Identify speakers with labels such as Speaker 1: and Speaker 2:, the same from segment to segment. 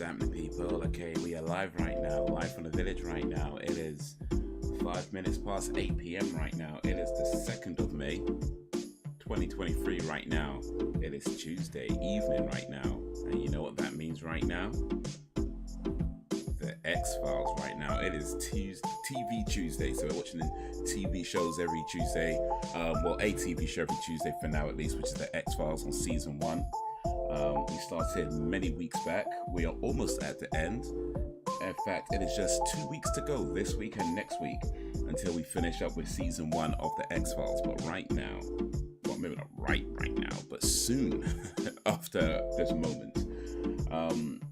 Speaker 1: happening, people? Okay, we are live right now, live from the village right now. It is 5 minutes past 8 p.m. right now. It is the 2nd of May, 2023 right now. It is Tuesday evening right now. And you know what that means right now? The X-Files right now. It is TV Tuesday, so we're watching TV shows every Tuesday. Well, a TV show every Tuesday for now at least, which is the X-Files on season 1. We started many weeks back. We are almost at the end. In fact, it is just 2 weeks to go, this week and next week, until we finish up with season 1 of the X-Files. But right now, well, maybe not right now, but soon after this moment,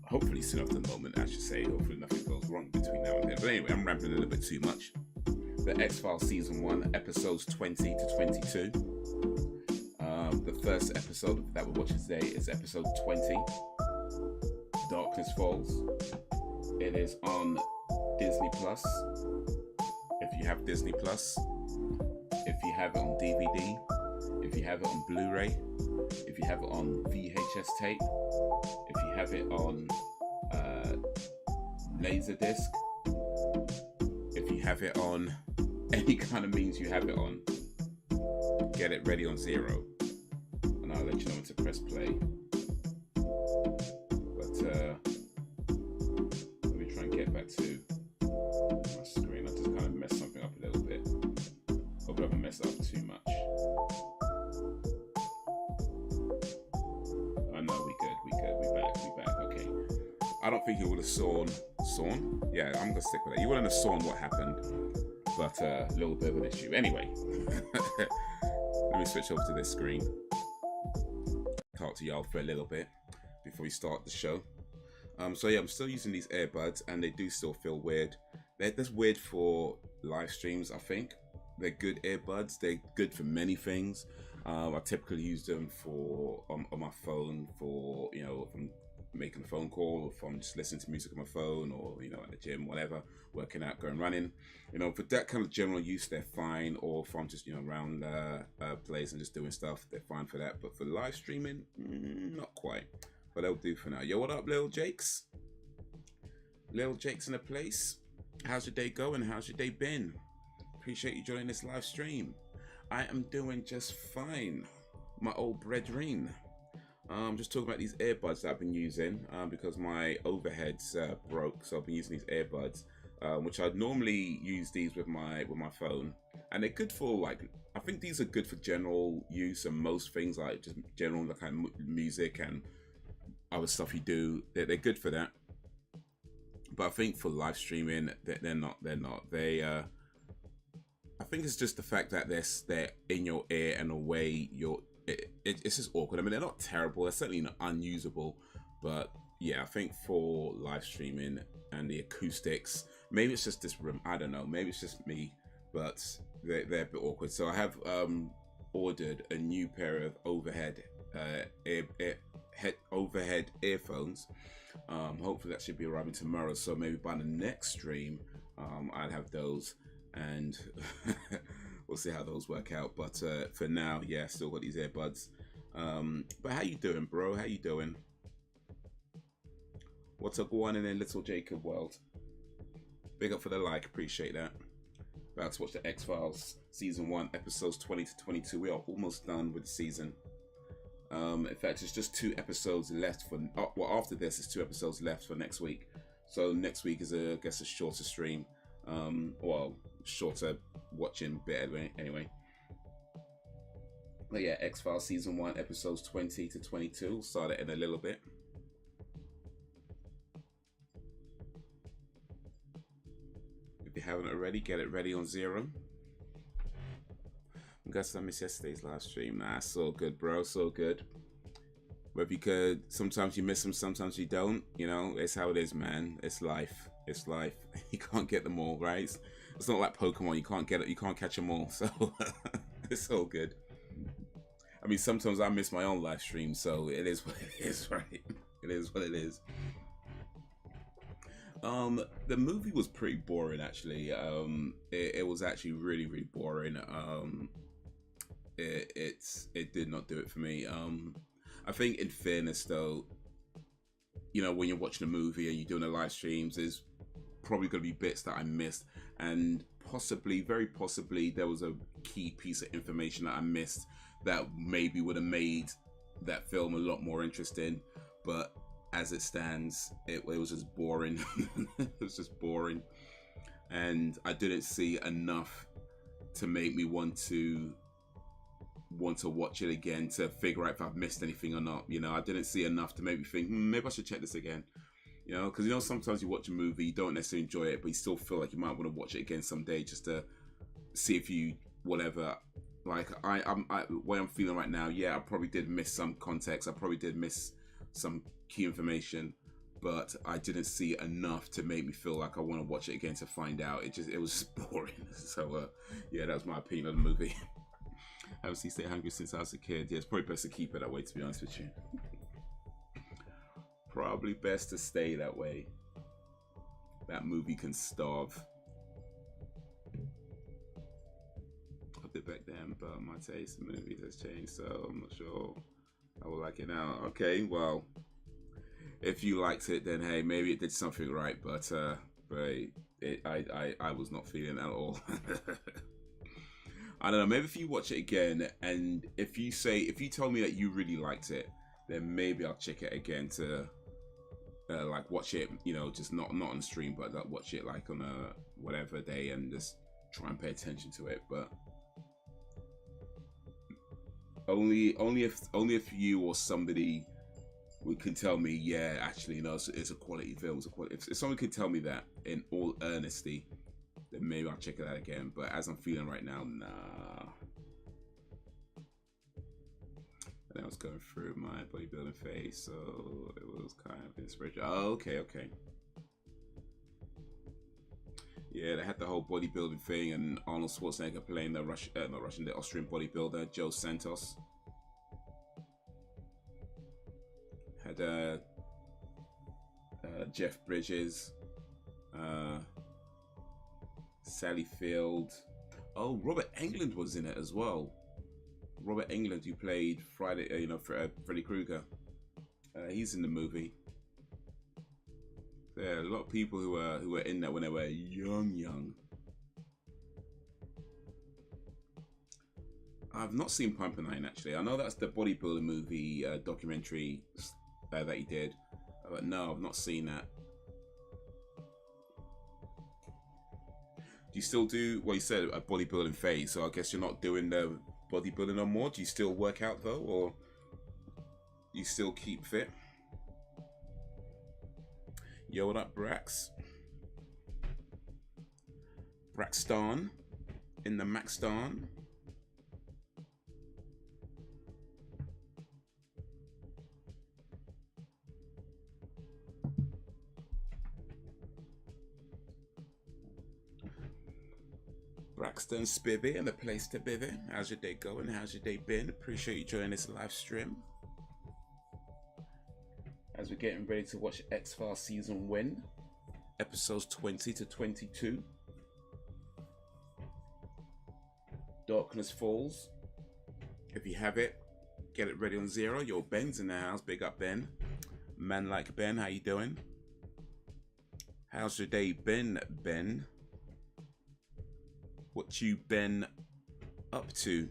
Speaker 1: hopefully soon after the moment, I should say, hopefully nothing goes wrong between now and then. But anyway, I'm rambling a little bit too much. The X-Files season 1, episodes 20 to 22. The first episode that we're watching today is episode 20, Darkness Falls. It is on Disney Plus. If you have Disney Plus, if you have it on DVD, if you have it on Blu-ray, if you have it on VHS tape, if you have it on Laserdisc, if you have it on any kind of means you have it on, get it ready on 0. I'll let you know when to press play. But let me try and get back to my screen. I just kind of messed something up a little bit. Hope I haven't messed up too much. Oh no, we back. Okay. I don't think you would have sawn? Yeah, I'm gonna stick with that. You wouldn't have sawn what happened, but a little bit of an issue. Anyway, let me switch over to this screen. Talk to y'all for a little bit before we start the show. So yeah, I'm still using these earbuds and they do still feel weird. They're weird for live streams. I think they're good earbuds. They're good for many things. I typically use them for on my phone for, you know, if I'm making a phone call, or if I'm just listening to music on my phone, or, you know, at the gym, whatever, working out, going running. You know, for that kind of general use, they're fine. Or if I'm just, you know, around place and just doing stuff, they're fine for that. But for live streaming, not quite. But they'll do for now. Yo, what up, Lil Jakes? Lil Jakes in the place. How's your day going? How's your day been? Appreciate you joining this live stream. I am doing just fine, my old brethren. Just talking about these earbuds that I've been using because my overheads broke, so I've been using these earbuds, which I'd normally use these with my phone, and they're good for, like, I think these are good for general use and most things, like just general like kind of music and other stuff you do. They're good for that, but I think for live streaming they're not. I think it's just the fact that they're in your ear and the way it's just awkward. I mean, they're not terrible. They're certainly not unusable. But yeah, I think for live streaming and the acoustics, maybe it's just this room. I don't know. Maybe it's just me, but they're a bit awkward. So I have ordered a new pair of overhead earphones. Hopefully that should be arriving tomorrow. So maybe by the next stream, I'll have those, and we'll see how those work out. But for now, yeah, still got these earbuds. But how you doing, bro? How you doing? What's up, going in there, little Jacob World? Big up for the like, appreciate that. About to watch the X-Files season 1, episodes 20 to 22. We are almost done with the season. In fact, it's just 2 episodes left for. Well, after this, it's 2 episodes left for next week. So next week is I guess a shorter stream. Well, shorter watching bit anyway. But yeah, X-Files season 1, episodes 20 to 22. We'll start it in a little bit. If you haven't already, get it ready on 0. I'm guessing I missed yesterday's live stream. Nah, so good, bro, so good. But you could, sometimes you miss them, sometimes you don't. You know, it's how it is, man. It's life. It's life. You can't get them all, right? It's not like Pokemon. You can't get it. You can't catch them all. So it's all good. I mean, sometimes I miss my own live stream, so it is what it is, right? It is what it is. The movie was pretty boring, actually. It was actually really, really boring. It did not do it for me. I think, in fairness, though, you know, when you're watching a movie and you're doing a live streams, there's probably going to be bits that I missed, and possibly, very possibly, there was a key piece of information that I missed that maybe would have made that film a lot more interesting. But as it stands, it was just boring. It was just boring, and I didn't see enough to make me want to watch it again to figure out if I've missed anything or not. You know, I didn't see enough to make me think, maybe I should check this again. You know, because, you know, sometimes you watch a movie, you don't necessarily enjoy it, but you still feel like you might want to watch it again someday just to see if you, whatever. Like, what I'm feeling right now, yeah, I probably did miss some context. I probably did miss some key information, but I didn't see enough to make me feel like I want to watch it again to find out. It was just boring. So, yeah, that was my opinion of the movie. I haven't stayed hungry since I was a kid. Yeah, it's probably best to keep it that way, to be honest with you. Probably best to stay that way. That movie can starve. I did back then, but my taste in movies has changed, so I'm not sure I will like it now. Okay, well, if you liked it, then hey, maybe it did something right, but I was not feeling it at all. I don't know, maybe if you watch it again, and if you tell me that you really liked it, then maybe I'll check it again to like watch it, you know, just not on the stream, but like watch it like on a whatever day and just try and pay attention to it. But only if you or somebody can tell me, yeah, actually, you know, it's a quality film. It's a quality. If someone could tell me that in all earnesty, then maybe I'll check it out again. But as I'm feeling right now, nah. And I was going through my bodybuilding phase, so it was kind of inspirational. Oh, okay. Yeah, they had the whole bodybuilding thing, and Arnold Schwarzenegger playing the the Austrian bodybuilder, Joe Santos. Had Jeff Bridges, Sally Field. Oh, Robert Englund was in it as well. Robert Englund, who played Freddy Krueger. He's in the movie. There are a lot of people who were in that when they were young. I've not seen Pumper 9 actually. I know that's the bodybuilding movie documentary that he did, but no, I've not seen that. Do you still do? Well, you said a bodybuilding phase, so I guess you're not doing the bodybuilding no more. Do you still work out though, or you still keep fit? Yo, what up, Brax? Braxton in the Maxton. Braxton Spivvy and the place to bivvy. How's your day going? How's your day been? Appreciate you joining this live stream. As we're getting ready to watch X-Files Season 1, episodes 20 to 22. Darkness Falls. If you have it, get it ready on 0. Yo, Ben's in the house. Big up, Ben. Man like Ben, how you doing? How's your day been, Ben? What you been up to?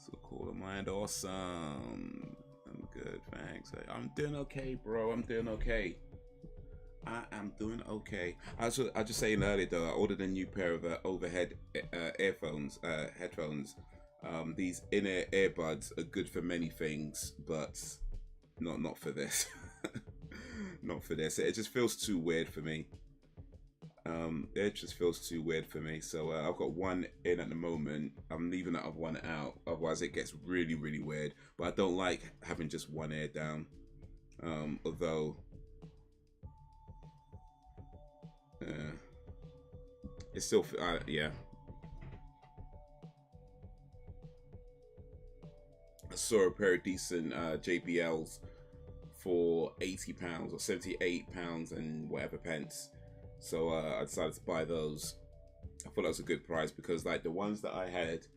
Speaker 1: So cool of mind, awesome. I'm good, thanks. I'm doing okay, bro. I'm doing okay. I am doing okay. I was just saying earlier though, I ordered a new pair of overhead headphones. These in-ear earbuds are good for many things, but not for this. Not for this. It just feels too weird for me. It just feels too weird for me. So I've got one in at the moment. I'm leaving that other one out. Otherwise it gets really, really weird. But I don't like having just one ear down. Although it's still, yeah. I saw a pair of decent JBLs for £80 or £78 and whatever pence. So I decided to buy those. I thought that was a good price because like the ones that I had,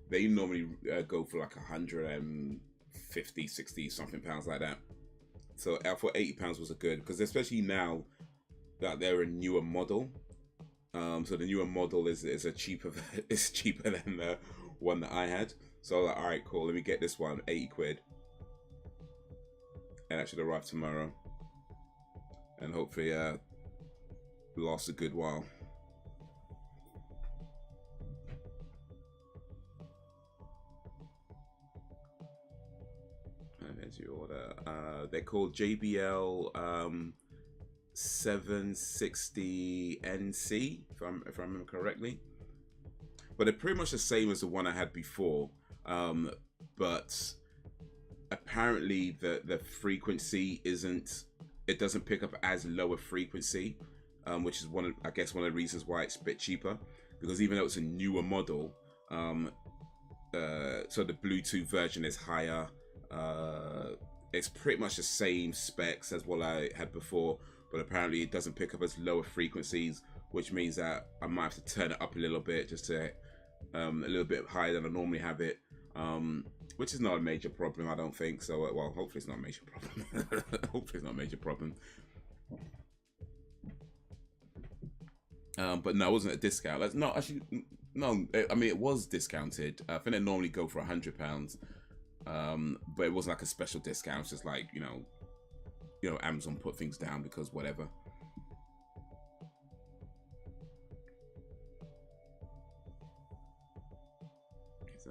Speaker 1: they normally go for like 150, 60 something pounds like that. So I thought £80 was a good, because especially now that they're a newer model. So the newer model is a cheaper it's cheaper than the one that I had. So I was like, all right, cool. Let me get this one, 80 quid, and that should arrive tomorrow, and hopefully last a good while. And there's your order. They're called JBL 760NC, if I remember correctly. But they're pretty much the same as the one I had before. But apparently the frequency it doesn't pick up as low a frequency, which is I guess one of the reasons why it's a bit cheaper. Because even though it's a newer model, so the Bluetooth version is higher. It's pretty much the same specs as what I had before, but apparently it doesn't pick up as lower frequencies, which means that I might have to turn it up a little bit, just to a little bit higher than I normally have it, which is not a major problem, I don't think. So well, hopefully it's not a major problem. Hopefully it's not a major problem. But no, it wasn't a discount. No, actually, no. I mean, it was discounted. I think they normally go for £100. But it wasn't like a special discount. It's just like, you know, Amazon put things down because whatever. So,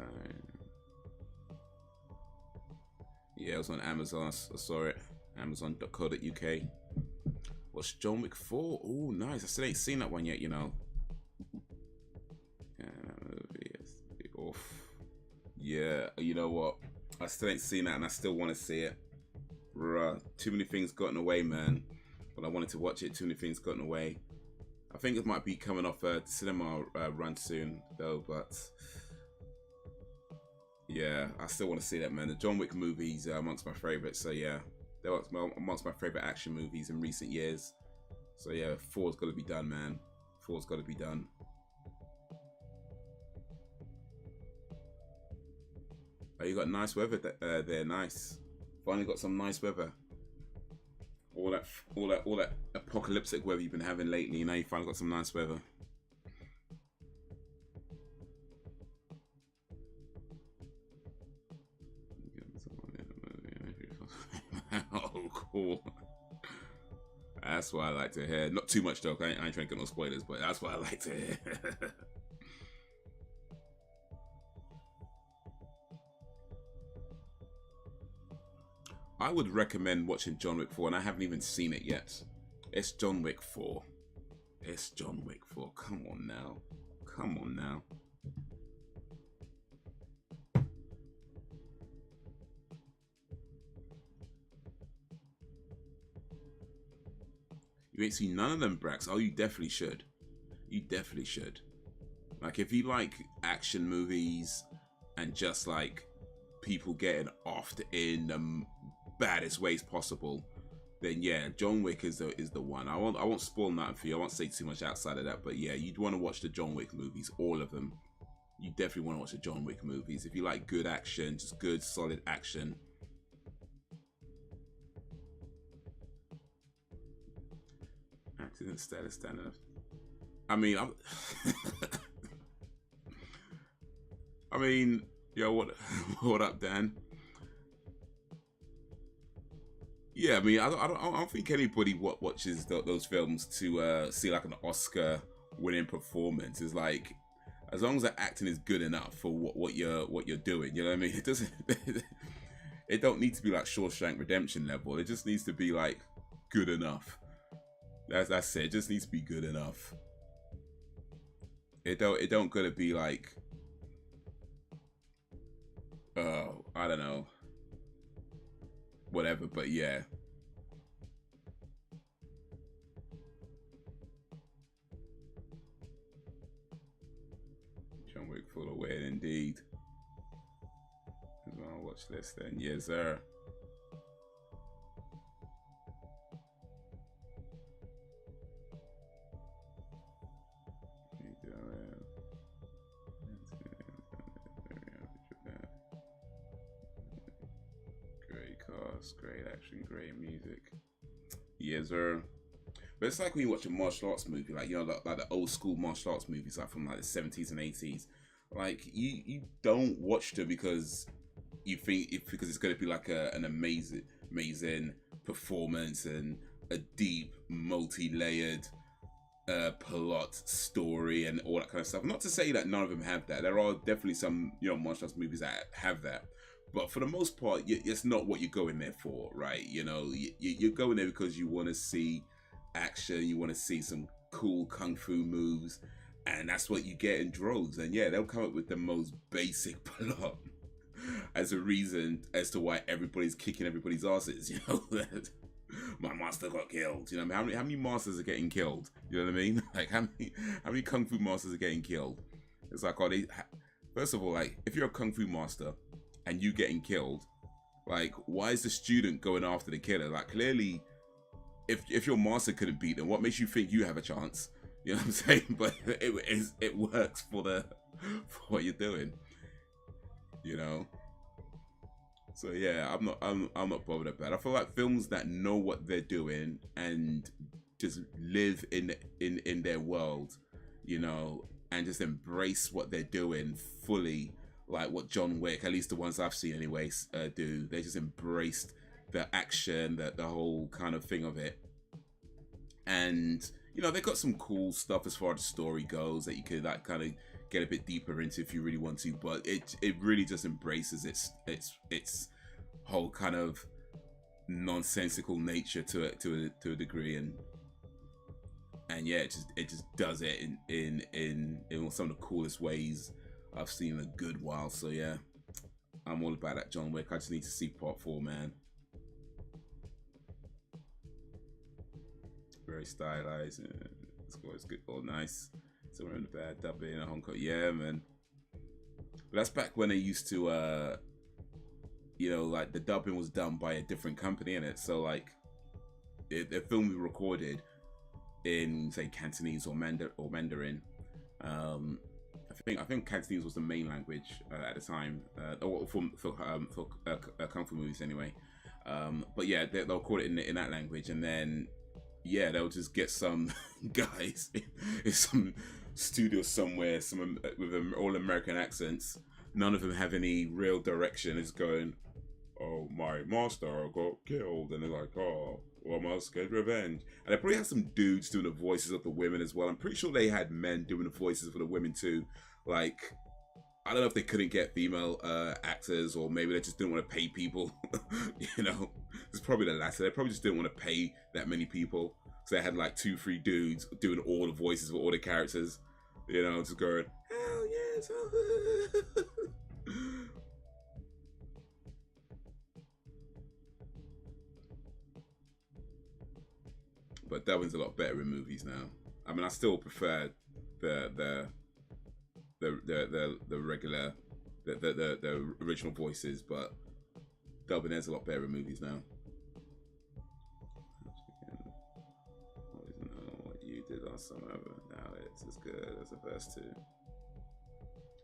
Speaker 1: yeah, it was on Amazon. I saw it. Amazon.co.uk. What's John Wick 4? Oh, nice. I still ain't seen that one yet, you know. Yeah, that movie is off. Yeah, you know what? I still ain't seen that, and I still want to see it. Bruh, too many things gotten away, man. But I wanted to watch it. Too many things gotten away. I think it might be coming off a cinema run soon, though. But yeah, I still want to see that, man. The John Wick movies are amongst my favorites. So yeah, they're amongst my favorite action movies in recent years. So yeah, 4's got to be done, man. 4's got to be done. Oh, you got nice weather there. Nice. Finally got some nice weather. All that apocalyptic weather you've been having lately. You know, you finally got some nice weather. Oh, cool. That's what I like to hear. Not too much though. I ain't trying to get no spoilers, but that's what I like to hear. I would recommend watching John Wick 4, and I haven't even seen it yet. It's John Wick 4. It's John Wick 4. Come on now. Come on now. You ain't seen none of them, Brax. Oh, you definitely should. You definitely should. Like, if you like action movies and just like people getting offed in the baddest ways possible, then yeah, John Wick is the one. I won't spoil nothing for you. I won't say too much outside of that, but yeah, you'd want to watch the John Wick movies, all of them. You definitely want to watch the John Wick movies if you like good action, just good solid action. Accident status standard. I mean, I mean, yo, what up, Dan? Yeah, I mean, I don't think anybody watches those films to see like an Oscar-winning performance. Is like, as long as the acting is good enough for what you're doing, you know what I mean? It doesn't. It don't need to be like Shawshank Redemption level. It just needs to be like good enough. That's it. It just needs to be good enough. It don't gotta be like, I don't know, whatever. But yeah. John Wick full of weight indeed. Is on our watch list then. Yes, sir. cast, great action, great music. Yes, sir. But it's like when you watch a martial arts movie, like, you know, like the old school martial arts movies, like from like the 70s and 80s. Like, you don't watch them because you think because it's going to be like an amazing performance and a deep, multi-layered plot, story, and all that kind of stuff. Not to say that none of them have that. There are definitely some, you know, martial arts movies that have that. But for the most part, it's not what you're going there for, right? You know, you're going there because you want to see action, you want to see some cool kung fu moves, and that's what you get in droves. And yeah, they'll come up with the most basic plot as a reason as to why everybody's kicking everybody's asses. You know, that my master got killed. You know, how many masters are getting killed? You know what I mean? Like, how many kung fu masters are getting killed? It's like, first of all, like, if you're a kung fu master and you getting killed, like, why is the student going after the killer? Like, clearly, if your master couldn't beat them, what makes you think you have a chance? You know what I'm saying? But it works for what you're doing. You know. So yeah, I'm not bothered about it. I feel like films that know what they're doing and just live in their world, you know, and just embrace what they're doing fully, like what John Wick, at least the ones I've seen anyways, do. They just embraced the action, the whole kind of thing of it. And, you know, they got some cool stuff as far as the story goes that you could, like, kind of get a bit deeper into if you really want to, but it really just embraces its whole kind of nonsensical nature to a degree, and yeah, it just does it in some of the coolest ways I've seen in a good while. So yeah, I'm all about that John Wick. I just need to see part 4, man. Very stylized, and it's good, all nice. Somewhere in the bad dubbing in Hong Kong, yeah, man. But that's back when they used to, you know, like the dubbing was done by a different company in it. So like, the film we recorded in, say, Cantonese or Mandarin. I think Cantonese was the main language at the time, for kung fu movies anyway. But yeah, they'll record it in that language, and then yeah, they'll just get some guys in some studio somewhere, with all American accents. None of them have any real direction. It's going, oh, my master got killed, and they're like, oh, well, I must get revenge. And they probably had some dudes doing the voices of the women as well. I'm pretty sure they had men doing the voices for the women too. Like, I don't know if they couldn't get female actors, or maybe they just didn't want to pay people. You know, it's probably the latter. They probably just didn't want to pay that many people, so they had like 2-3 dudes doing all the voices for all the characters. You know, just going, hell yes. But dubbing's a lot better in movies now. I mean, I still prefer the regular, the original voices, but dubbing is a lot better in movies now. What you did last summer, now it's as good as the first two.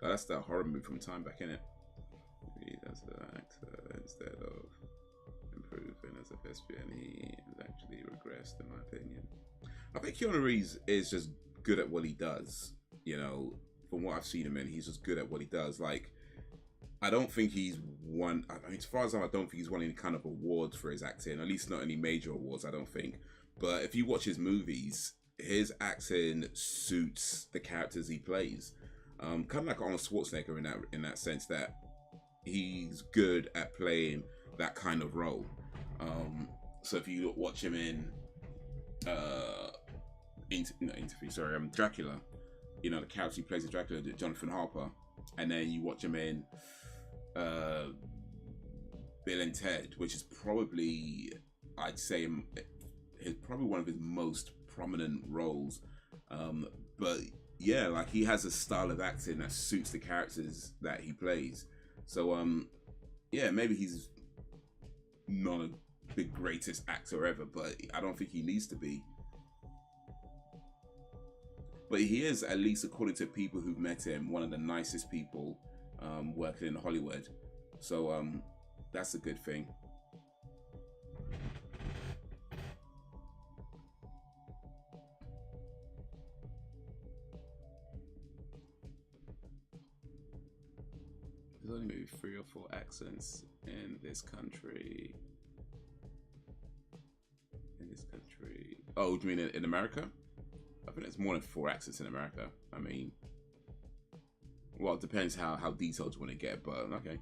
Speaker 1: Oh, that's that horror movie from time back, innit? He does the actor instead of improving as a thespian, he has actually regressed, in my opinion. I think Keanu Reeves is just good at what he does. You know, from what I've seen him in, he's just good at what he does. Like, I don't think he's won, I mean, as far as I know, I don't think he's won any kind of awards for his acting, at least not any major awards, I don't think. But if you watch his movies, his acting suits the characters he plays. Kind of like Arnold Schwarzenegger in that sense, that he's good at playing that kind of role. So if you watch him in Dracula, you know, the character he plays in Dracula, Jonathan Harper, and then you watch him in Bill and Ted, which is probably, I'd say, probably one of his most prominent roles. But yeah, like, he has a style of acting that suits the characters that he plays. So yeah, maybe he's not the greatest actor ever, but I don't think he needs to be. But he is, at least according to people who've met him, one of the nicest people working in Hollywood. So that's a good thing. There's only maybe 3 or 4 accents in this country. In this country. Oh, do you mean in America? I think there's more than 4 accents in America. I mean, well, it depends how detailed you want to get, but okay.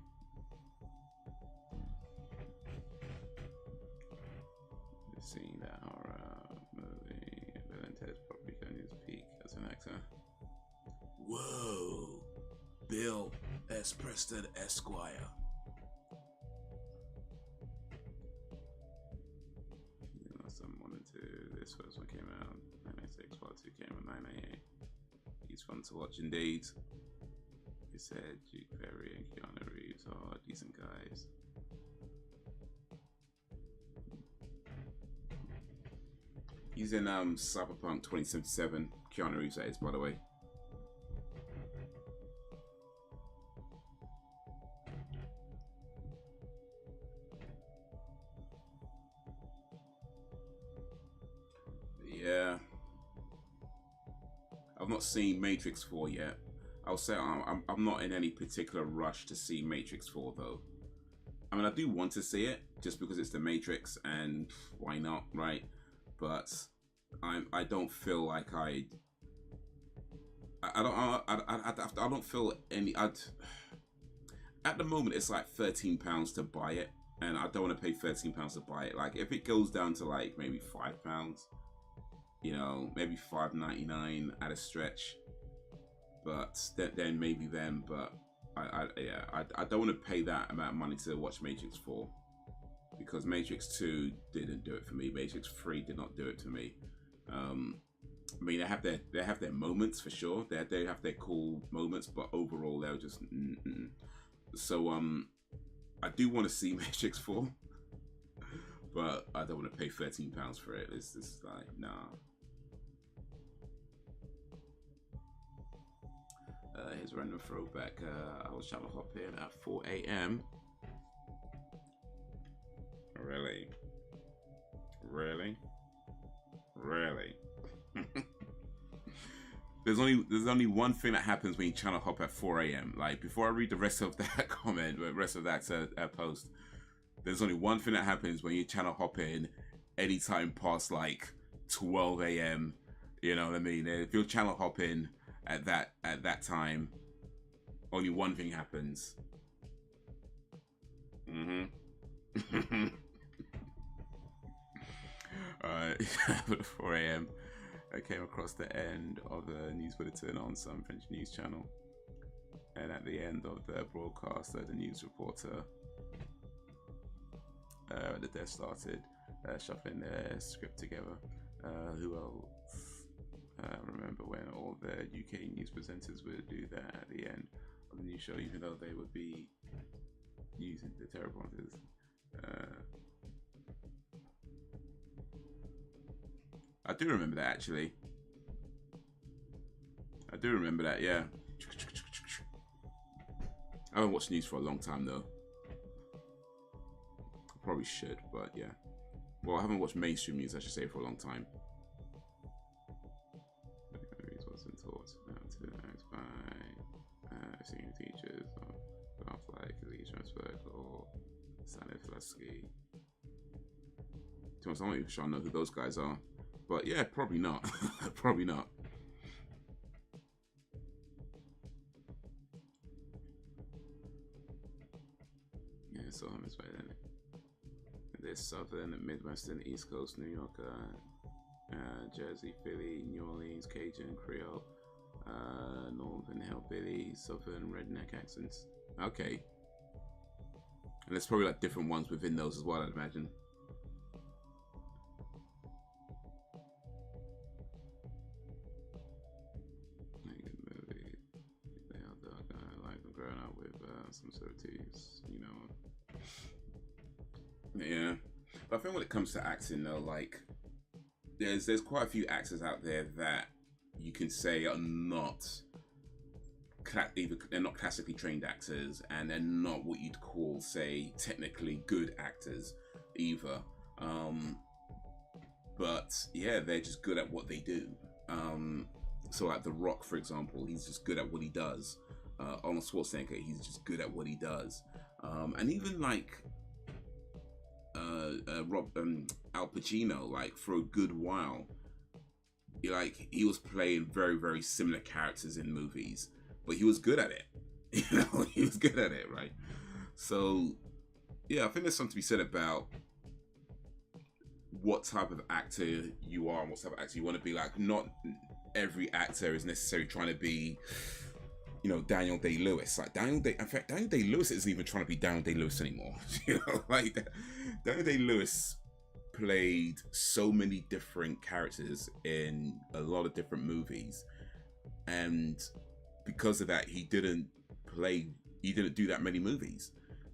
Speaker 1: You've seen that horror movie. Valentine's probably going to peak as an actor. Whoa, Bill S. Preston Esquire. Some 1 and 2. This first one came out 996. Part 2 came out 998. He's fun to watch indeed. He said Duke Ferry and Keanu Reeves are decent guys. He's in Cyberpunk 2077. Keanu Reeves, that is, by the way. Yeah, I've not seen Matrix 4 yet. I'll say I'm not in any particular rush to see Matrix 4 though. I mean, I do want to see it just because it's the Matrix, and why not, right? But I don't feel like I don't feel any. At the moment it's like £13 to buy it, and I don't want to pay £13 to buy it. Like if it goes down to like maybe £5. You know, maybe $5.99 at a stretch, but then maybe then. But I don't want to pay that amount of money to watch Matrix 4 because Matrix 2 didn't do it for me. Matrix 3 did not do it to me. I mean, they have their moments for sure. They have their cool moments, but overall they're just. So I do want to see Matrix 4, but I don't want to pay £13 for it. It's just like nah. Here's a random throwback. I was trying to hop in at 4 a.m. Really? Really? Really? There's only one thing that happens when you channel hop at 4 a.m. Like before I read the rest of that comment, the rest of that post, there's only one thing that happens when you channel hop in anytime past like 12 a.m. You know what I mean? If you're channel hopping at that time, only one thing happens. Alright, at 4 a.m. I came across the end of the news bulletin on some French news channel, and at the end of the broadcast, the news reporter at the desk started shuffling their script together. Who else? Remember when all the UK news presenters would do that at the end of the news show, even though they would be using the teleprompters. I do remember that actually. I do remember that, yeah. I haven't watched news for a long time though. I probably should, but yeah. Well, I haven't watched mainstream news, I should say, for a long time. Wasn't taught to act by senior teachers or off like Lee Transberg or Stanislavski. To be honest, I'm not even sure I know who those guys are. But yeah, probably not. Probably not. Yeah, so I'm this way then. There's Southern, Midwestern, East Coast, New York, Jersey, Philly, New Orleans, Cajun, Creole, Northern Hillbilly, Southern Redneck accents. Okay. And there's probably like different ones within those as well, I'd imagine. Movie. They are dark. I like them growing up with some sort of teas, you know. Yeah. But I think when it comes to acting though, like there's quite a few actors out there that you can say are not either they're not classically trained actors, and they're not what you'd call, say, technically good actors either. But yeah, they're just good at what they do. So like The Rock, for example, he's just good at what he does. Arnold Schwarzenegger, he's just good at what he does. And even like Al Pacino, like for a good while, he was playing very, very similar characters in movies, but he was good at it. He was good at it, right? So yeah, I think there's something to be said about what type of actor you are and what type of actor you want to be. Like, not every actor is necessarily trying to be, Daniel Day-Lewis. Like in fact, Daniel Day-Lewis isn't even trying to be Daniel Day-Lewis anymore. Like Daniel Day-Lewis played so many different characters in a lot of different movies, and because of that, he didn't do that many movies.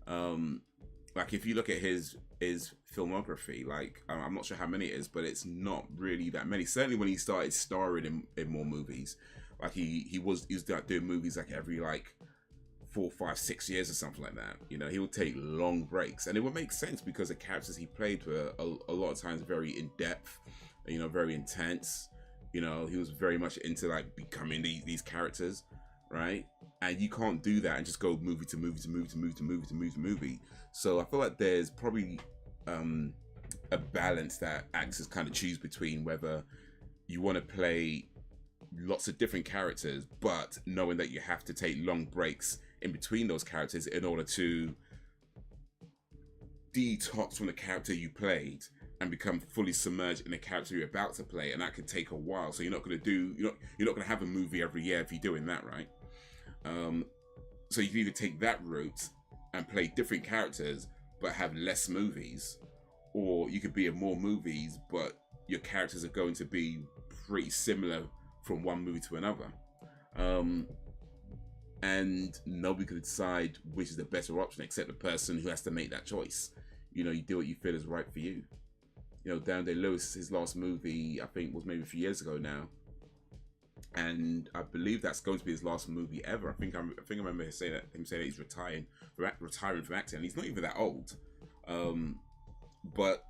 Speaker 1: Like if you look at his filmography, like I'm not sure how many it is, but it's not really that many. Certainly when he started starring in more movies, like he was doing movies like every 4, 5, 6 years or something like that. He would take long breaks, and it would make sense because the characters he played were a lot of times very in depth, very intense. He was very much into like becoming these characters, right? And you can't do that and just go movie to movie to movie to movie to movie to movie to movie. So I feel like there's probably a balance that actors kind of choose between, whether you want to play lots of different characters, but knowing that you have to take long breaks in between those characters in order to detox from the character you played and become fully submerged in the character you're about to play, and that can take a while. So you're not going to have a movie every year if you're doing that, right? So you can either take that route and play different characters but have less movies, or you could be in more movies but your characters are going to be pretty similar from one movie to another. And nobody could decide which is the better option except the person who has to make that choice. You do what you feel is right for you. Daniel Day-Lewis, his last movie, I think, was maybe a few years ago now, and I believe that's going to be his last movie ever. I think I remember him saying that he's retiring from acting, and he's not even that old. But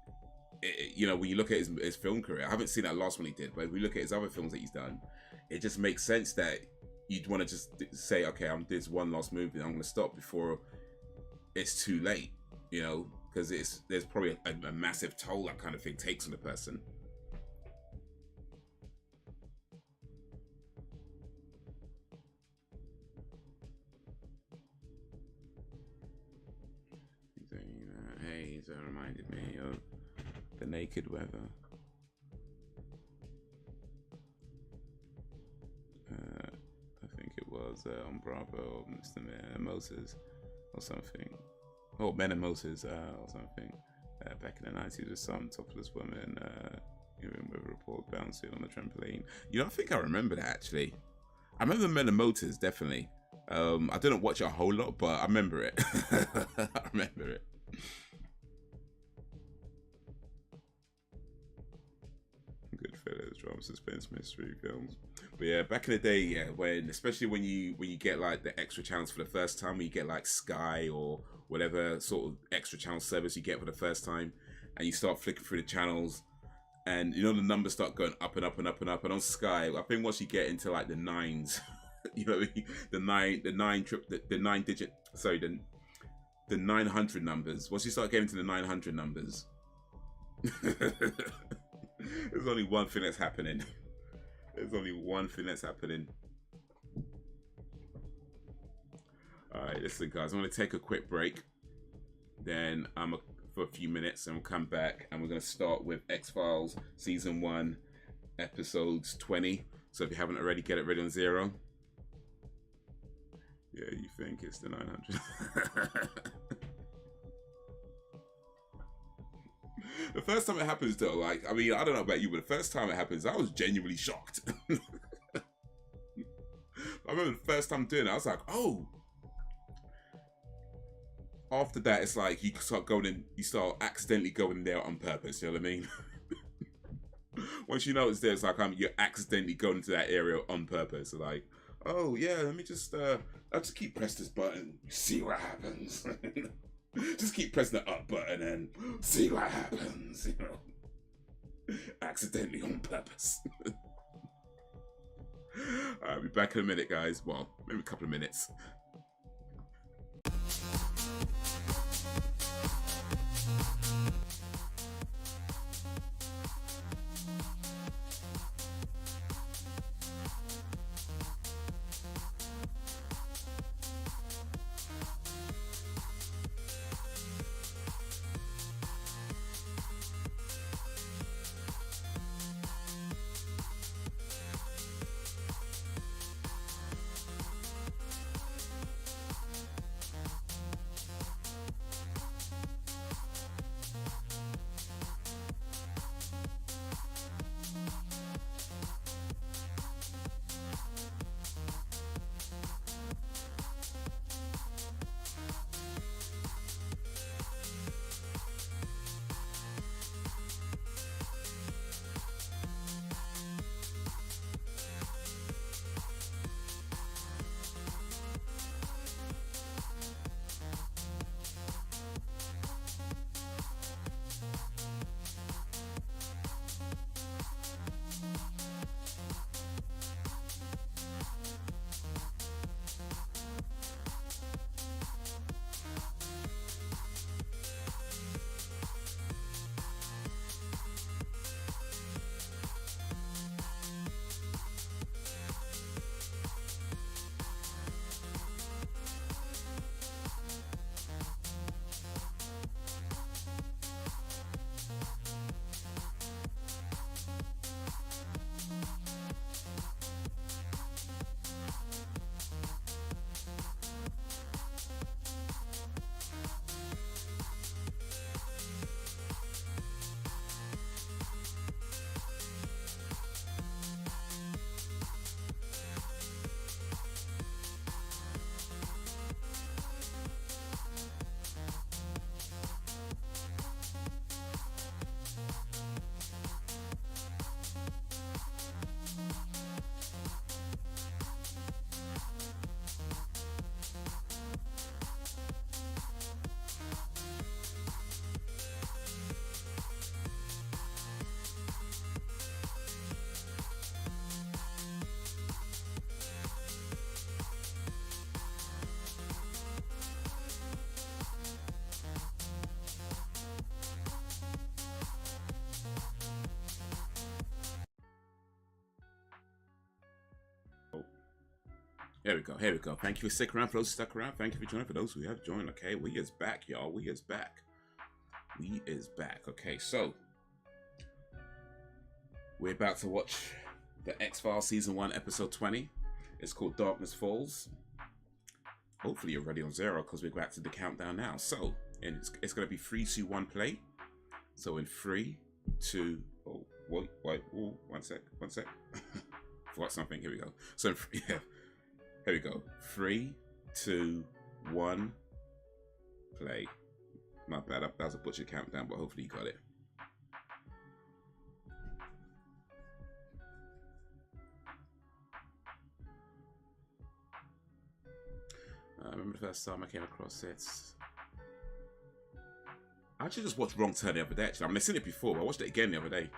Speaker 1: when you look at his film career, I haven't seen that last one he did, but if we look at his other films that he's done, it just makes sense that you'd want to just say, okay, I'm this one last movie, and I'm going to stop before it's too late, because there's probably a massive toll that kind of thing takes on the person. Haze reminded me of the naked weather. I think it was on Bravo, Mr. Moses or something. Oh, Men and Moses or something. Back in the 90s with some topless women with a report bouncing on the trampoline. I think I remember that actually. I remember Men and Motors, definitely. I didn't watch it a whole lot, but I remember it. I remember it. Goodfellas, drama, suspense, mystery films. But yeah, back in the day, especially when you get like the extra channels for the first time, when you get like Sky or whatever sort of extra channel service you get for the first time, and you start flicking through the channels, and the numbers start going up and up and up and up. And on Sky, I think once you get into like the nines, the 900 numbers. Once you start getting to the 900 numbers, there's only one thing that's happening. There's only one thing that's happening. Alright, listen guys, I'm going to take a quick break. Then for a few minutes, and we'll come back and we're going to start with X-Files Season 1, Episodes 20. So if you haven't already, get it ready on 0. Yeah, you think it's the 900. The first time it happens though, I don't know about you, but the first time it happens, I was genuinely shocked. I remember the first time doing it, I was like, oh. After that, it's like you start accidentally going there on purpose, you know what I mean? Once you know it's there, it's like you're accidentally going into that area on purpose. Like, oh yeah, let me just I'll just keep pressing this button, see what happens. Just keep pressing the up button and see what happens, accidentally on purpose. I'll be back in a minute, guys. Well, maybe a couple of minutes. Here we go. Here we go. Thank you for sticking around. For those who stuck around, thank you for joining. For those who have joined, okay, we is back, y'all. We is back. We is back. Okay, so we're about to watch the X-Files Season 1, Episode 20. It's called Darkness Falls. Hopefully you're ready on zero because we're back to the countdown now. So, and it's going to be 3, 2, 1, play. So in 3, 2, oh, wait, oh, one sec. Forgot something. Here we go. So in, yeah. Here we go. 3, 2, 1, play. Not bad. That was a butcher countdown, but hopefully you got it. I remember the first time I came across it. I actually just watched Wrong Turn the other day. Actually, I mean, I've seen it before, but I watched it again the other day.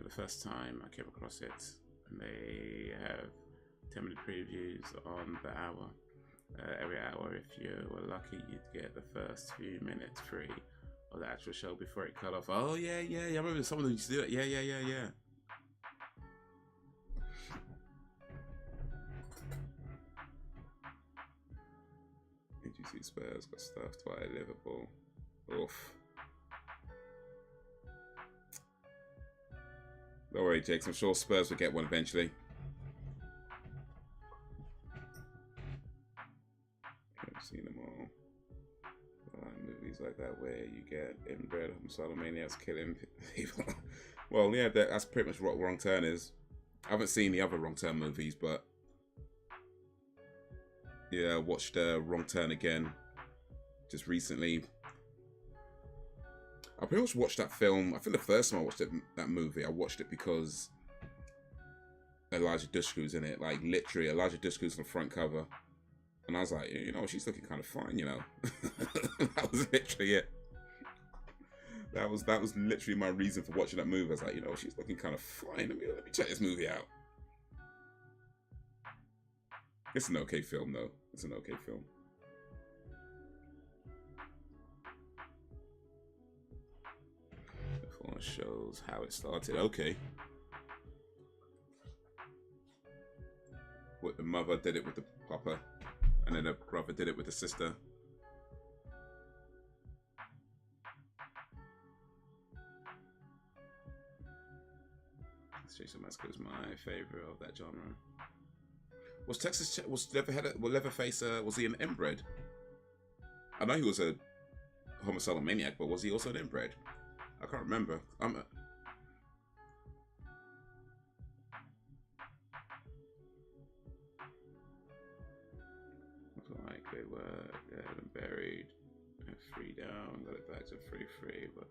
Speaker 1: The first time I came across it, and they have 10-minute previews on the hour. Every hour, if you were lucky, you'd get the first few minutes free of the actual show before it cut off. Oh yeah. I remember someone used to do it. Yeah. Did you see Spurs got stuffed by Liverpool? Oof. Don't worry, Jakes. I'm sure Spurs will get one eventually. I've seen them all. Movies like that where you get inbred homicidal maniacs killing people. Well, yeah, that's pretty much what Wrong Turn is. I haven't seen the other Wrong Turn movies, but yeah, I watched Wrong Turn again just recently. I pretty much watched that film. I think the first time I watched that movie, I watched it because Elijah Dushku's in it. Like, literally, Elijah Dushku's on the front cover. And I was like, you know, she's looking kind of fine, you know. That was literally it. That was literally my reason for watching that movie. I was like, you know, she's looking kind of fine. Let me check this movie out. It's an okay film, though. It's an okay film. The phone shows how it started. Okay. What, the mother did it with the papa, and then the brother did it with the sister. Jason Masker is my favorite of that genre. Was Leatherface was he an inbred? I know he was a homicidal maniac, but was he also an inbred? I can't remember. Like they were dead and buried and free down, got it back to free, but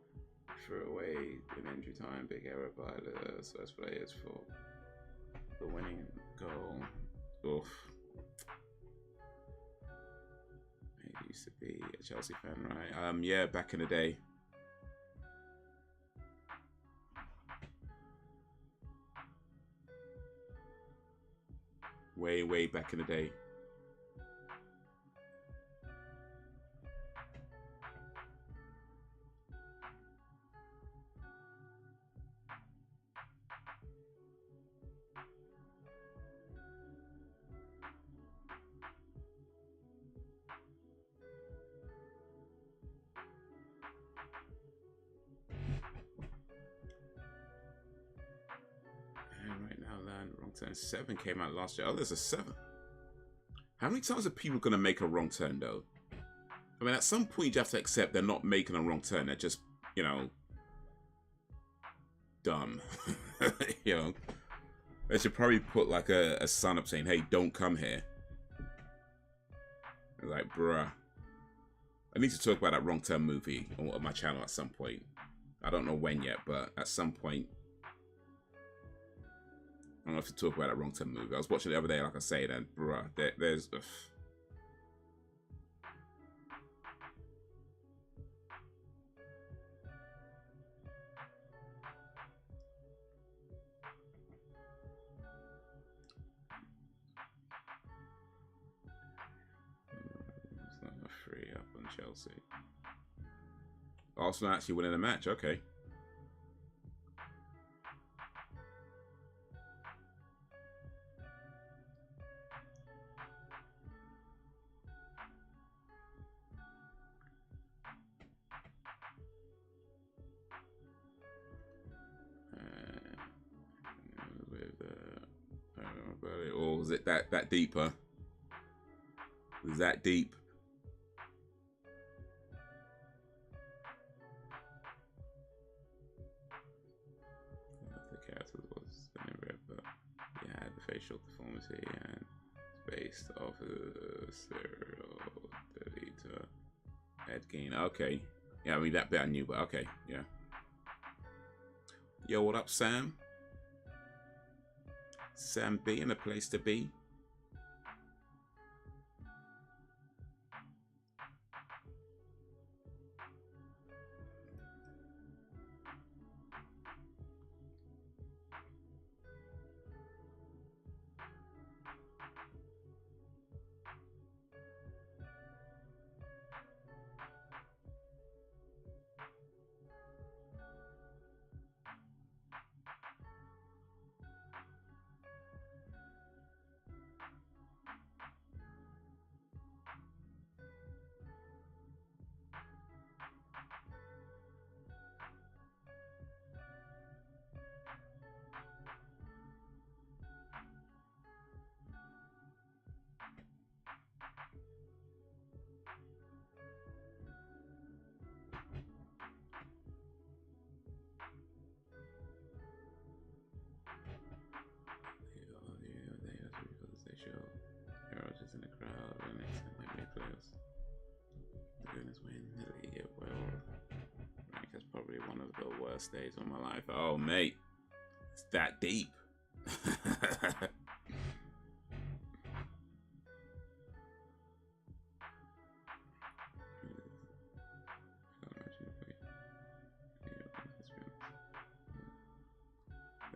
Speaker 1: threw away in injury time. Big error by the first players for the winning goal. Oof. He used to be a Chelsea fan, right? Yeah, back in the day. Way back in the day. Turn 7 came out last year. Oh, there's a 7. How many times are people going to make a wrong turn, though? I mean, at some point, you have to accept they're not making a wrong turn. They're just, you know, dumb. You know, they should probably put like a sign up saying, hey, don't come here. Like, bruh. I need to talk about that wrong turn movie on my channel at some point. I don't know when yet, but at some point, I'm gonna have to talk about that wrong turn movie. I was watching it the other day, like I say, and bruh, there's. It's not a free up on Chelsea. Arsenal actually winning a match, okay. Or was it that deeper? Was that deep? The character was in red, but he had the facial deformity and it's based off of the serial deleter Ed Gein. Okay, yeah, I mean that bit I knew, but okay, yeah. Yo, what up, Sam? Sam B in a place to be. In the crowd and next time they make players. Goodness, win the league. Well, that's probably one of the worst days of my life. Oh, mate, it's that deep.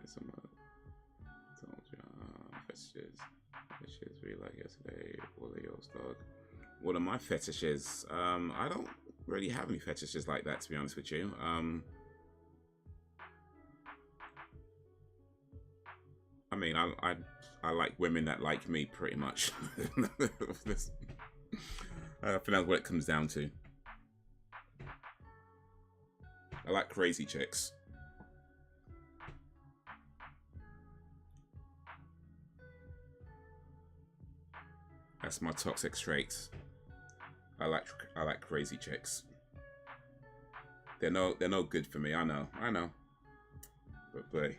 Speaker 1: some told you fetishes we like yesterday. What are yours, dog? What are my fetishes? I don't really have any fetishes like that, to be honest with you. I mean, I like women that like me, pretty much. I think that's what it comes down to. I like crazy chicks. That's my toxic traits. I like crazy chicks. They're no good for me. I know. But boy.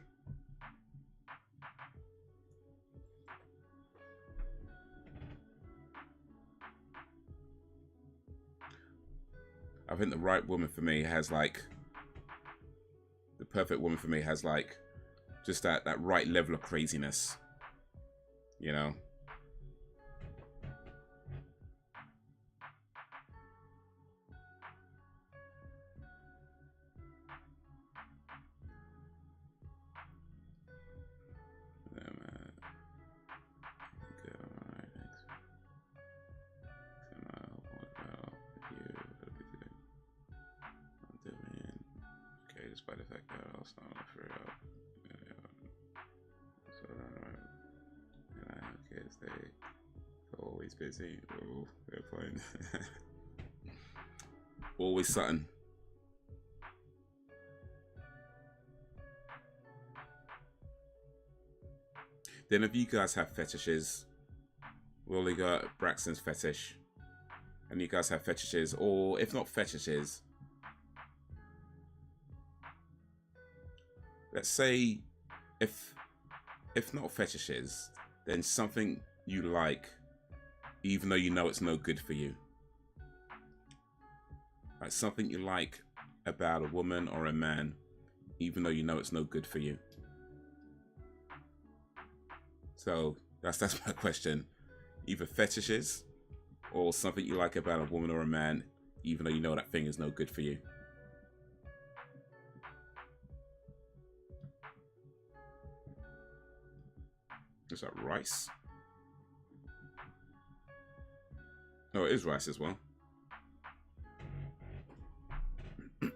Speaker 1: I think the right woman for me has like, the perfect woman for me has like just that right level of craziness, you know. Despite the fact that I was not for and I have kids, they're always busy. Oh, they're playing. Always something. Then if you guys have fetishes, we only got Braxton's fetish, and you guys have fetishes, or if not fetishes, let's say if not fetishes, then something you like even though you know it's no good for you. Like something you like about a woman or a man even though you know it's no good for you. So that's my question. Either fetishes or something you like about a woman or a man even though you know that thing is no good for you. Is that rice? Oh, it is rice as well. You're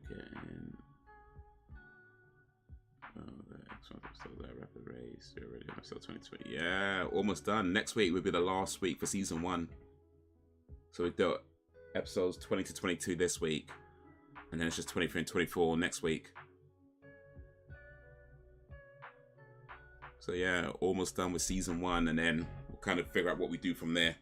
Speaker 1: getting the X1 still there, rapid race. You're already on episode 2020. Yeah, almost done. Next week will be the last week for season 1. So we've got episodes 20 to 22 this week, and then it's just 23 and 24 next week. So yeah, almost done with season 1, and then we'll kind of figure out what we do from there.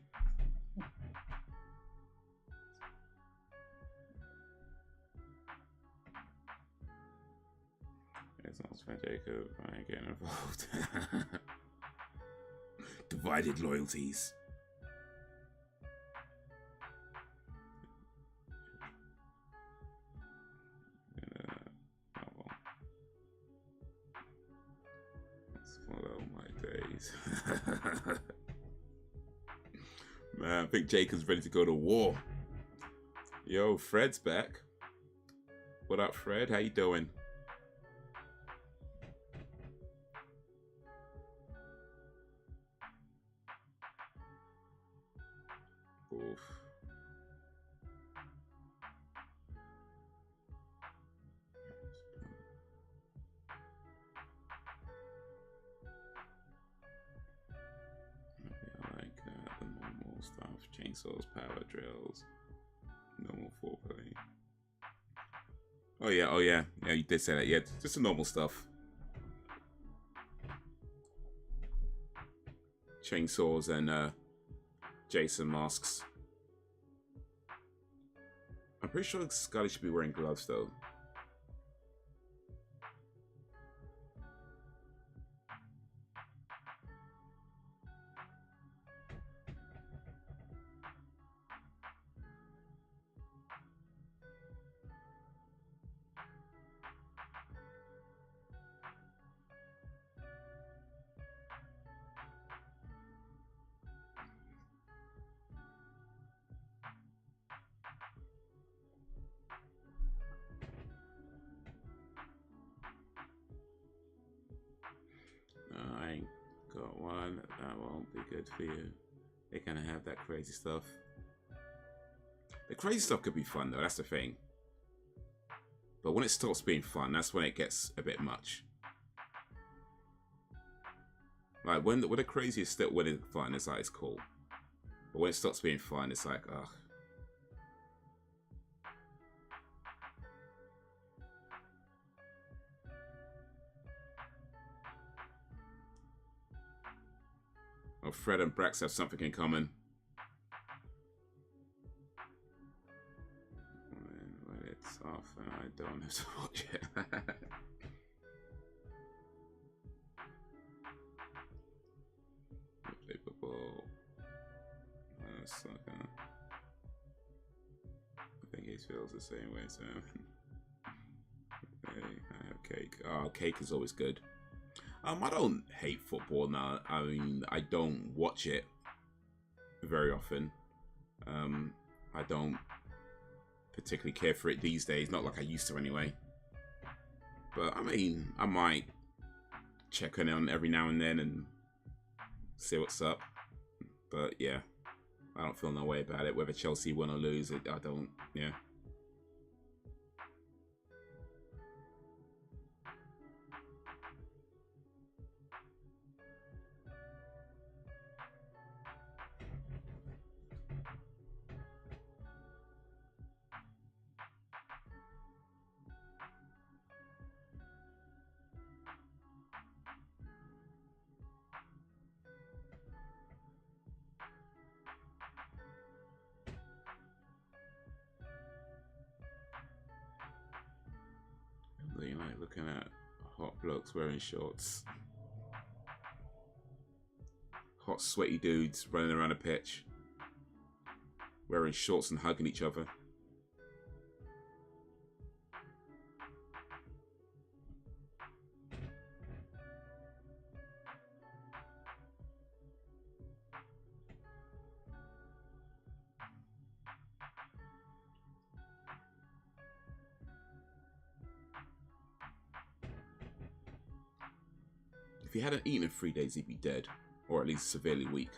Speaker 1: It's not spent, Jacob. I ain't getting involved. Divided loyalties. Follow my days. Man, I think Jacob's ready to go to war. Yo, Fred's back. What up, Fred? How you doing? Oof. The normal stuff, chainsaws, power drills, normal foreplay. Oh yeah, yeah, you did say that. Yeah, just the normal stuff. Chainsaws and Jason masks. I'm pretty sure Scully should be wearing gloves though. won't be good for you. They're gonna have that crazy stuff. The crazy stuff could be fun though, that's the thing. But when it stops being fun, that's when it gets a bit much. Like when the crazy is still when it's fun, it's like it's cool. But when it stops being fun, it's like, ugh. Oh, Fred and Brax have something in common. When it's off and I don't have to watch it. Flippable. Sucker. I think he feels the same way, so. Okay, I have cake. Oh, cake is always good. I don't hate football now. I mean, I don't watch it very often. I don't particularly care for it these days. Not like I used to anyway. But I mean, I might check on every now and then and see what's up. But yeah, I don't feel no way about it. Whether Chelsea win or lose, I don't. Yeah. You like looking at hot blokes wearing shorts. Hot sweaty dudes running around a pitch. Wearing shorts and hugging each other. If he hadn't eaten in 3 days, he'd be dead. Or at least severely weak.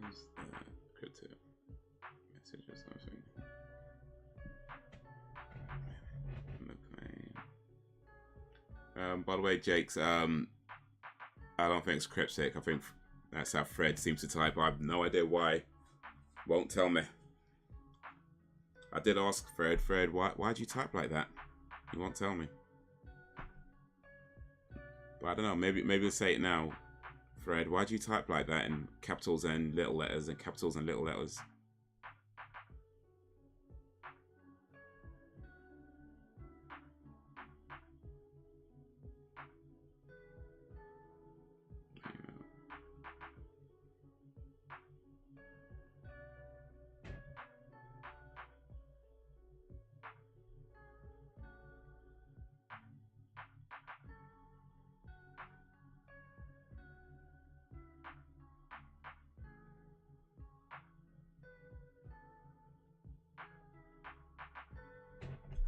Speaker 1: Is that crypto message or something? By the way, Jakes, I don't think it's cryptic. I think that's how Fred seems to type. I have no idea why. Won't tell me. I did ask Fred, why'd you type like that? He won't tell me. But I don't know, maybe we'll say it now. Fred, why'd you type like that in capitals and little letters and capitals and little letters?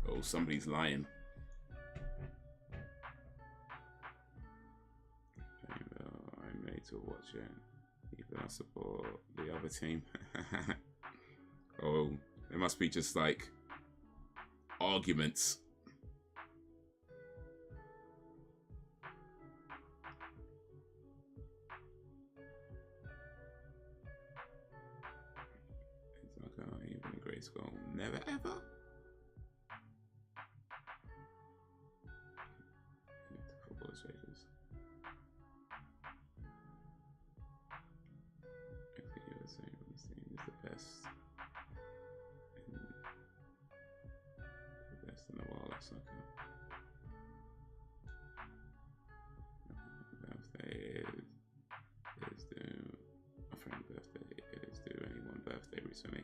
Speaker 1: Oh, somebody's lying. I'm made to watch it. Even I support the other team. Oh, it must be just like arguments. It's not gonna even a grade school. Never ever. Illustrations. I think you're the same. This team is the best. The best in the world. That's not good. Birthday is due. My friend's birthday is due. Anyone birthday recently?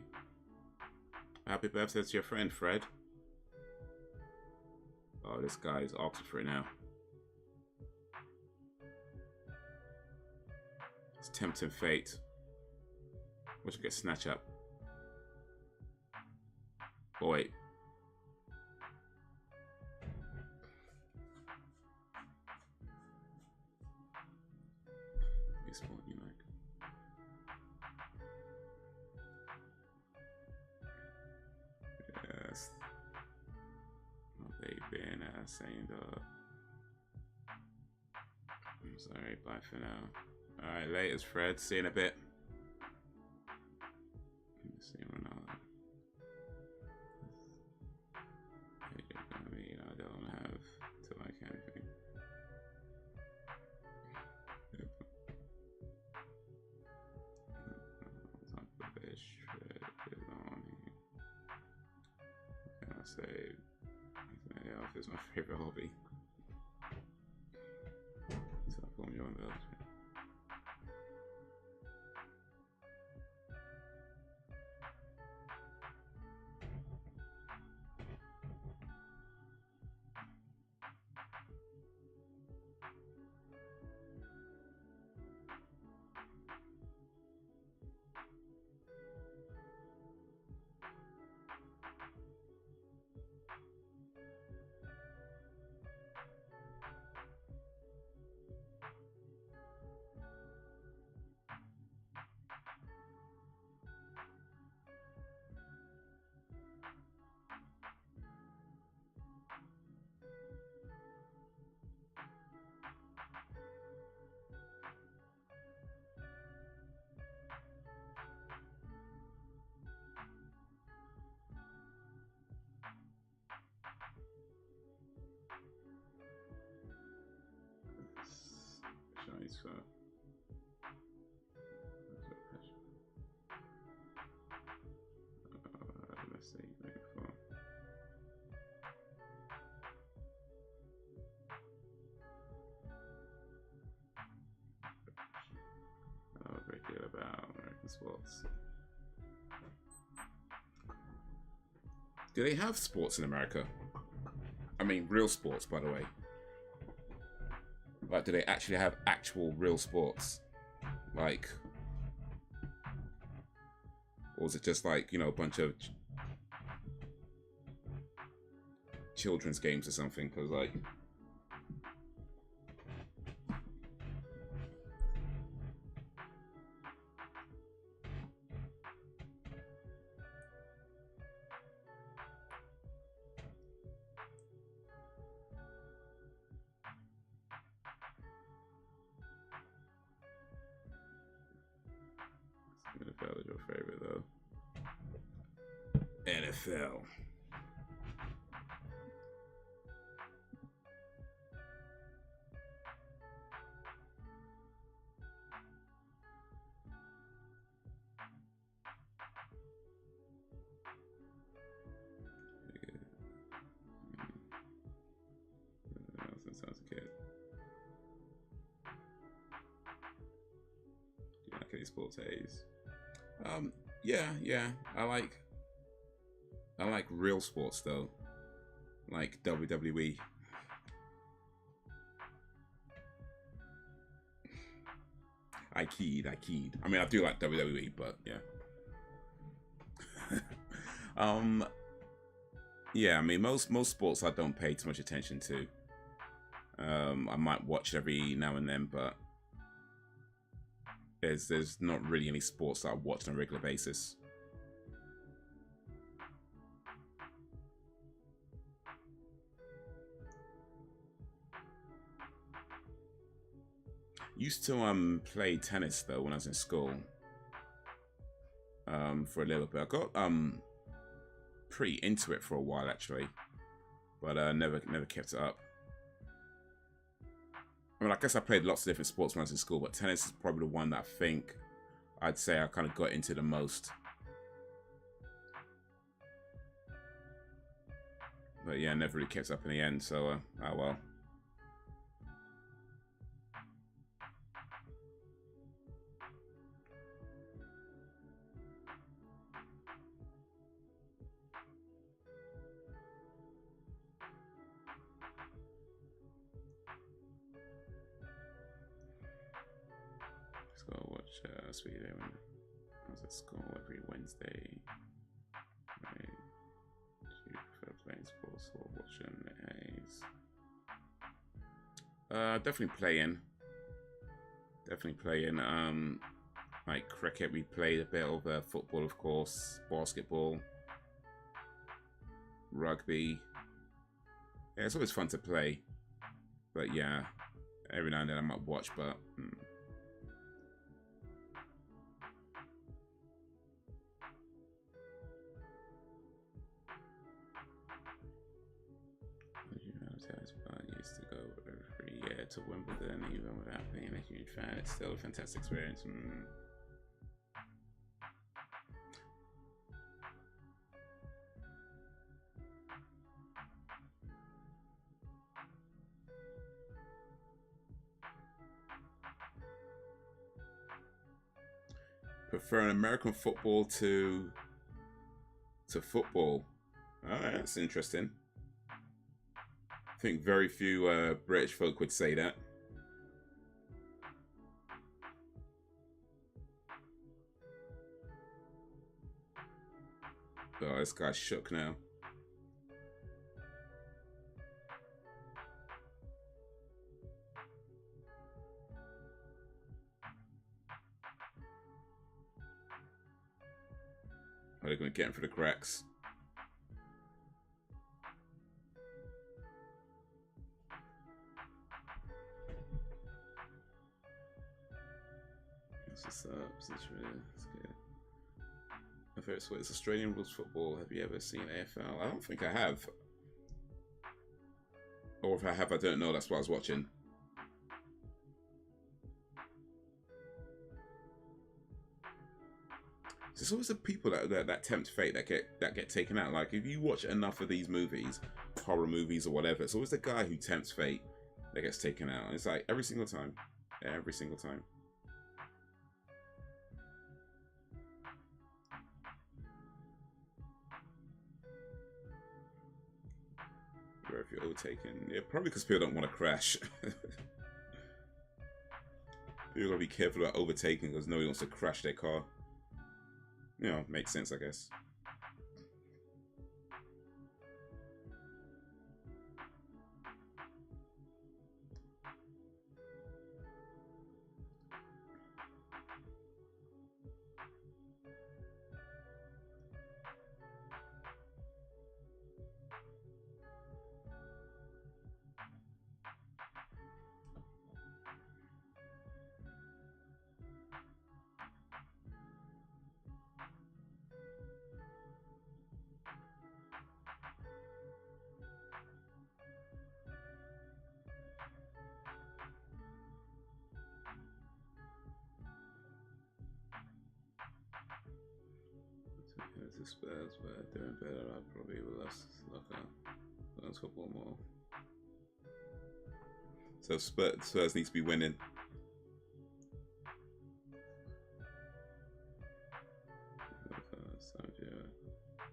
Speaker 1: Happy birthday to your friend, Fred. Oh, this guy is asking for it now. It's tempting fate. What should get snatch up? Oh wait. Sport you like. Yes. They've been saying I'm sorry, bye for now. Alright, latest Fred, see you in a bit. Let me see Ronaldo. I don't have to like anything. Say anything else is my favorite hobby. So I phone you on the other screen. Chinese for let's see, looking for a great deal about American sports. Do they have sports in America? I mean, real sports, by the way. Like, do they actually have actual real sports? Like, or is it just like, you know, a bunch of children's games or something? Because, like, NFL is your favorite, though. NFL. Since I was a kid. Yeah, okay, sports Haze. Yeah. I like real sports though, like WWE. I keyed. I mean, I do like WWE, but yeah. Yeah. I mean, most sports I don't pay too much attention to. I might watch every now and then, but there's not really any sports that I watch on a regular basis. Used to play tennis though when I was in school. For a little bit. I got pretty into it for a while actually, but never kept it up. I mean, I guess I played lots of different sports when I was in school, but tennis is probably the one that I think I'd say I kind of got into the most. But yeah, never really kept up in the end, so oh well. Let's go watch Speed when I was at school every Wednesday. Right. Do you prefer playing sports or watching Haze? Definitely playing. Definitely playing. Like cricket, we played a bit of football, of course, basketball, rugby. Yeah, it's always fun to play. But yeah, every now and then I might watch, but I used to go every year to Wimbledon, even without being a huge fan. It's still a fantastic experience. Preferring American football to football. Alright, that's interesting. I think very few British folk would say that. Oh, this guy's shook now. Are they going to get him for the cracks? What's up? It's good. My favorite sport is Australian rules football. Have you ever seen AFL? I don't think I have. Or if I have, I don't know. That's what I was watching. There's always the people that tempt fate that get taken out. Like if you watch enough of these movies, horror movies or whatever, it's always the guy who tempts fate that gets taken out. And it's like every single time. Every single time. Where if you're overtaken, yeah, probably because people don't want to crash. People gotta be careful about overtaking because nobody wants to crash their car. You know, makes sense, I guess. The Spurs were doing better. I probably would have lost football more. So Spurs needs to be winning.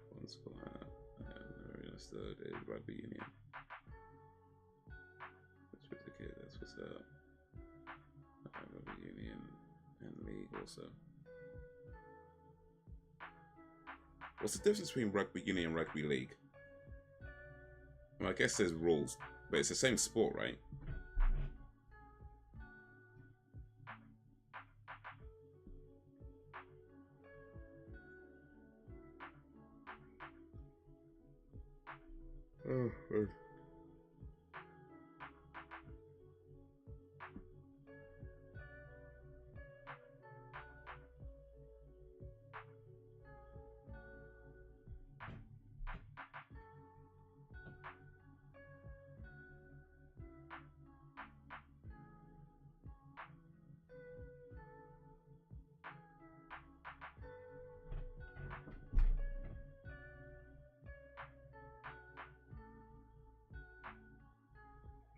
Speaker 1: One sport I never understood is rugby union. That's with the kid. That's what's up. Rugby union and league also. What's the difference between rugby union and rugby league? Well, I guess there's rules, but it's the same sport, right? Oh, right.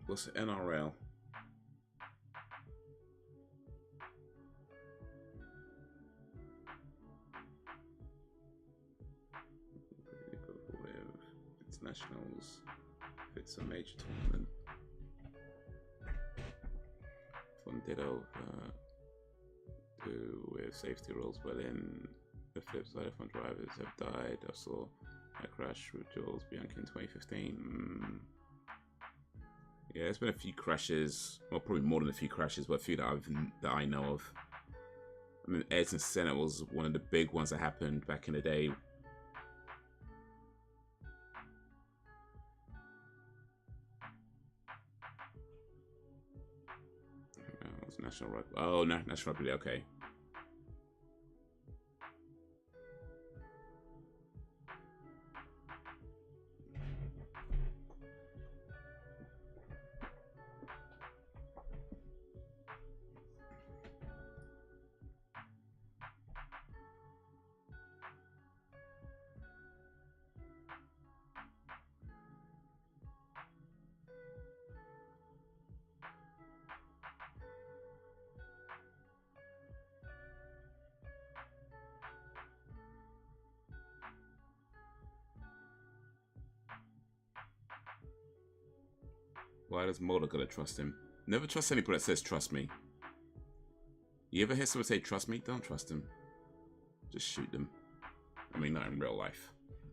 Speaker 1: What's the NRL? Internationals. If it's a major tournament. Fun ditto. poo with safety rules, but then the flip side, iPhone drivers have died. I saw a crash with Jules Bianchi in 2015. Yeah, there's been a few crashes. Well, probably more than a few crashes, but a few that I know of. I mean, Edson Senate was one of the big ones that happened back in the day. It was National Rugby. Oh, no, National Rugby. Okay. Why does Mulder gotta trust him? Never trust anybody that says trust me. You ever hear someone say trust me? Don't trust them. Just shoot them. I mean, not in real life.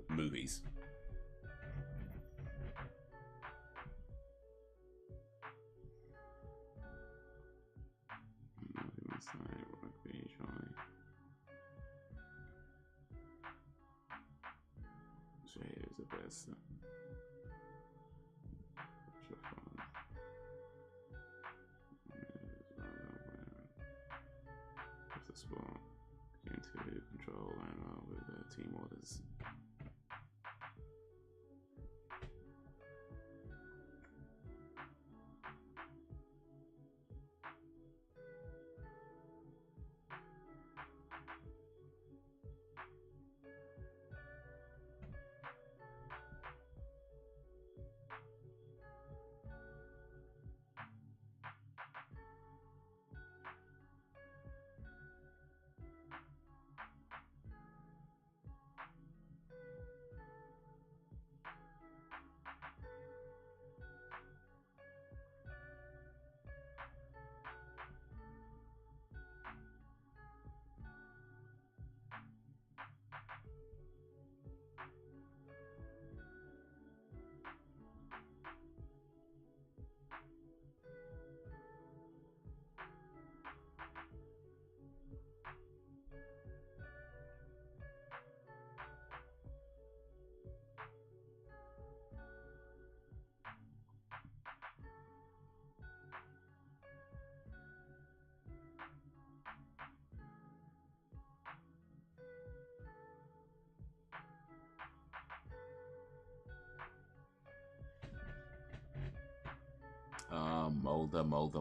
Speaker 1: Movies. Jay is the best. The spot came to control and with the team orders.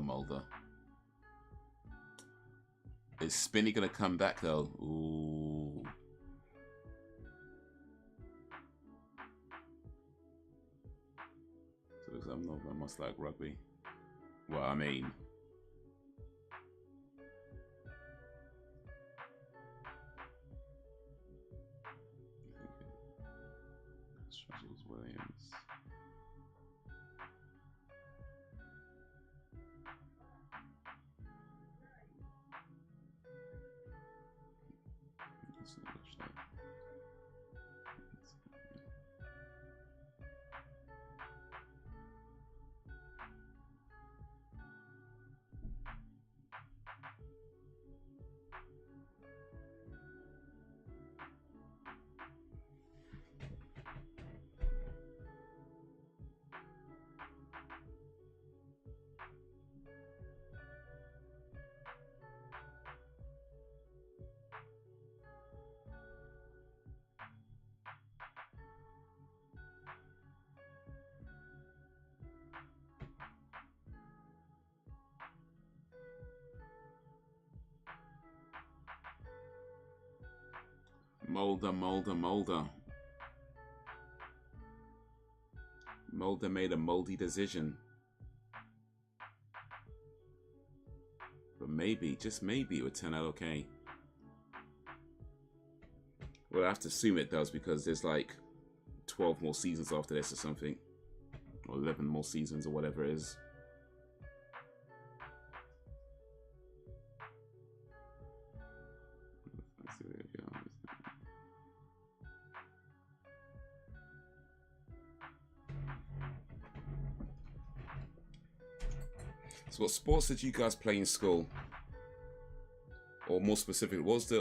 Speaker 1: Mulder. Is Spinny gonna come back though? Ooh. So I'm not that much like rugby. Well, I mean. Struggles Williams. Mulder. Mulder made a moldy decision. But maybe, just maybe, it would turn out okay. Well, I have to assume it does because there's like 12 more seasons after this or something. Or 11 more seasons or whatever it is. So what sports did you guys play in school? Or more specifically, what was the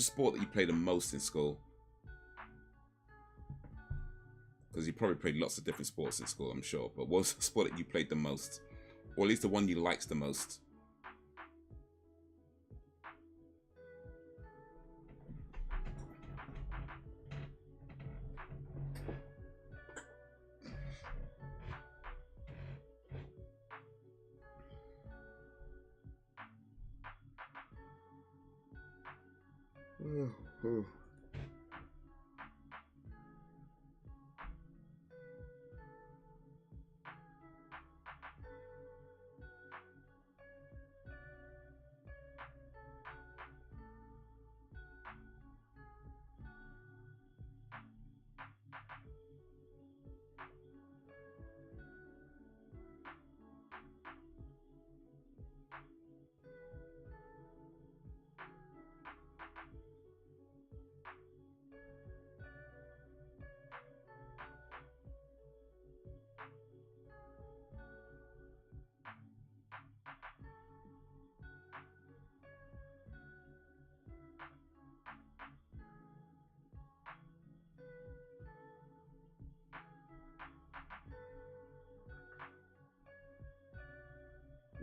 Speaker 1: sport that you played the most in school? Because you probably played lots of different sports in school, I'm sure. But what was the sport that you played the most? Or at least the one you liked the most?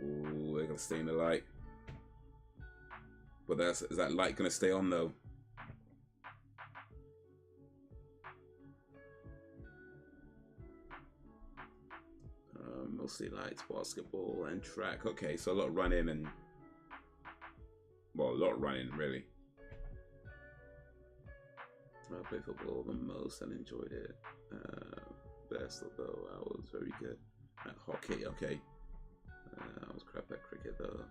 Speaker 1: Ooh, they're gonna stay in the light. But is that light gonna stay on though? Mostly lights, basketball and track. Okay, so a lot of running and, well, a lot of running really. I played football the most and enjoyed it best, although I was very good at hockey. Okay, I was crap at cricket though.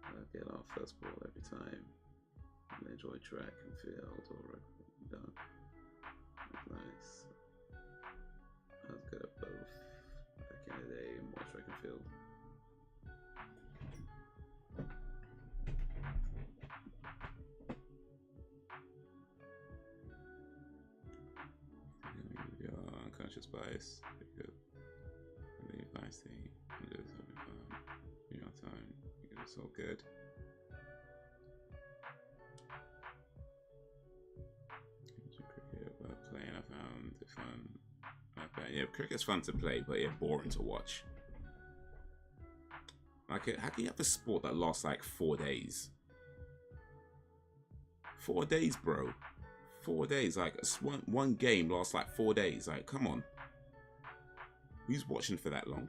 Speaker 1: I get our first ball every time. I enjoy track and field or rugby. Done. Nice. I was good at both back in the day, more track and field. Unconscious bias. Good. I leave nice thing. Just having fun. You know, time. It's all good. Cricket, but playing I found it fun. Yeah, cricket's fun to play, but yeah, boring to watch. Like, how can you have a sport that lasts like 4 days? 4 days, bro. 4 days. Like, one game lasts like 4 days. Like, come on. Who's watching for that long?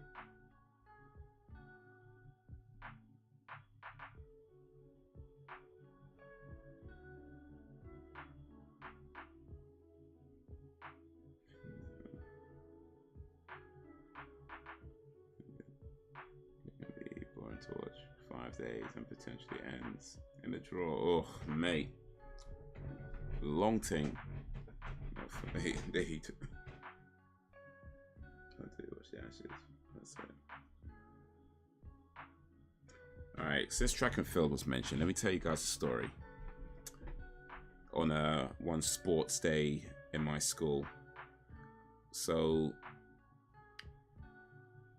Speaker 1: To watch 5 days and potentially ends in the draw. Oh, mate, long thing. They watch the Ashes. That's it. All right, since track and field was mentioned, let me tell you guys a story. On one sports day in my school, so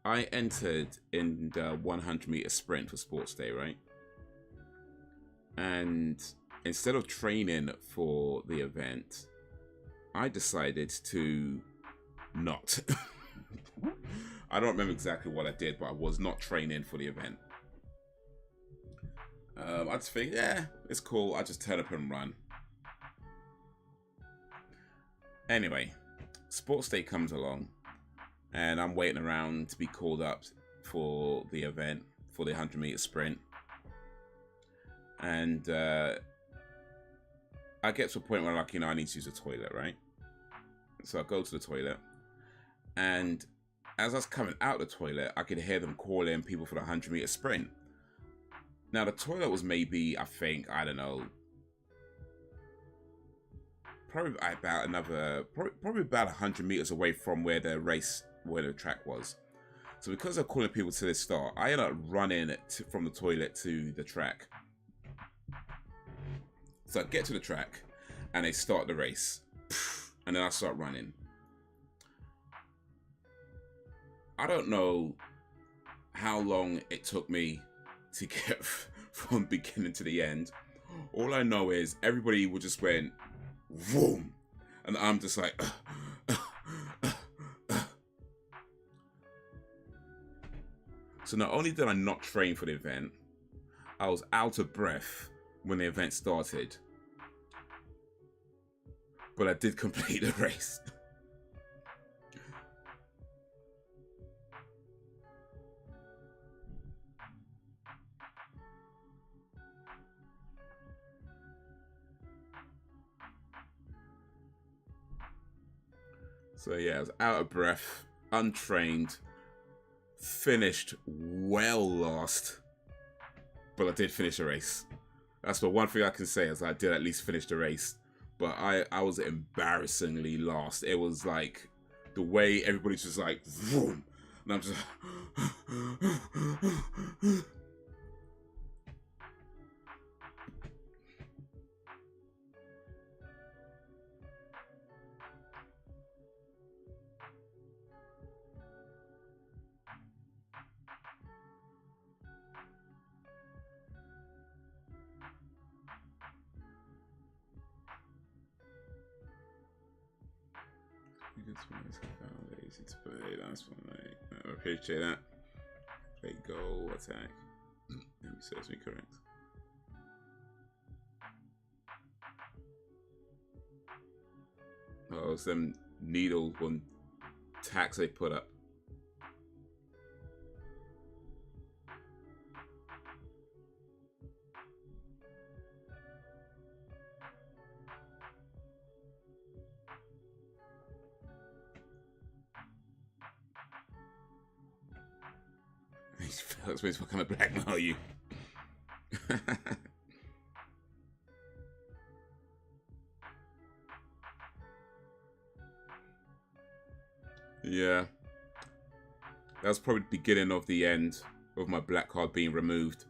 Speaker 1: I entered in the 100-meter sprint for sports day, right? And instead of training for the event, I decided to not. I don't remember exactly what I did, but I was not training for the event. I just think, yeah, it's cool. I just turn up and run. Anyway, sports day comes along. And I'm waiting around to be called up for the event, for the 100-meter sprint. And I get to a point where, like, you know, I need to use the toilet, right? So I go to the toilet. And as I was coming out the toilet, I could hear them calling people for the 100-meter sprint. Now, the toilet was maybe, I think, I don't know, probably about 100 meters away from where the track was. So because they're calling people to this start, I ended up running from the toilet to the track. So I get to the track and they start the race, and then I start running. I don't know how long it took me to get from beginning to the end. All I know is everybody would just went, boom, and I'm just like, So not only did I not train for the event, I was out of breath when the event started, but I did complete the race. So yeah, I was out of breath, untrained, finished well last, but I did finish the race. That's the one thing I can say, is I did at least finish the race. But I was embarrassingly last. It was like the way everybody's just like, vroom, and I'm just I appreciate that. Play goal, attack. Let me serves me correct. Oh, it's them needle one tax they put up. These fellas ways for kind of blackmail you. Yeah. That was probably the beginning of the end of my black card being removed.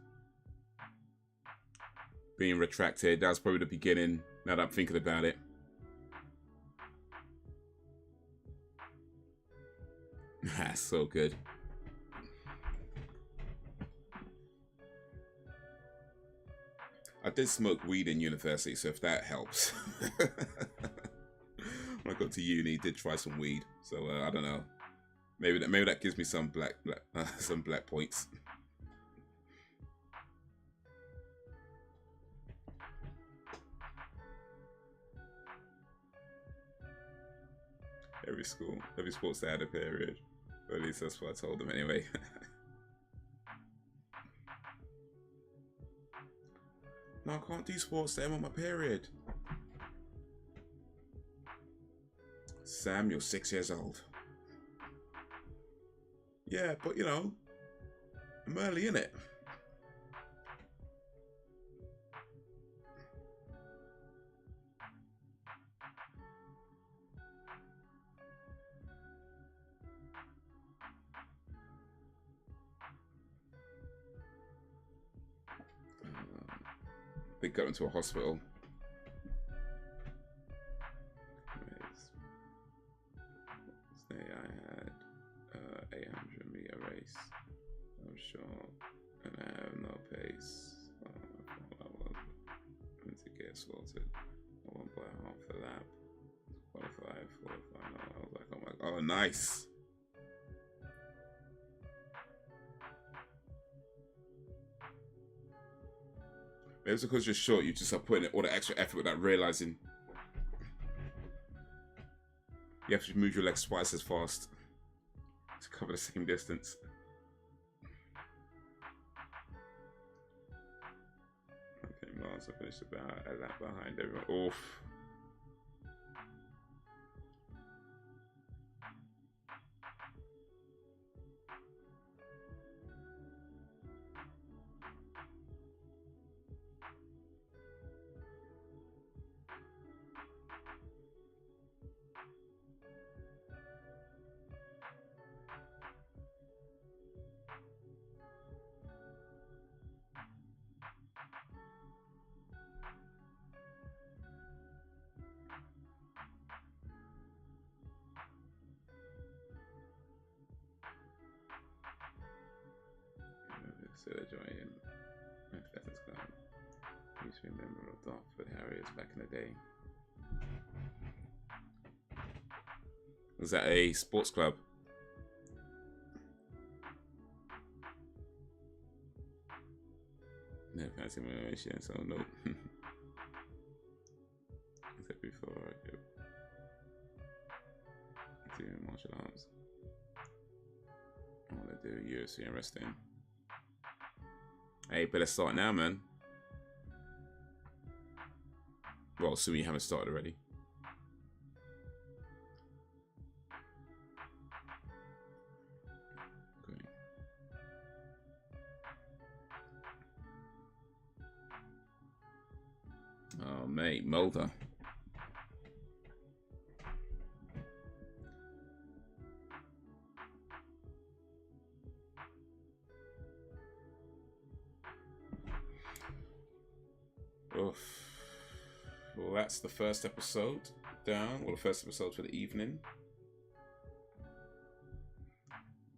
Speaker 1: Being retracted. That was probably the beginning, now that I'm thinking about it. That's so good. I did smoke weed in university, so if that helps. When I got to uni, did try some weed, so I don't know. Maybe that gives me some black points. Every sports day had a period. Or at least that's what I told them anyway. No, I can't do sports day. I'm on my period. Sam, you're 6 years old. Yeah, but you know, I'm early, innit? They got into a hospital. I had a 100-meter race. I'm short and I have no pace. I was going to get slaughtered. I went by half a lap. Qualified, 45. I was like, oh my god, oh nice. Maybe it's because you're short, you just are putting all the extra effort without realizing you have to move your legs twice as fast to cover the same distance. Okay, last I finished about a lap behind everyone. Oof. So they're joining. That's gone. Used to be a member of Dartford Harriers back in the day. Was that a sports club? No fancy motivation, so no. I said before I go doing martial arts. I want to do UFC and wrestling. Hey, better start now, man. Well, assuming you haven't started already. Okay. Oh, mate, Mulder. Oof. Well, that's the first episode down. Well, the first episode for the evening.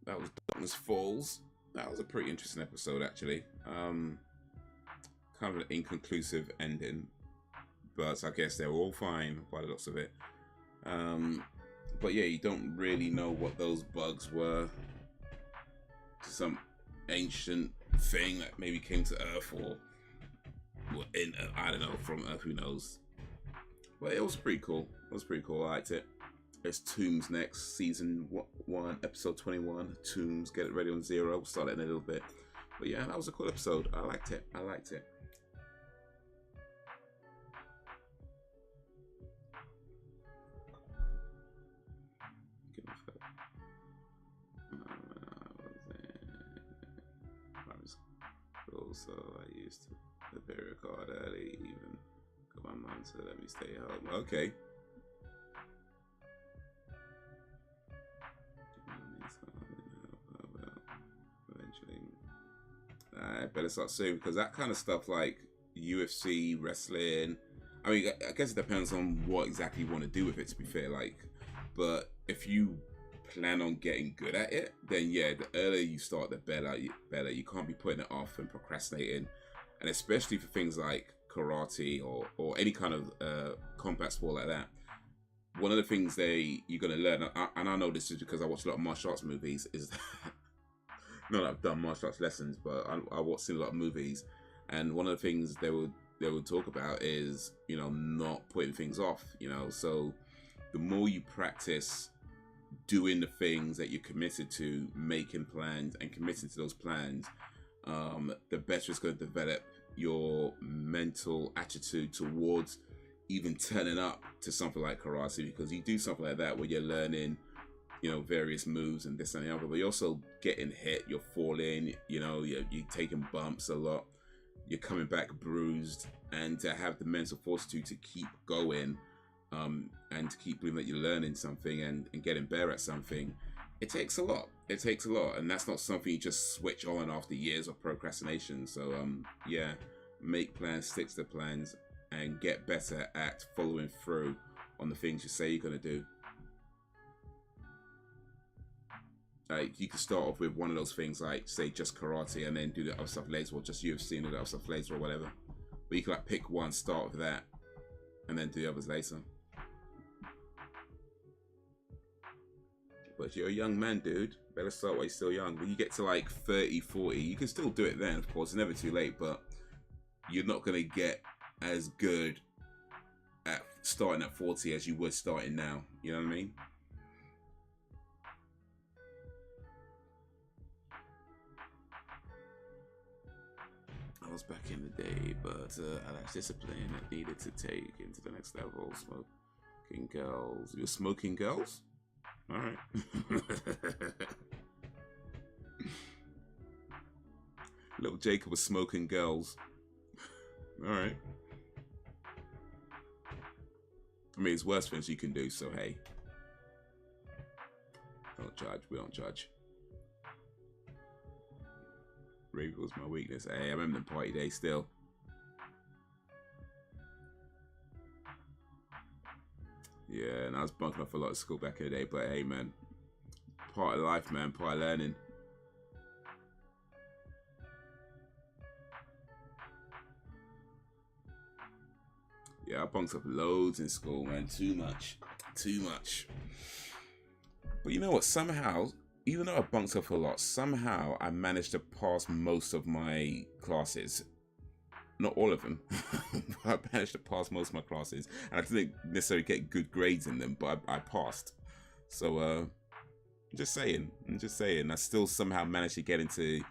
Speaker 1: That was Darkness Falls. That was a pretty interesting episode, actually. Kind of an inconclusive ending, but I guess they were all fine by the looks of it. But yeah, you don't really know what those bugs were. Some ancient thing that maybe came to Earth or in I don't know, from Earth, who knows. But it was pretty cool. It was pretty cool. I liked it. There's Tooms next, season 1, episode 21. Tooms, get it ready on 0. We'll start it in a little bit. But yeah, that was a cool episode. I liked it. I liked it. So I used to prepare a card early, even got my mom to let me stay home. Okay. Eventually, I better start soon, because that kind of stuff like UFC, wrestling, I mean, I guess it depends on what exactly you want to do with it, to be fair, like, but if you plan on getting good at it, then yeah, the earlier you start, the better. You can't be putting it off and procrastinating, and especially for things like karate or any kind of combat sport like that. One of the things you're going to learn, and I know this is because I watch a lot of martial arts movies, is that not that I've done martial arts lessons, but I watched a lot of movies, and one of the things they would talk about is, you know, not putting things off, you know. So the more you practice doing the things that you're committed to, making plans and committing to those plans, the better it's going to develop your mental attitude towards even turning up to something like karate, because you do something like that where you're learning, you know, various moves and this and the other, but you're also getting hit, you're falling, you know, you're taking bumps a lot, you're coming back bruised, and to have the mental fortitude to keep going, and to keep believing that you're learning something and getting better at something, it takes a lot. It takes a lot, and that's not something you just switch on after years of procrastination. So yeah, make plans, stick to the plans, and get better at following through on the things you say you're going to do. You can start off with one of those things, like say just karate, and then do the other stuff later, or just UFC and do the other stuff later, or whatever. But you can like pick one, start with that, and then do the others later. But you're a young man, dude. Better start while you're still young. When you get to like 30, 40, you can still do it then, of course. It's never too late, but you're not going to get as good at starting at 40 as you would starting now. You know what I mean? I was back in the day, but I lacked discipline that needed to take into the next level. Smoking girls. You're smoking girls? All right. Little Jacob was smoking girls. All right. I mean, it's worse things you can do, so hey. Don't judge. We don't judge. Raven was my weakness. Hey, I remember the party days still. Yeah, and I was bunking off a lot of school back in the day, but hey, man, part of life, man, part of learning. Yeah, I bunked up loads in school, man. Too much. Too much. But you know what? Somehow, even though I bunked up a lot, somehow I managed to pass most of my classes. Not all of them. But I managed to pass most of my classes. And I didn't necessarily get good grades in them, but I passed. So, I'm just saying. I still somehow managed to get into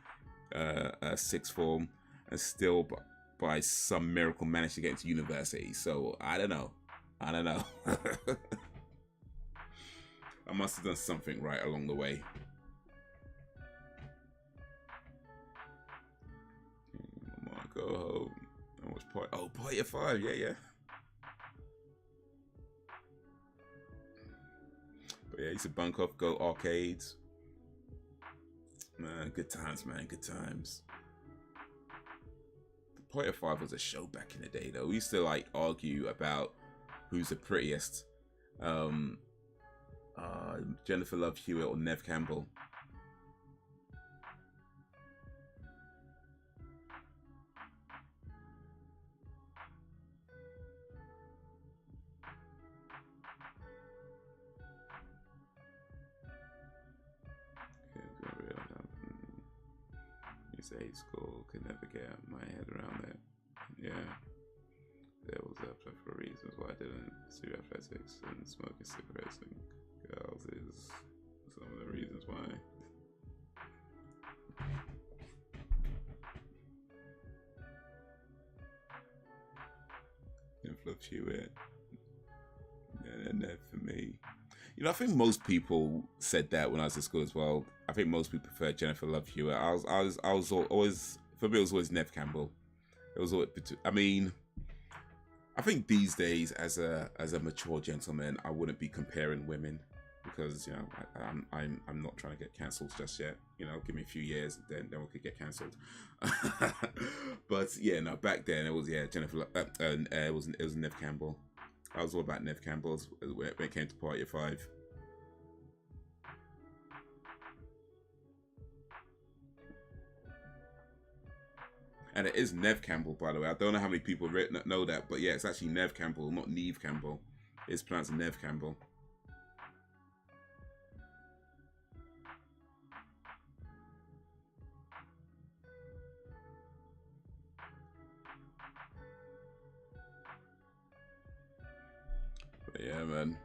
Speaker 1: sixth form and still by some miracle managed to get into university. So I don't know. I must have done something right along the way. Come on, go home. And watch part. Oh, Party of 5. Yeah. But yeah, I used to bunk off, go arcades. Man, good times, man. Good times. Party of 5 was a show back in the day, though. We used to like argue about who's the prettiest, Jennifer Love Hewitt or Nev Campbell. Hate school, could never get my head around it. Yeah, there was a plethora of reasons why I didn't pursue athletics, and smoking cigarettes and girls is some of the reasons why. Influence you it. And then for me, you know, I think most people said that when I was at school as well. I think most people preferred Jennifer Love Hewitt. I was always, for me, it was always Nev Campbell. It was always, I mean, I think these days, as a mature gentleman, I wouldn't be comparing women because, you know, I'm not trying to get cancelled just yet. You know, give me a few years, then we could get cancelled. But yeah, no, back then it was Jennifer. It was Nev Campbell. I was all about Nev Campbell when it came to Party of 5. And it is Nev Campbell, by the way. I don't know how many people know that, but yeah, it's actually Nev Campbell, not Neve Campbell. It's pronounced Nev Campbell. But yeah, man.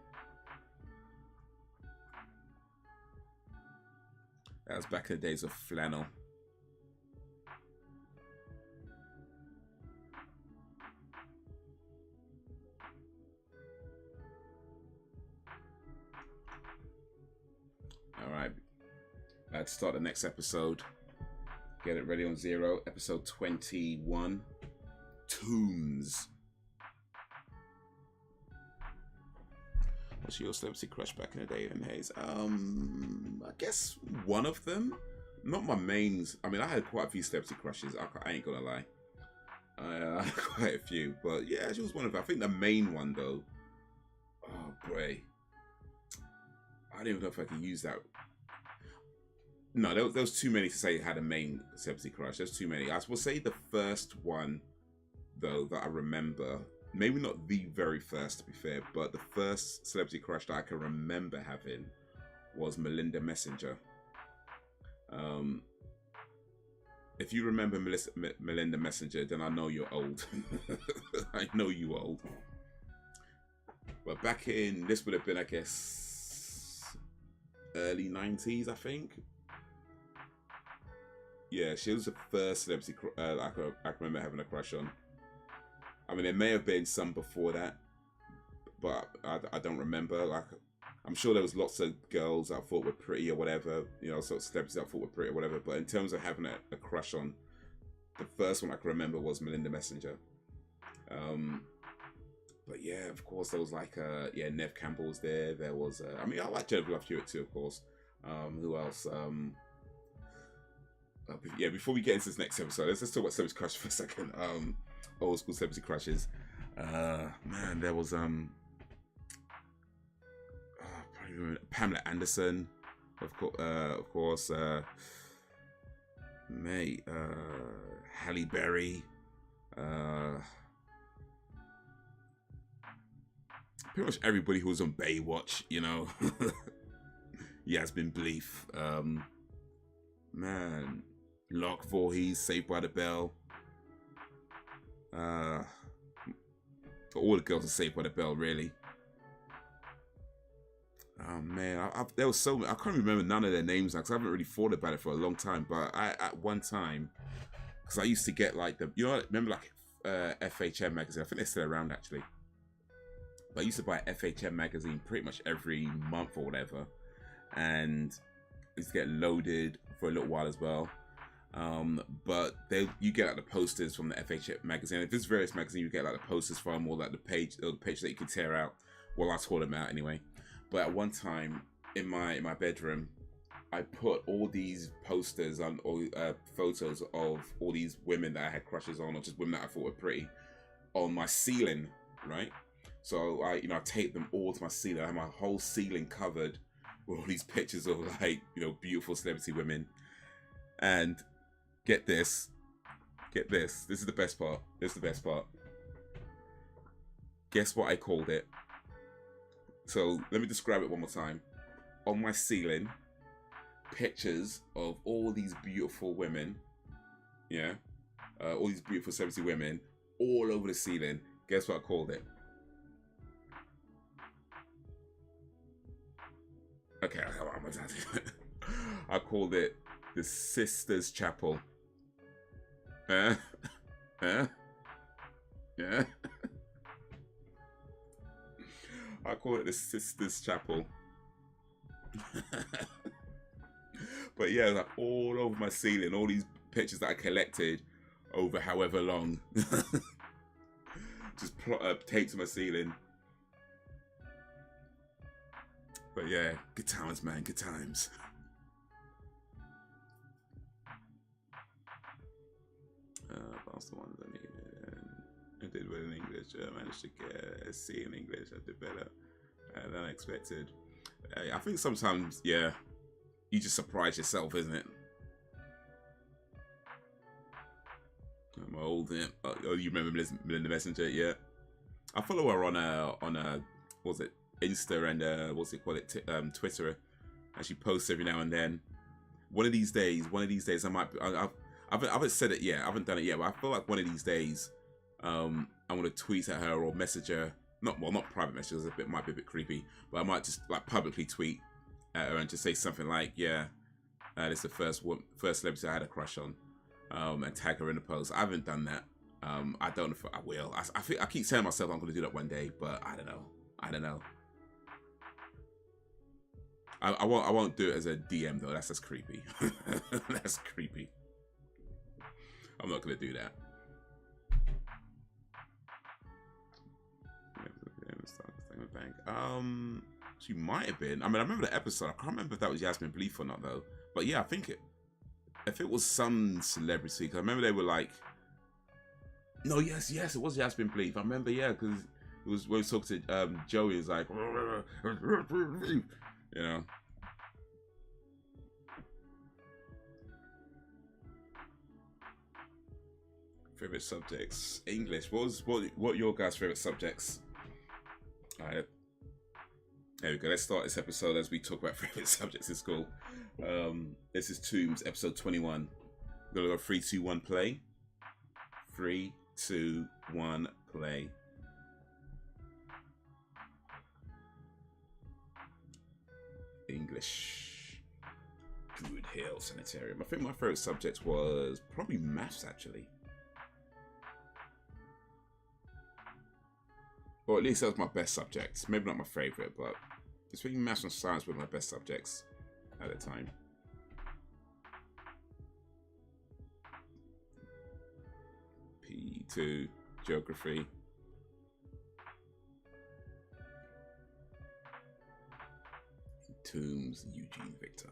Speaker 1: That was back in the days of flannel. Alright. Let's start the next episode. Get it ready on 0. Episode 21. Tooms. What's your celebrity crush back in the day then, Haze? I guess one of them. Not my mains. I mean, I had quite a few celebrity crushes. I ain't gonna lie. I had quite a few. But yeah, she was one of them. I think the main one, though. Oh, boy. I don't even know if I can use that. No, there was too many to say had a main celebrity crush. There's too many. I will say the first one, though, that I remember, maybe not the very first to be fair, but the first celebrity crush that I can remember having was Melinda Messenger. If you remember Melinda Messenger, then I know you're old. I know you're old. But back in, this would have been, I guess, early 90s, I think. Yeah, she was the first celebrity I can remember having a crush on. I mean, there may have been some before that, but I don't remember. Like, I'm sure there was lots of girls that I thought were pretty or whatever, you know, sort of celebrities that I thought were pretty or whatever. But in terms of having a crush on, the first one I can remember was Melinda Messenger. But yeah, of course, there was like, Nev Campbell was there. There was, I mean, I like Jennifer Love Hewitt too, of course. Who else? Yeah, before we get into this next episode, let's talk about celebrity crush for a second. Old school celebrity crushes. Man, there was probably Pamela Anderson, of course. Mate, Halle Berry. pretty much everybody who was on Baywatch, you know. Yasmin Bleef, man, Locke Voorhees, Saved by the Bell. All the girls are Saved by the Bell, really. Oh man, there was so many. I can't remember none of their names now because I haven't really thought about it for a long time. But at one time, because I used to get like remember like FHM magazine. I think they're still around actually. But I used to buy FHM magazine pretty much every month or whatever, and I used to get loaded for a little while as well. But you get like the posters from the FHM magazine. If there's various magazines, you get like the posters from, or like the page that you can tear out. Well, I tore them out anyway. But at one time in my bedroom, I put all these posters on, or photos of all these women that I had crushes on, or just women that I thought were pretty, on my ceiling, right? So I taped them all to my ceiling. I had my whole ceiling covered with all these pictures of like, beautiful celebrity women. And get this. This is the best part. Guess what I called it? So let me describe it one more time. On my ceiling, pictures of all these beautiful women, all these beautiful celebrity women, all over the ceiling. Guess what I called it? Okay, I called it the Sisters Chapel. Yeah. I call it the Sisters Chapel. But yeah, like all over my ceiling, all these pictures that I collected over however long. Just taped to my ceiling. But yeah, good times, man, good times. That's the ones I needed. I did well in English. I managed to get a C in English. I did better than I expected. I think sometimes, yeah, you just surprise yourself, isn't it? I'm old. Oh, you remember Melinda Messenger? Yeah, I follow her on what was it, Insta and Twitter, and she posts every now and then. One of these days, I might. I haven't said it yet. I haven't done it yet, but I feel like one of these days, I'm gonna tweet at her or message her. Not private messages. It might be a bit creepy, but I might just like publicly tweet at her and just say something like, "Yeah, this is the first celebrity I had a crush on," and tag her in the post. I haven't done that. I don't know if I will. I keep telling myself I'm gonna do that one day, but I don't know. I won't do it as a DM though. That's just creepy. That's creepy. I'm not gonna do that. She might have been. I mean, I remember the episode. I can't remember if that was Yasmin Bleef or not though. But yeah, I think if it was some celebrity, because I remember they were like, no, yes, it was Yasmin Bleef. I remember, yeah, because it was when we talked to Joey. It was like, Favorite subjects, English. What are your guys' favorite subjects? Alright, there we go. Let's start this episode as we talk about favorite subjects in school. This is Tooms, episode 21. We're gonna go 3, 2, 1, play. 3, 2, 1, play. English. Druid Hill Sanitarium. I think my favorite subject was probably maths actually. Or at least that was my best subject. Maybe not my favourite, but between maths and science were my best subjects at the time. P2, geography. Tooms, Eugene Victor.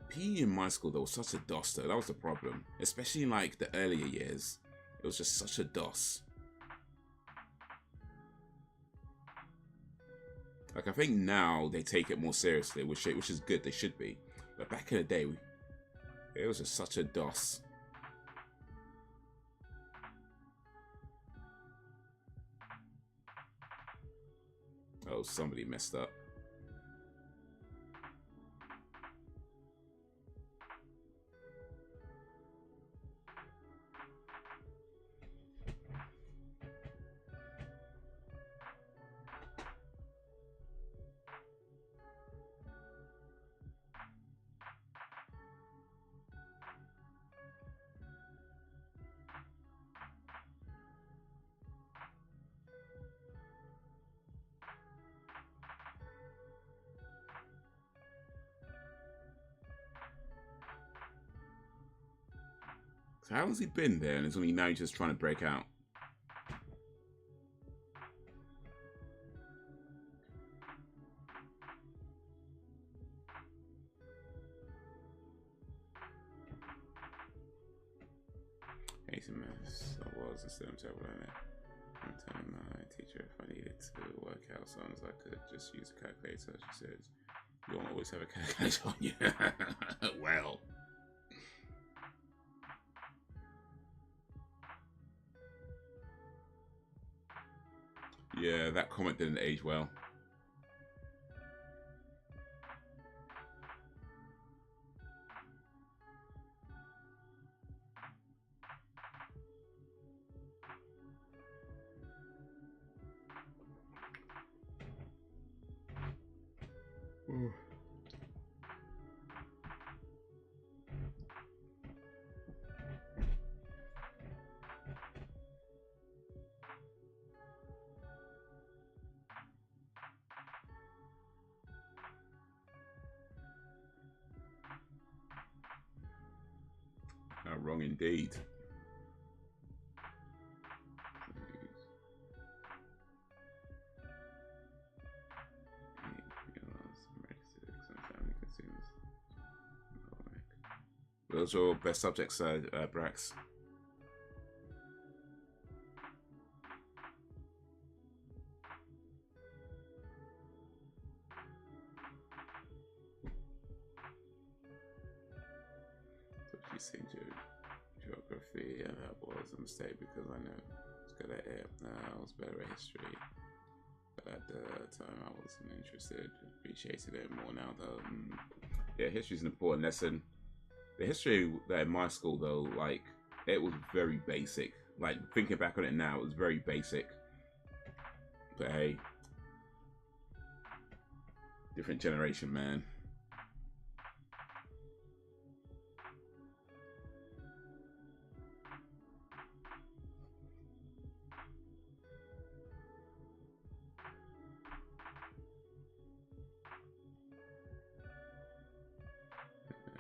Speaker 1: PE in my school, though, was such a DOS, though. That was the problem. Especially in, like, the earlier years. It was just such a DOS. Like, I think now they take it more seriously, which is good. They should be. But back in the day, it was just such a DOS. Uh-oh, somebody messed up. So how has he been there and it's only now just trying to break out? Hey, mess. I was instead of terrible at it. I'm telling my teacher if I needed to work out songs I could just use a calculator. She says, you don't always have a calculator on you. Well. Yeah, that comment didn't age well. Ooh. How wrong indeed. Those are all best subjects, Brax. So she's saying geography, and that was a mistake because I know it's good at it. I was better at history, but at the time I wasn't interested. Appreciated it more now though. Yeah, history is an important lesson. The history that in my school though, like, it was very basic. Like, thinking back on it now, it was very basic. But hey, different generation, man.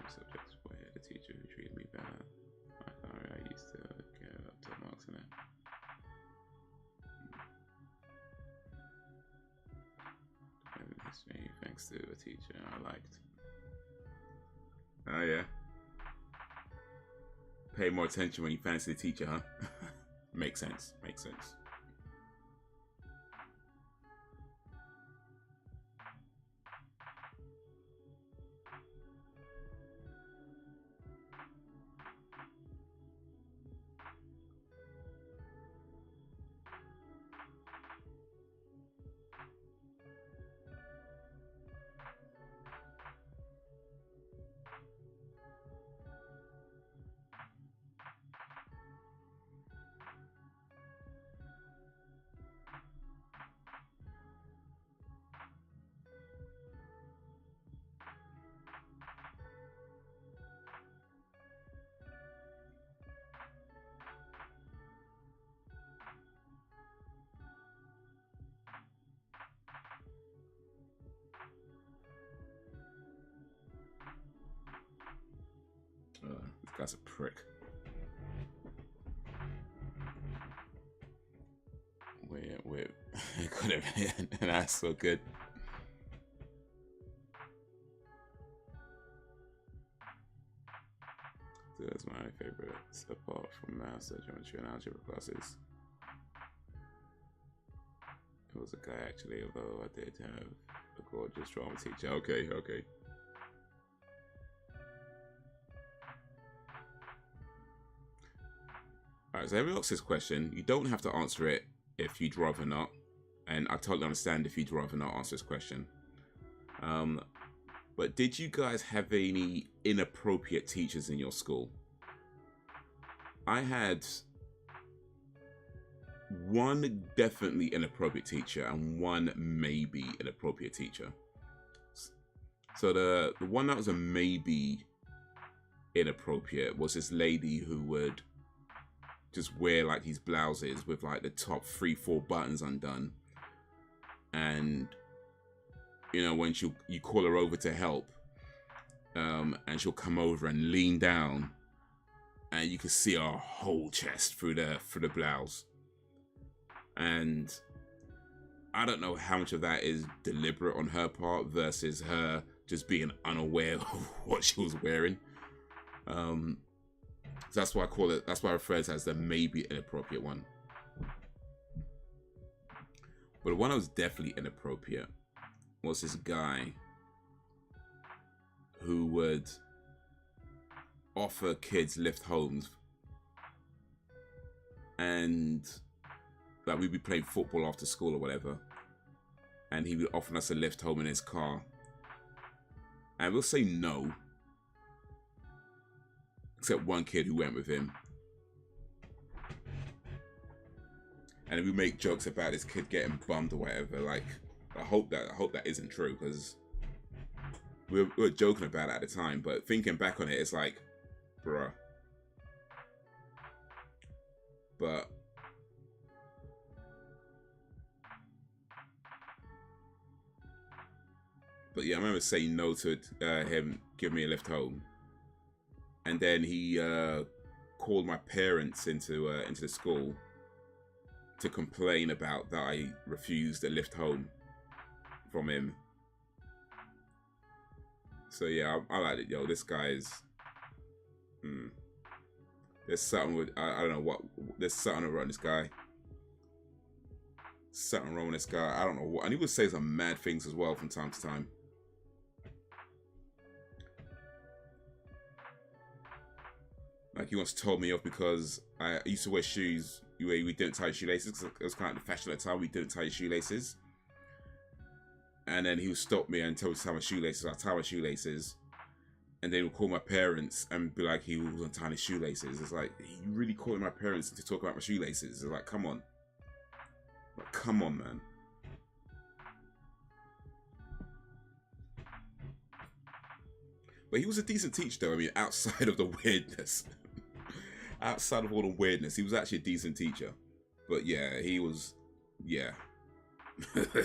Speaker 1: Subjects where I had a teacher who treated me better. I used to get up to marks in it. History, thanks to a teacher I liked. Oh yeah. Pay more attention when you fancy the teacher, huh? Makes sense. Makes sense. This guy's a prick. Wait. Could have been. That's so good. So that's my favorite apart from math, geometry, and algebra classes. It was a guy actually, although I did have a gorgeous drama teacher. Okay. Alright, so everyone asks this question. You don't have to answer it if you'd rather not. and I totally understand if you'd rather not answer this question. But did you guys have any inappropriate teachers in your school? I had one definitely inappropriate teacher and one maybe inappropriate teacher. So the one that was a maybe inappropriate was this lady who would just wear like these blouses with like the top 3-4 buttons undone, and you know, when you call her over to help, and she'll come over and lean down, and you can see her whole chest through the blouse. And I don't know how much of that is deliberate on her part versus her just being unaware of what she was wearing. So that's why I call it. That's why I refer to it as the maybe inappropriate one. But the one that was definitely inappropriate was this guy who would offer kids lift homes, and like we'd be playing football after school or whatever, and he would offer us a lift home in his car, and we'll say no, except one kid who went with him. And we make jokes about this kid getting bummed or whatever. Like, I hope that isn't true, because we were joking about it at the time. But thinking back on it, it's like, bruh. But yeah, I remember saying no to him giving me a lift home, and then he called my parents into the school to complain about that I refused a lift home from him. So yeah, I like it. Yo, this guy's there's something with I don't know what, there's something around this guy. Something wrong with this guy. I don't know what, and he would say some mad things as well from time to time. Like, he once told me off because I used to wear shoes where we didn't tie your shoelaces. It was kind of the fashion at the time. We didn't tie your shoelaces. And then he would stop me and tell me to tie my shoelaces. I tie my shoelaces. And then he would call my parents and be like, he was untying his shoelaces. It's like, you really calling my parents to talk about my shoelaces? It's like, come on. Like, come on, man. But he was a decent teacher, though. I mean, outside of the weirdness. Outside of all the weirdness, he was actually a decent teacher. But yeah, he was, yeah. Back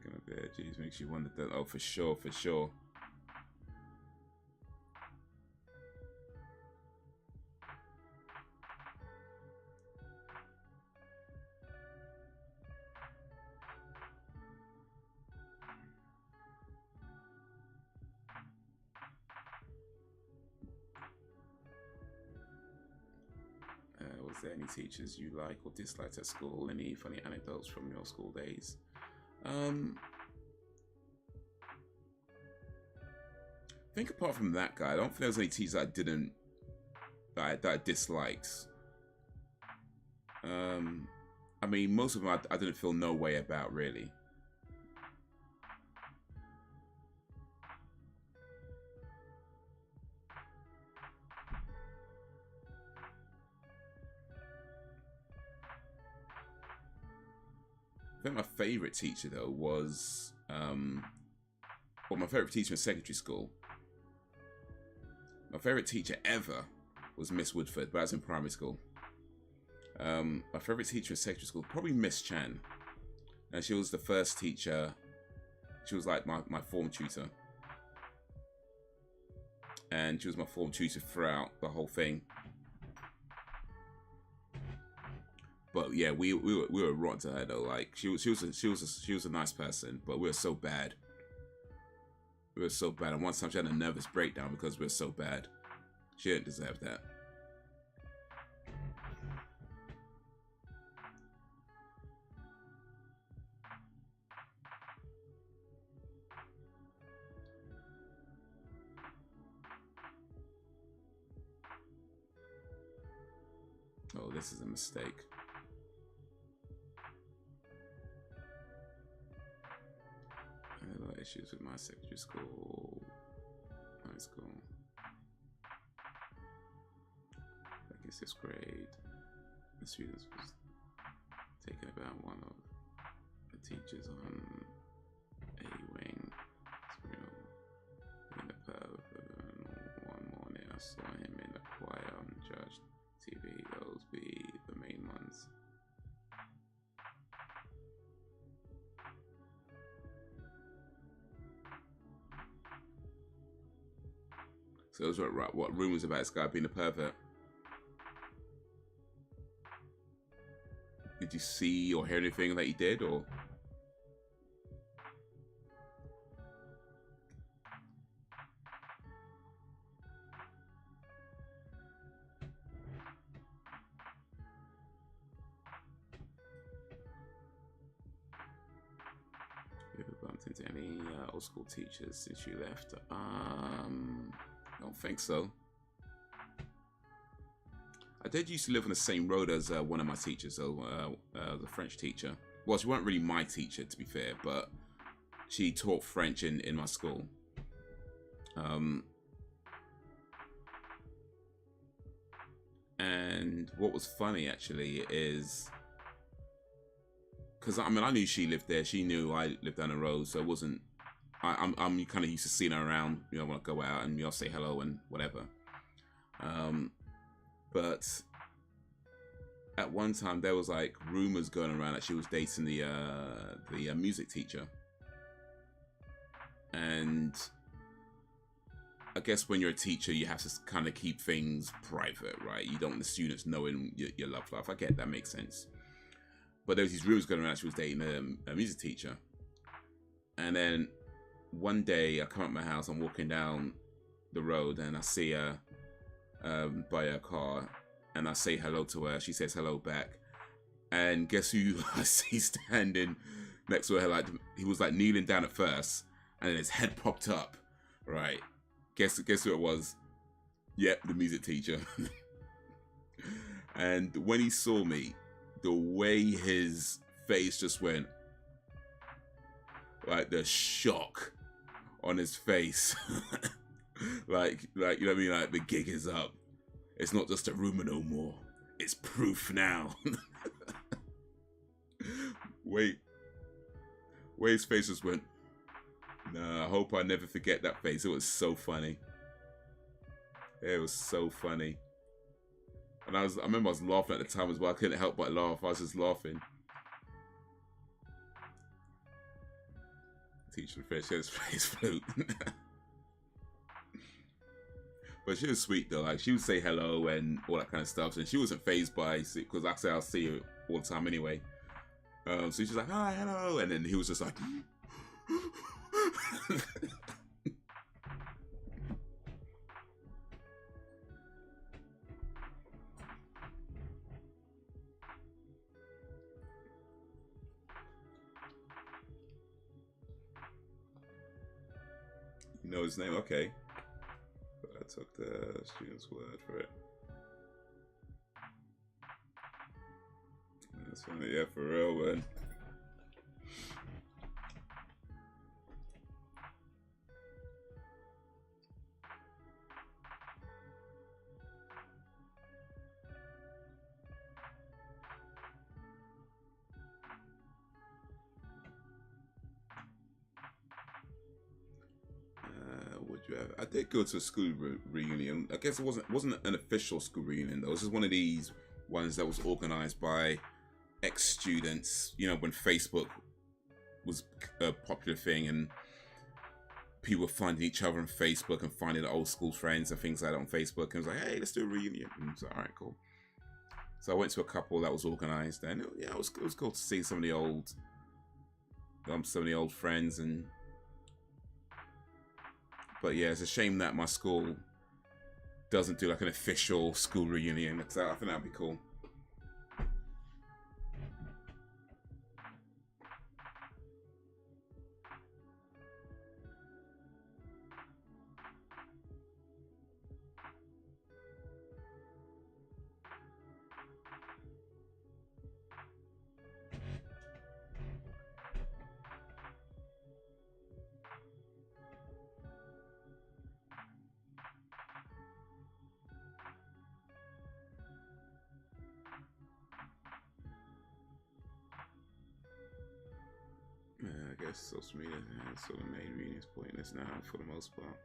Speaker 1: in the bed, geez, makes you wonder that. Oh, for sure, for sure. Was there any teachers you like or disliked at school? Any funny anecdotes from your school days? I think apart from that guy, I don't think there was any teachers that I disliked. I mean, most of them I didn't feel no way about, really. I think my favourite teacher, though, was, well, my favourite teacher in secondary school. My favourite teacher ever was Miss Woodford, but I was in primary school. My favourite teacher in secondary school, probably Miss Chan. And she was the first teacher, she was like my form tutor. And she was my form tutor throughout the whole thing. But yeah, we were rotten to her though. Like, she was a nice person, but we were so bad. We were so bad, and one time she had a nervous breakdown because we were so bad. She didn't deserve that. Oh, this is a mistake. I had a lot of issues with my secondary school, high school. Back in 6th grade, the students was taking about one of the teachers on a wing. In the pub, one morning I saw him in the choir on church TV. Those be the main ones. So those were what rumors about this guy being a pervert. Did you see or hear anything that he did, or? You ever bumped into any old school teachers since you left? I don't think so. I did used to live on the same road as one of my teachers, though, the French teacher. Well, she wasn't really my teacher, to be fair, but she taught French in my school. And what was funny, actually, is... Because, I mean, I knew she lived there. She knew I lived down the road, so it wasn't... I'm kind of used to seeing her around, you know, when I go out and, you know, say hello and whatever. But at one time there was like rumors going around that she was dating the music teacher, and I guess when you're a teacher you have to kind of keep things private, right? You don't want the students knowing your love life. I get that, makes sense. But there was these rumors going around that she was dating a music teacher, and then one day I come up my house, I'm walking down the road and I see her by her car, and I say hello to her. She says hello back, and guess who I see standing next to her? Like, he was like kneeling down at first, and then his head popped up. Right? Guess who it was? Yep, the music teacher. And when he saw me, the way his face just went, like the shock on his face. like you know what I mean? Like, the gig is up. It's not just a rumor no more. It's proof now. Wait, his face just went. Nah, I hope I never forget that face. It was so funny. It was so funny. And I remember I was laughing at the time as well. I couldn't help but laugh. I was just laughing. Teacher French, his face flute. But she was sweet though. Like, she would say hello and all that kind of stuff, and she wasn't fazed by it, because like I say, I'll see her all the time anyway. So she's like, hi, hello, and then he was just like. You know his name? Okay. But I took the student's word for it. That's funny, yeah, for real, man. I did go to a school reunion. I guess it wasn't an official school reunion though. It was just one of these ones that was organized by ex-students. You know, when Facebook was a popular thing and people were finding each other on Facebook and finding their old school friends and things like that on Facebook. And it was like, hey, let's do a reunion. And I was like, all right, cool. So I went to a couple that was organized, and it was cool to see some of the old friends. And but yeah, it's a shame that my school doesn't do like an official school reunion. I think that'd be cool. social media has sort of made reunions pointless now for the most part.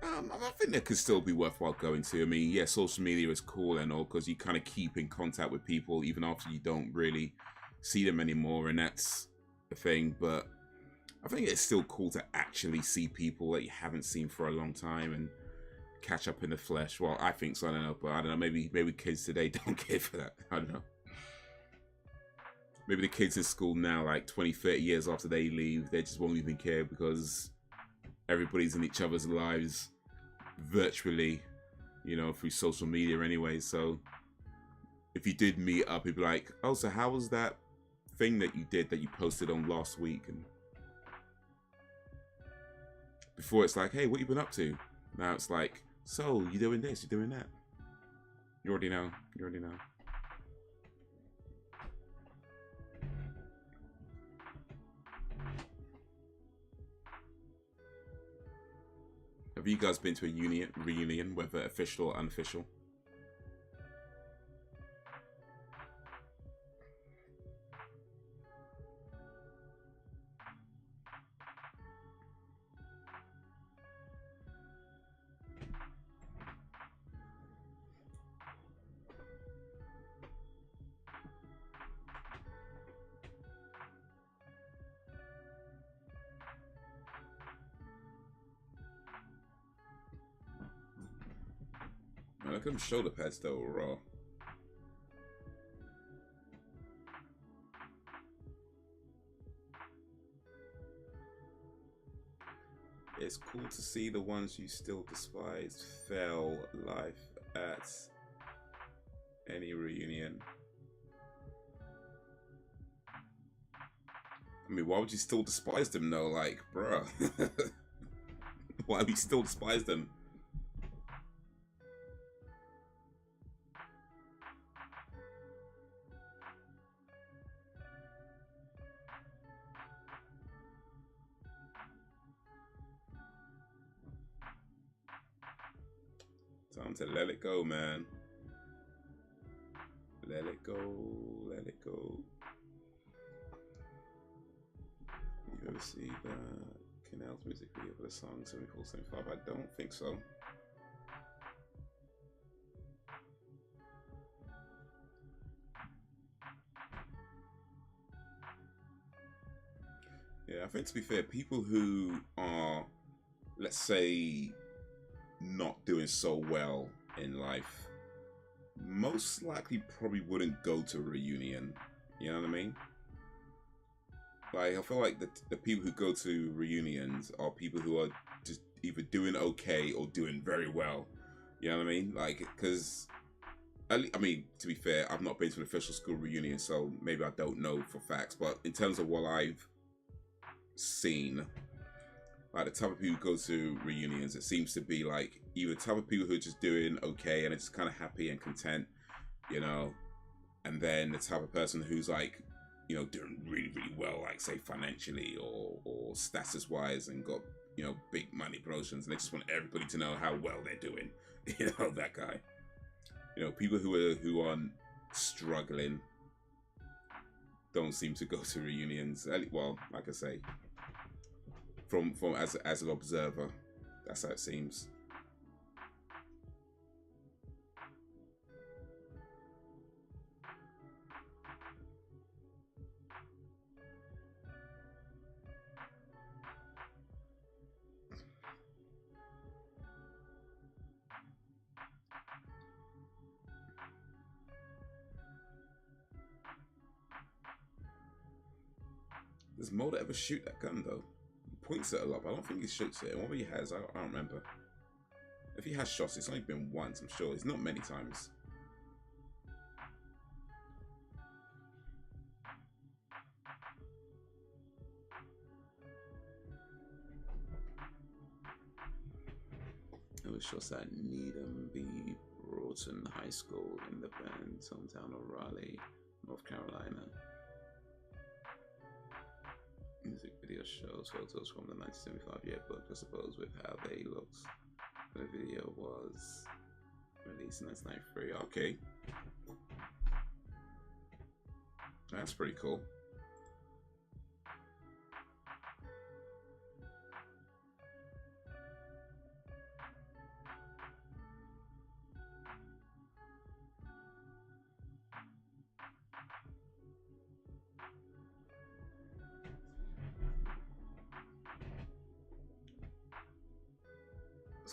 Speaker 1: I think that could still be worthwhile going to. I mean, yeah, social media is cool and all because you kind of keep in contact with people even after you don't really see them anymore, and that's the thing. But I think it's still cool to actually see people that you haven't seen for a long time and catch up in the flesh. Well, I think so. I don't know, but I don't know. Maybe kids today don't care for that. I don't know. Maybe the kids in school now, like 20, 30 years after they leave, they just won't even care because everybody's in each other's lives virtually, you know, through social media anyway. So if you did meet up, you'd be like, oh, so how was that thing that you did that you posted on last week? And before it's like, hey, what you been up to? Now it's like, so you doing this, you doing that. You already know. You already know. Have you guys been to a reunion, whether official or unofficial? Look at them shoulder pads though, raw. It's cool to see the ones you still despised fail life at any reunion. I mean, why would you still despise them though? Like, bruh. Why would you still despise them? Time to let it go, man. Let it go, let it go. You ever see the Canal's music video for the song 7475? I don't think so. Yeah, I think to be fair, people who are, let's say, not doing so well in life, most likely probably wouldn't go to a reunion. You know what I mean? Like, I feel like the people who go to reunions are people who are just either doing okay or doing very well. You know what I mean? Like, because, I mean, to be fair, I've not been to an official school reunion, so maybe I don't know for facts. But in terms of what I've seen, like the type of people who go to reunions, it seems to be like either the type of people who are just doing okay and it's kind of happy and content, you know, and then the type of person who's like, you know, doing really, really well, like say financially or status wise and got, you know, big money promotions, and they just want everybody to know how well they're doing. You know, that guy. You know, people who are struggling don't seem to go to reunions. Well, like I say, from as an observer, that's how it seems. Does Mulder ever shoot that gun though? He points it a lot, but I don't think he shoots it. And what he has, I don't remember. If he has shots, it's only been once, I'm sure. It's not many times. It was shots at Needham B. Broughton High School in the band's hometown of Raleigh, North Carolina. Music video shows photos from the 1975 yearbook, I suppose, with how they looked. The video was released in 1993. Okay. That's pretty cool.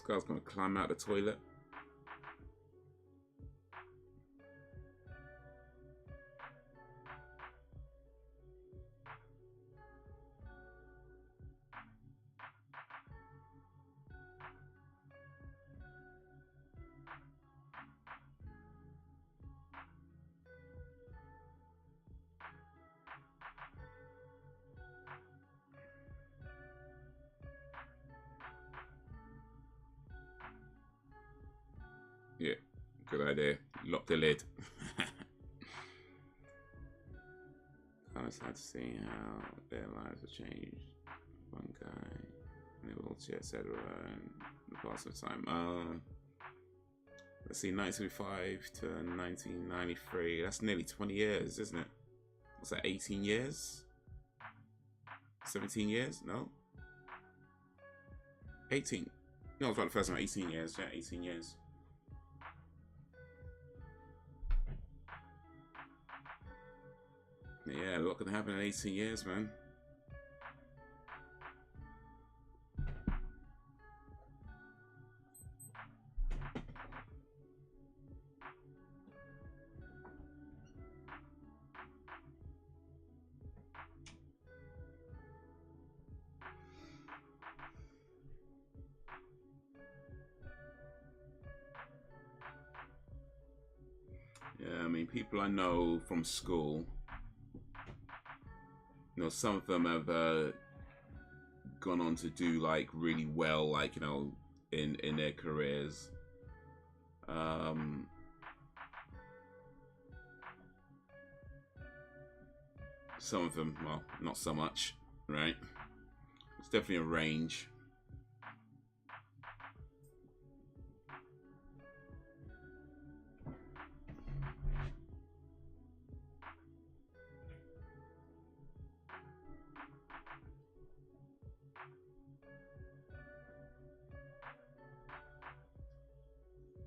Speaker 1: guy's gonna climb out the toilet. Yeah, good idea. Lock the lid. I'm sad to see how their lives have changed. One guy, in a wheelchair, etc. in the past of time. Let's see, 1975 to 1993. That's nearly 20 years, isn't it? What's that, 18 years? 17 years? No? 18. No, I was right the first time. 18 years. Yeah, 18 years. Yeah, what can happen in 18 years, man? Yeah, I mean, people I know from school, you know, some of them have gone on to do like really well, like, you know, in their careers. Some of them, well, not so much, right? It's definitely a range.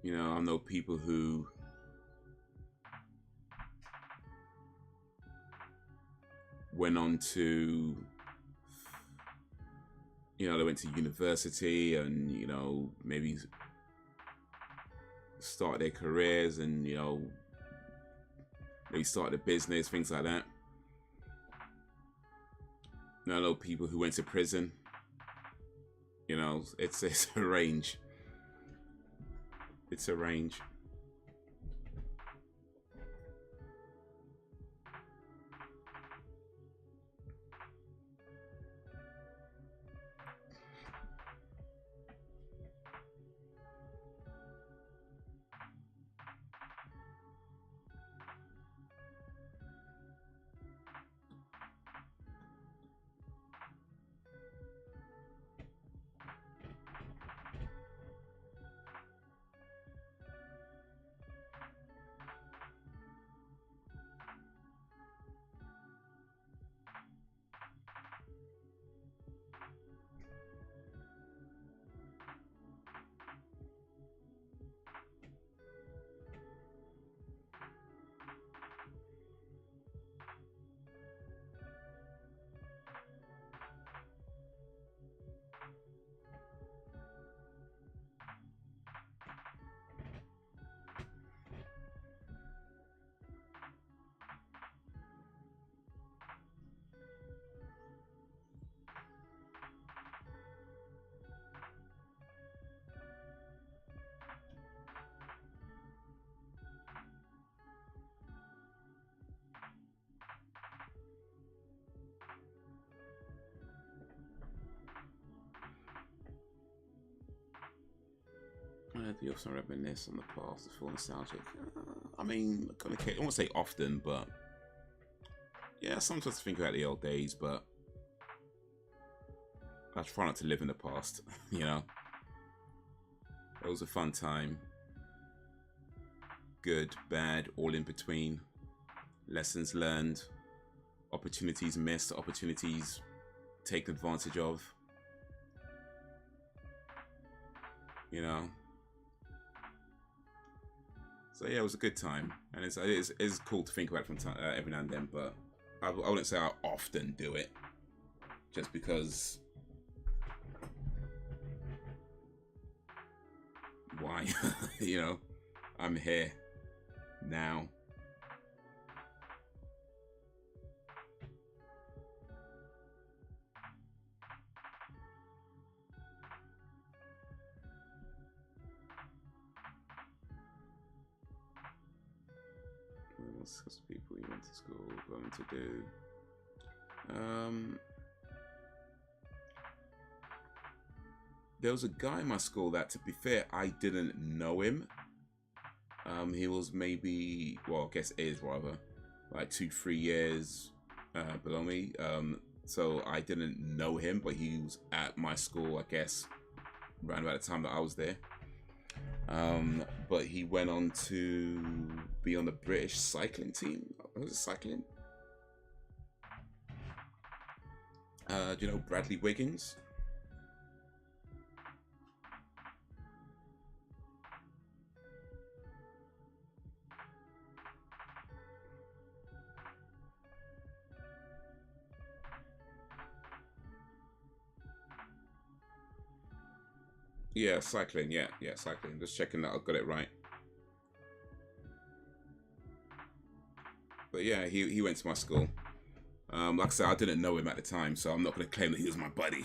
Speaker 1: You know, I know people who went on to, you know, they went to university and, you know, maybe start their careers and, you know, maybe start a business, things like that. And I know people who went to prison. You know, it's a range. It's a range. Do you also reminisce on the past, feel nostalgic? I mean, I won't say often, but yeah, sometimes I think about the old days, but I try not to live in the past, you know? It was a fun time. Good, bad, all in between. Lessons learned, opportunities missed, opportunities taken advantage of. You know? So yeah, it was a good time, and it's cool to think about it from time, every now and then. But I wouldn't say I often do it, just because You know, I'm here now. What's people you went to school going to do? There was a guy in my school that, to be fair, I didn't know him. He was maybe, well, I guess is rather, like 2-3 years below me. So I didn't know him, but he was at my school, I guess, around about the time that I was there. But he went on to be on the British cycling team. Was it cycling? Do you know Bradley Wiggins? Yeah, cycling. Yeah, cycling. Just checking that I got it right. But yeah, he went to my school. Like I said, I didn't know him at the time, so I'm not going to claim that he was my buddy.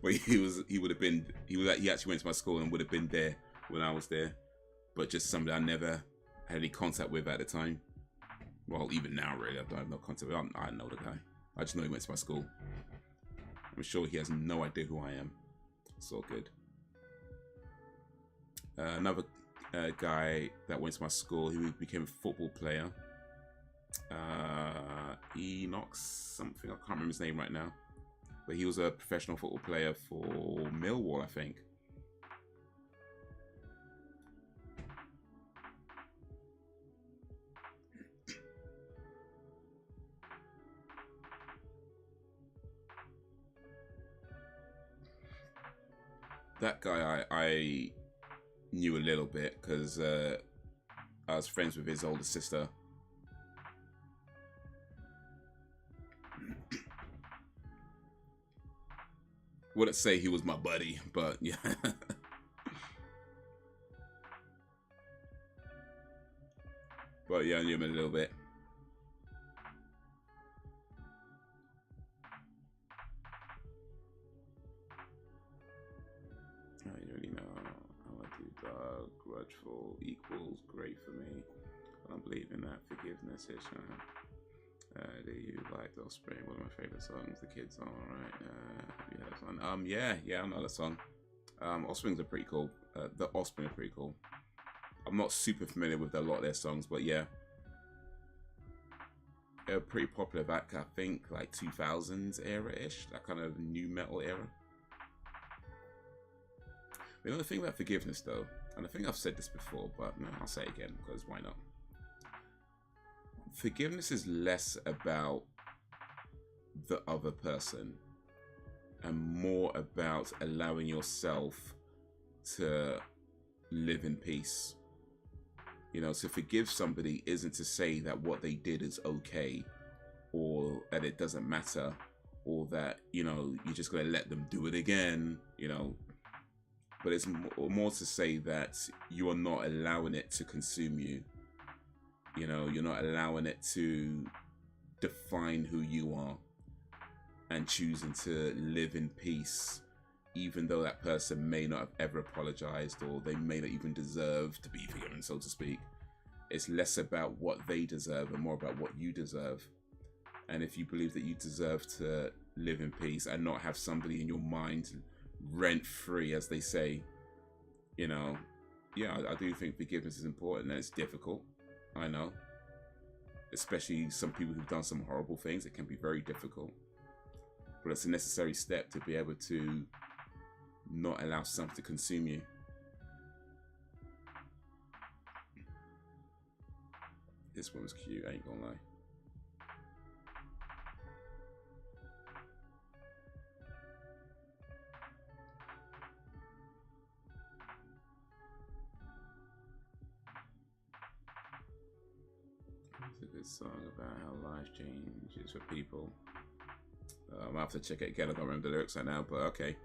Speaker 1: But he actually went to my school and would have been there when I was there. But just somebody I never had any contact with at the time. Well, even now, really, I don't have no contact with him. I know the guy. I just know he went to my school. I'm sure he has no idea who I am. It's all good. Another guy that went to my school, who became a football player. Enoch something, I can't remember his name right now. But he was a professional football player for Millwall, I think. That guy I knew a little bit because I was friends with his older sister. Wouldn't say he was my buddy, but yeah. But yeah, I knew him a little bit. I already know how I do dog. Grudgeful equals great for me. I don't believe in that forgiveness ish. Do you like The Offspring? One of my favorite songs. The Kids song, right? Yeah, that song. Yeah, I know that song. Offsprings are pretty cool. The Offspring are pretty cool. I'm not super familiar with a lot of their songs, but yeah, they're pretty popular back, I think, like 2000s era-ish, that kind of new metal era. You know, the thing about forgiveness, though, and I think I've said this before, but no, I'll say it again, because why not? Forgiveness is less about the other person and more about allowing yourself to live in peace. You know, to forgive somebody isn't to say that what they did is okay, or that it doesn't matter, or that, you know, you're just going to let them do it again, you know. But it's more to say that you are not allowing it to consume you. You know, you're not allowing it to define who you are, and choosing to live in peace, even though that person may not have ever apologized, or they may not even deserve to be forgiven, so to speak. It's less about what they deserve and more about what you deserve. And if you believe that you deserve to live in peace and not have somebody in your mind rent-free, as they say, you know, yeah, I do think forgiveness is important, and it's difficult. I know, especially some people who've done some horrible things. It can be very difficult, but it's a necessary step to be able to not allow something to consume you. This one was cute, I ain't gonna lie. It's a good song about how life changes for people. I'll have to check it again. I don't remember the lyrics right now, but okay.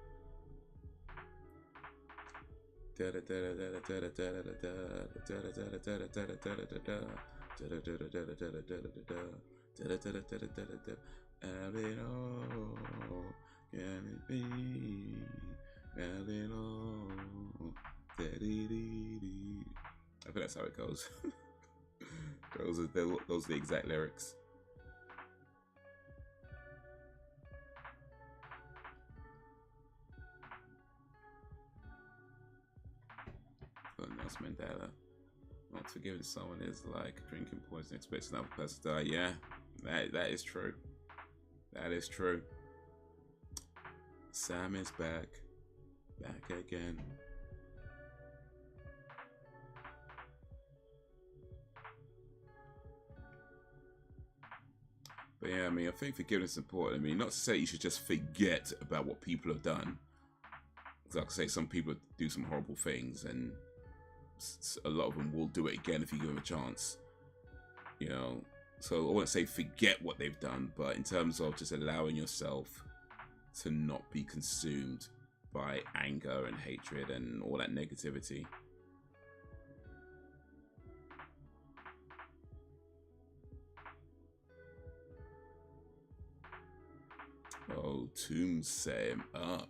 Speaker 1: I think that's how it goes. those are the exact lyrics. Nelson Mandela. Not forgiving someone is like drinking poison, expecting another person to die. Yeah, that is true. That is true. Sam is back again. But yeah, I mean, I think forgiveness is important. I mean, not to say you should just forget about what people have done. Because like I say, some people do some horrible things, and a lot of them will do it again if you give them a chance. You know, so I wouldn't say forget what they've done, but in terms of just allowing yourself to not be consumed by anger and hatred and all that negativity. Oh, Tooms set him up.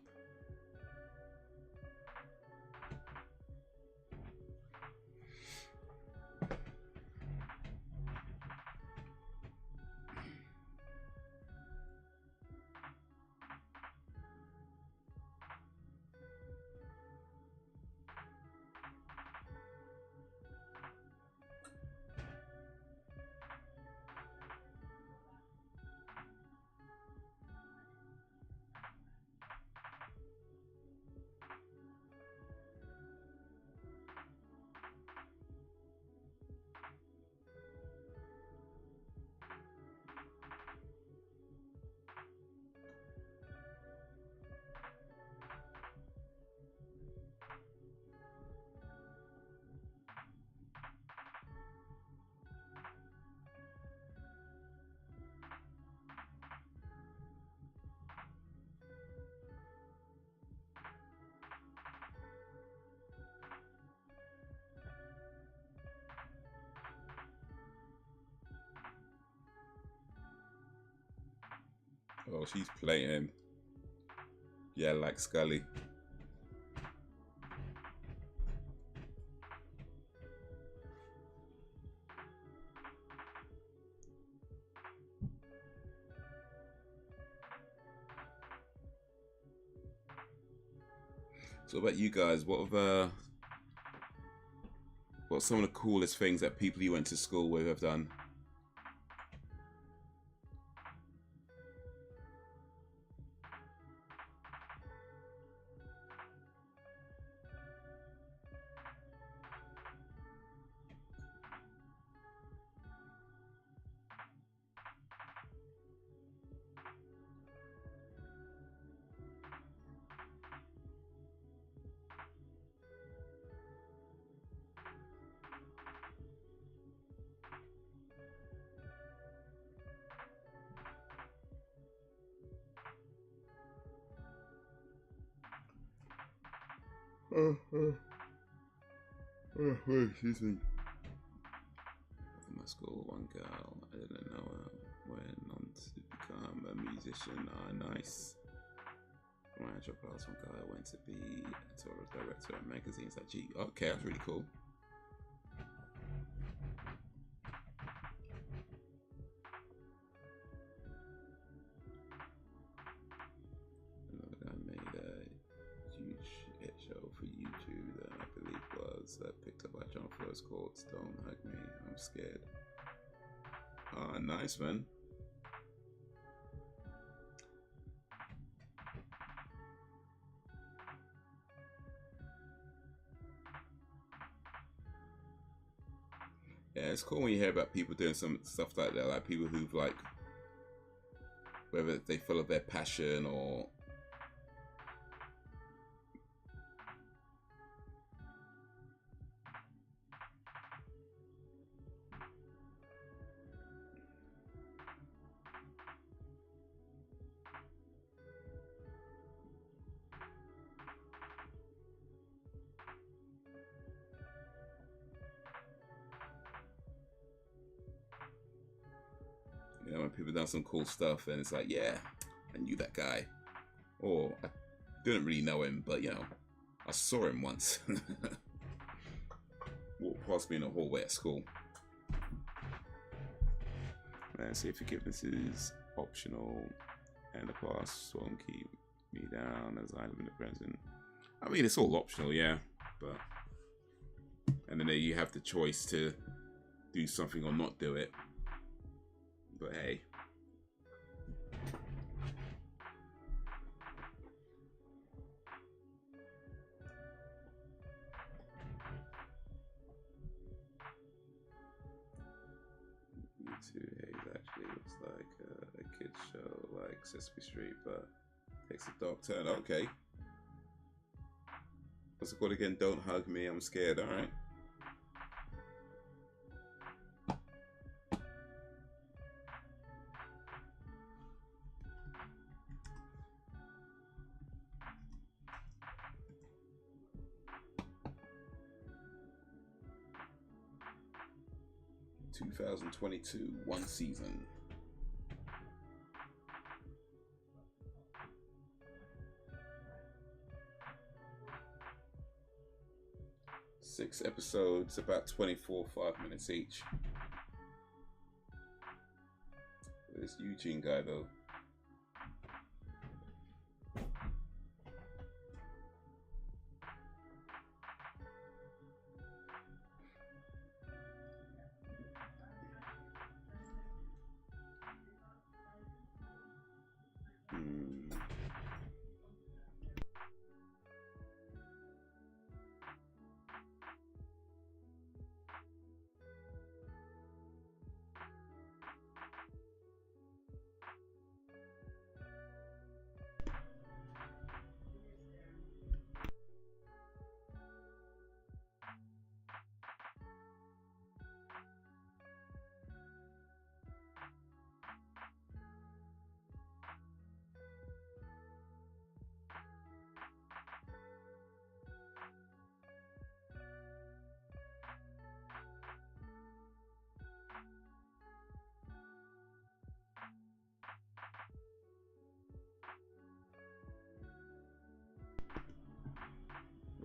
Speaker 1: Oh, she's playing. Yeah, like Scully. So, about you guys, what's some of the coolest things that people you went to school with have done? Excuse me. In my school, one girl, I didn't know her, went on to become a musician. Ah, nice. When I dropped class, one guy went to be a tour director at magazines like G. Okay, that's really cool. Another guy made a huge hit show for YouTube that I believe was picked up by John Flores called Don't Hug Me, I'm Scared. Ah, nice, man. Yeah, it's cool when you hear about people doing some stuff like that, like people who've like, whether they follow their passion or people have done some cool stuff, and it's like, yeah, I knew that guy, or I didn't really know him, but you know, I saw him once. Walked past me in a hallway at school. Let's see if forgiveness is optional, and the past won't keep me down as I live in the present. I mean, it's all optional, yeah, but and then you have the choice to do something or not do it. But hey. Haze actually looks like a kid's show like Sesame Street, but takes a dark turn. Okay. What's it called again? Don't hug me, I'm scared. Alright. (2022) one season. Six episodes, about 24, 5 minutes each. This Eugene guy though.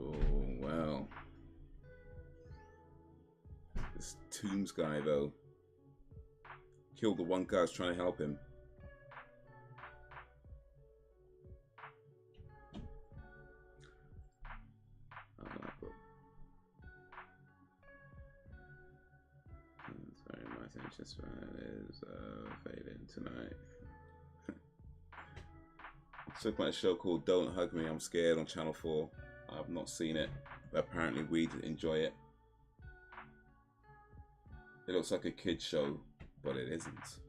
Speaker 1: Oh, wow. This Tooms guy, though. Killed the one guy who's trying to help him. Sorry, my attention span is fading tonight. Took my show called Don't Hug Me, I'm Scared on Channel 4. I've not seen it, but apparently we'd enjoy it. It looks like a kid's show, but it isn't.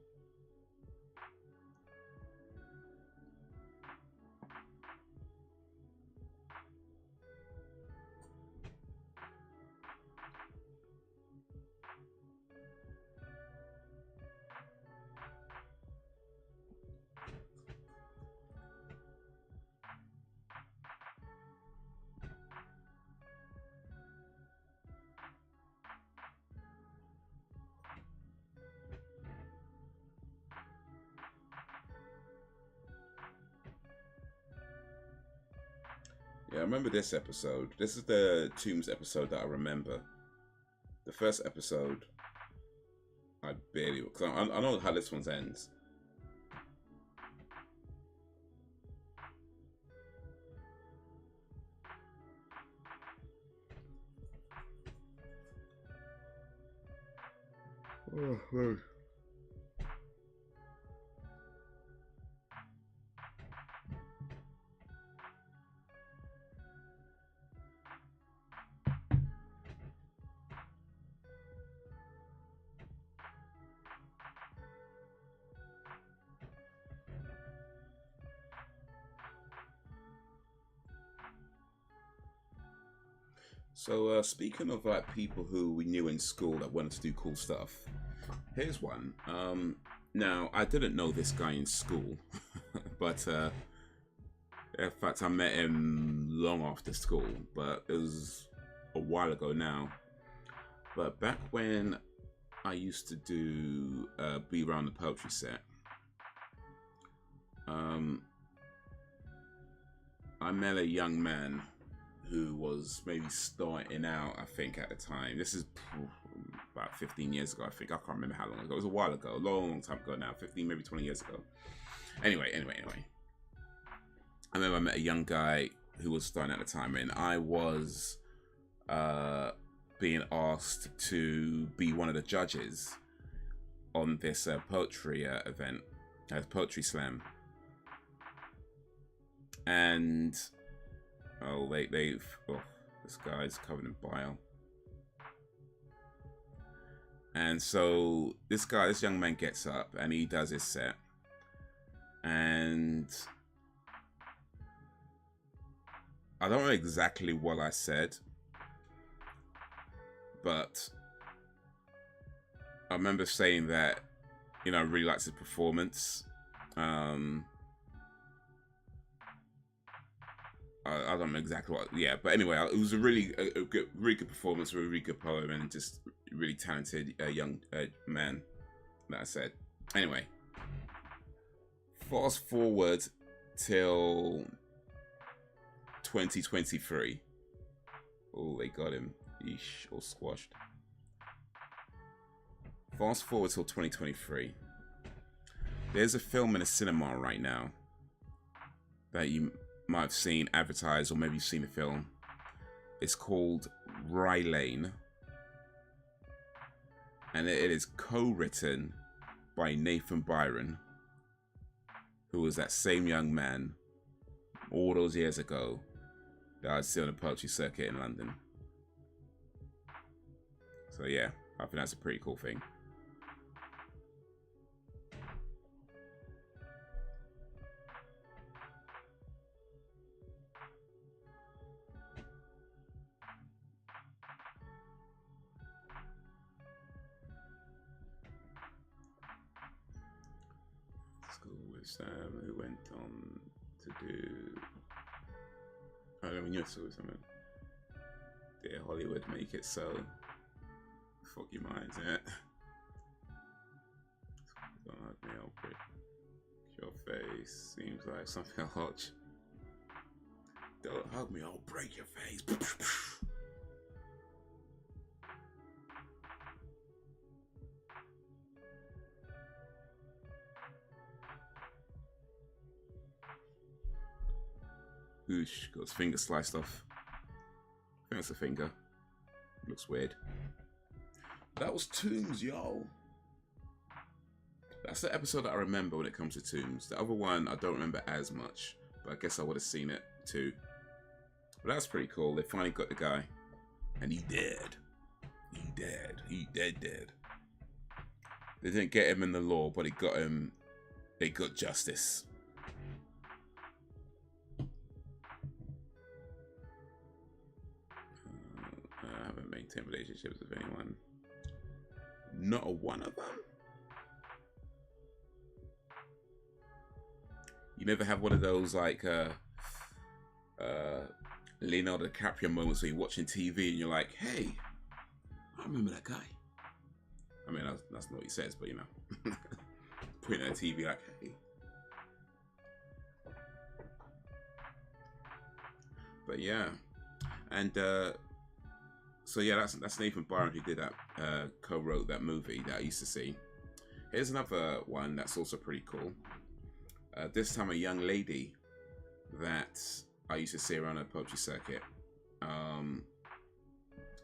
Speaker 1: Yeah, I remember this episode. This is the Tooms episode that I remember. The first episode, I barely... Cause I know how this one ends. Oh, oh. So speaking of like people who we knew in school that wanted to do cool stuff, here's one. Now I didn't know this guy in school, but in fact I met him long after school, but it was a while ago now. But back when I used to do be around the poetry set, I met a young man who was maybe starting out, I think, at the time. This is about 15 years ago, I think. I can't remember how long ago. It was a while ago, a long time ago now. 15, maybe 20 years ago. Anyway. I remember I met a young guy who was starting at the time, and I was being asked to be one of the judges on this poetry event, poetry slam. And this guy's covered in bile. And so this young man gets up and he does his set, and I don't know exactly what I said, but I remember saying that, you know, I really liked his performance. I don't know exactly what, yeah, but anyway, it was a really good performance, really good poem, and just really talented young man, that I said. Anyway, fast forward till 2023. Oh, they got him. Yeesh, all squashed. Fast forward till 2023. There's a film in a cinema right now that you might have seen advertised, or maybe you've seen the film. It's called Ryzen, and it is co-written by Nathan Byron, who was that same young man all those years ago that I'd see on the poetry circuit in London. So yeah, I think that's a pretty cool thing. Sam, who went on to do, I don't know, you saw something. Did Hollywood make it so? Fuck your minds, yeah. Don't hug me, I'll break your face. Seems like something I'll watch. Don't hug me, I'll break your face. Oosh, got his finger sliced off. I think that's a finger. Looks weird. That was Tooms, yo. That's the episode that I remember when it comes to Tooms. The other one I don't remember as much, but I guess I would have seen it too. But that's pretty cool. They finally got the guy. And he dead. He dead. He dead. They didn't get him in the law, but they got justice. I haven't maintained relationships with anyone. Not a one of them. You never have one of those like Leonardo DiCaprio moments where you're watching TV and you're like, hey, I remember that guy. I mean, that's not what he says, but you know, pointing at the TV like, hey. But yeah, and so yeah, that's Nathan Byron who did that, co-wrote that movie that I used to see. Here's another one that's also pretty cool. This time a young lady that I used to see around a poetry circuit.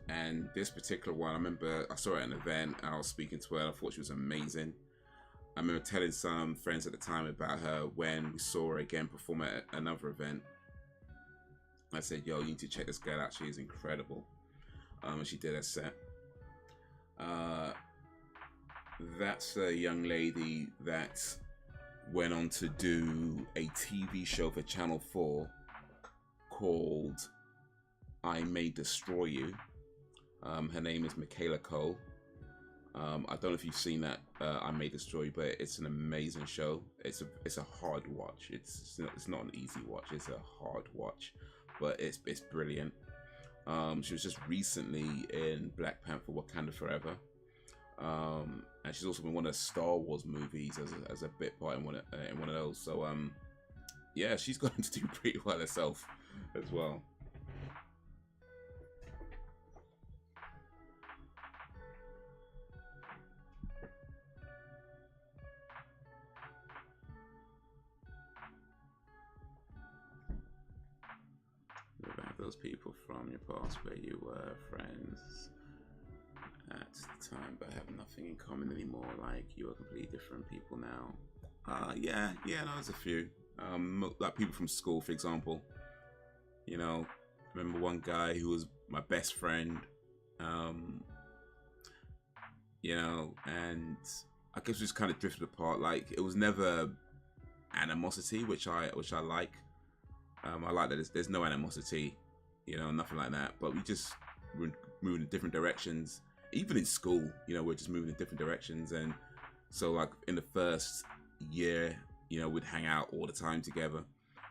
Speaker 1: And this particular one, I remember I saw her at an event and I was speaking to her and I thought she was amazing. I remember telling some friends at the time about her when we saw her again perform at another event. I said, yo, you need to check this girl out, she is incredible. And she did a set. That's a young lady that went on to do a TV show for Channel 4 called I May Destroy You. Her name is Michaela Cole. I don't know if you've seen that, I May Destroy You, but it's an amazing show. It's a hard watch. It's not an easy watch. It's a hard watch, but it's brilliant. She was just recently in Black Panther: Wakanda Forever. And she's also been in one of the Star Wars movies as a bit part in one of those. So yeah, she's going to do pretty well herself as well. About those people from your past where you were friends at the time but have nothing in common anymore, like you are completely different people now. Yeah, no, there's a few. Like people from school, for example. You know, I remember one guy who was my best friend. You know, and I guess we just kind of drifted apart. Like it was never animosity, which I like. I like that there's no animosity, you know, nothing like that. But we just were moving in different directions. Even in school, you know, we're just moving in different directions. And so, like in the first year, you know, we'd hang out all the time together.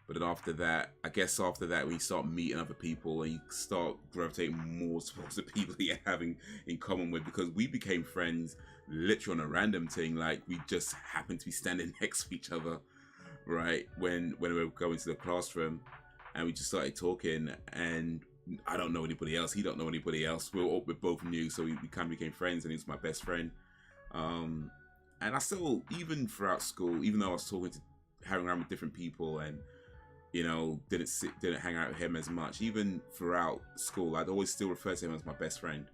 Speaker 1: But then after that, I guess after that, when you start meeting other people and you start gravitating more towards the people you're having in common with, because we became friends literally on a random thing. Like we just happened to be standing next to each other, right, when we were going to the classroom, and we just started talking, and I don't know anybody else, he don't know anybody else, we're both new, so we kind of became friends, and he's my best friend. And I still, even throughout school, even though I was hanging around with different people, and you know, didn't hang out with him as much, even throughout school, I'd always still refer to him as my best friend,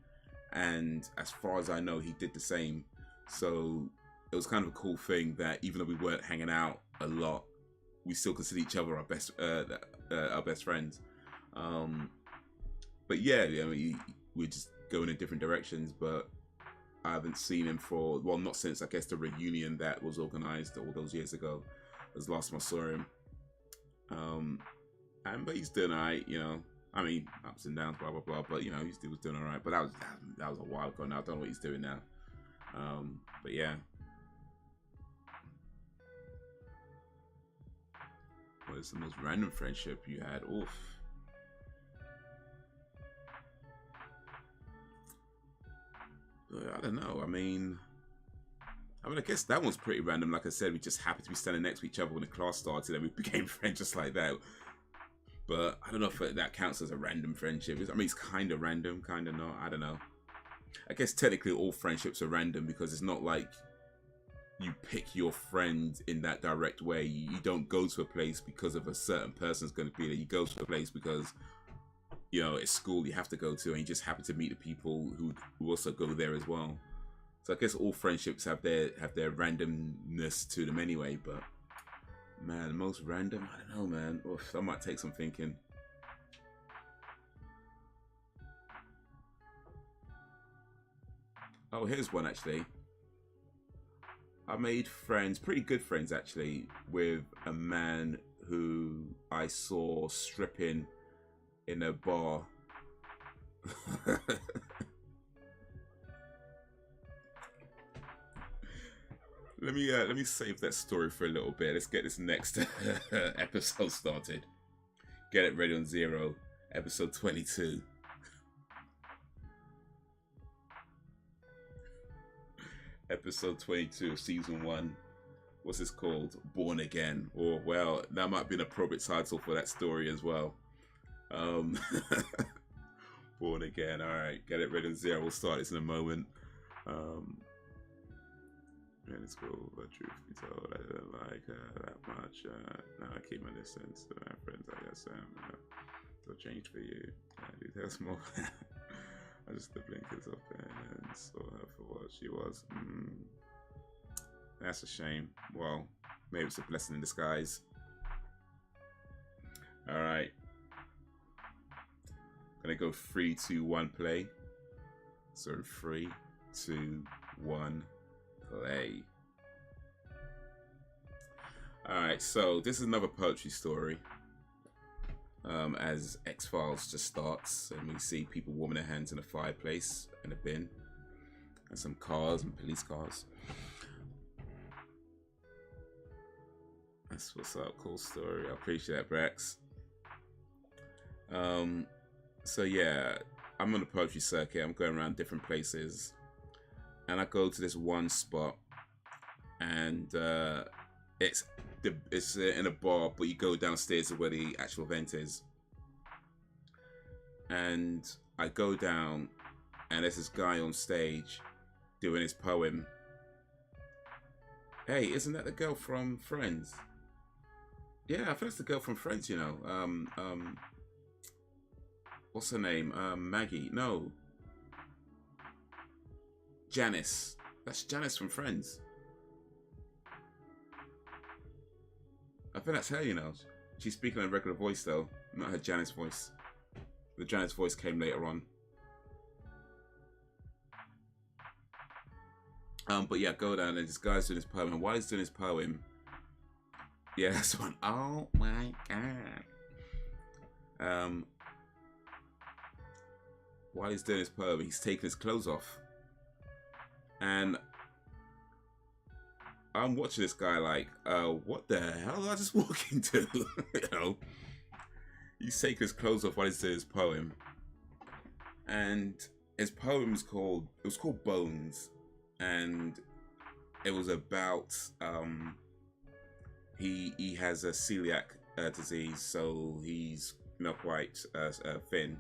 Speaker 1: and as far as I know, he did the same. So it was kind of a cool thing that even though we weren't hanging out a lot, we still consider each other our best friends. But yeah, I mean, we're just going in different directions. But I haven't seen him for, well, not since I guess the reunion that was organized all those years ago. It was the last time I saw him. But he's doing alright, you know. I mean, ups and downs, blah blah blah. But you know, he was doing alright. But that was a while ago now. I don't know what he's doing now. But yeah. What is the most random friendship you had? Oof. I don't know. I mean, I guess that one's pretty random. Like I said, we just happened to be standing next to each other when the class started, and we became friends just like that. But I don't know if that counts as a random friendship. I mean, it's kind of random, kind of not. I don't know. I guess technically all friendships are random because it's not like you pick your friend in that direct way. You don't go to a place because of a certain person's going to be there. You go to a place because, you know, it's school you have to go to, and you just happen to meet the people who also go there as well. So I guess all friendships have their randomness to them anyway. But man, most random, I don't know, man. Oof, that might take some thinking. Oh, here's one actually. I made friends, pretty good friends actually, with a man who I saw stripping in a bar. Let me save that story for a little bit. Let's get this next episode started. Get it ready on 0, episode 22. Episode 22 of season 1. What's this called? Born Again. Or, well, that might be an appropriate title for that story as well. Born Again. Alright, get it ready on 0. We'll start this in a moment. And it's cool, but truth be told, I didn't like her that much. Now I keep my distance to my friends, I guess. It'll change for you. Details more. I just the blinkers open and saw her for what she was. That's a shame. Well, maybe it's a blessing in disguise. Alright. Gonna go 3, 2, 1, play. So 3, 2, 1, play. Alright, so this is another poetry story. As X-Files just starts, and we see people warming their hands in a fireplace and a bin, and some cars and police cars. That's what's up. Cool story. I appreciate that, Brax. So yeah, I'm on the poetry circuit. I'm going around different places, and I go to this one spot, and it's in a bar, but you go downstairs to where the actual event is. And I go down, and there's this guy on stage doing his poem. Hey, isn't that the girl from Friends? Yeah, I think that's the girl from Friends, you know. What's her name? Maggie. No. Janice. That's Janice from Friends. I think that's her, you know. She's speaking in a regular voice, though. Not her Janice voice. The Janice voice came later on. But yeah, go down, and this guy's doing his poem. And while he's doing his poem... Yeah, that's one. Oh, my God. While he's doing his poem, he's taking his clothes off. And I'm watching this guy like, what the hell did I just walk into? You know? He's taking his clothes off while he's doing his poem. And his poem was called Bones. And it was about, he has a celiac disease, so he's not quite thin.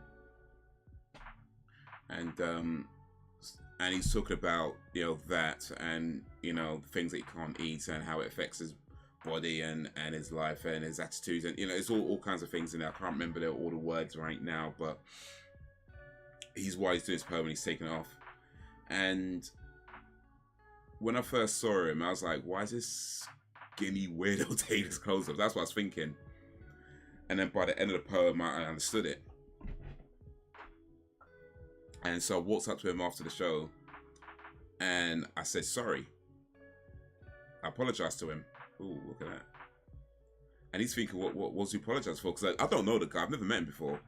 Speaker 1: And he's talking about, you know, that, and, you know, things that he can't eat and how it affects his body and his life and his attitudes, and, you know, it's all kinds of things in there. I can't remember all the words right now, but while he's doing his poem and he's taking it off. And when I first saw him, I was like, why is this skinny weirdo taking his clothes off? That's what I was thinking. And then by the end of the poem, I understood it. And so I walked up to him after the show, and I said, sorry. I apologized to him. Ooh, look at that. And he's thinking, what was he apologized for? Because I don't know the guy. I've never met him before.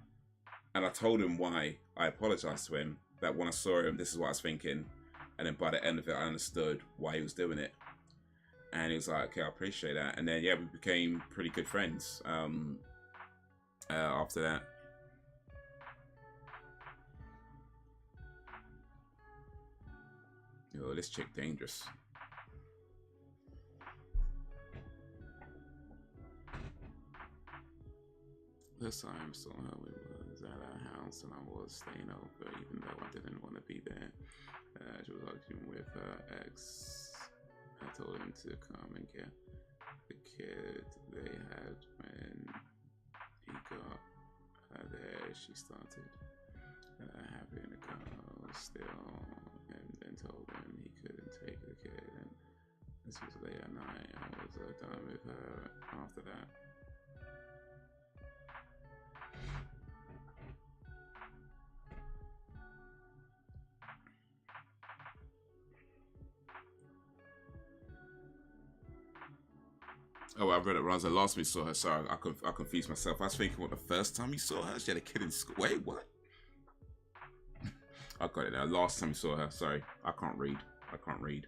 Speaker 1: And I told him why I apologized to him, that when I saw him, this is what I was thinking. And then by the end of it, I understood why he was doing it. And he was like, okay, I appreciate that. And then, yeah, we became pretty good friends after that. Yo, this chick dangerous. First time I saw her, we was at our house and I was staying over, even though I didn't want to be there. She was arguing with her ex. I told him to come and get the kid they had. When he got her there, she started having a go still. And then told him he couldn't take the kid, and this was late at night. I was done with her after that. Oh, I read it wrong. The last time you saw her, sorry, I confused myself. I was thinking, what, the first time you saw her? She had a kid in school. Wait, what? I got it now. Last time you saw her. Sorry, I can't read. I can't read.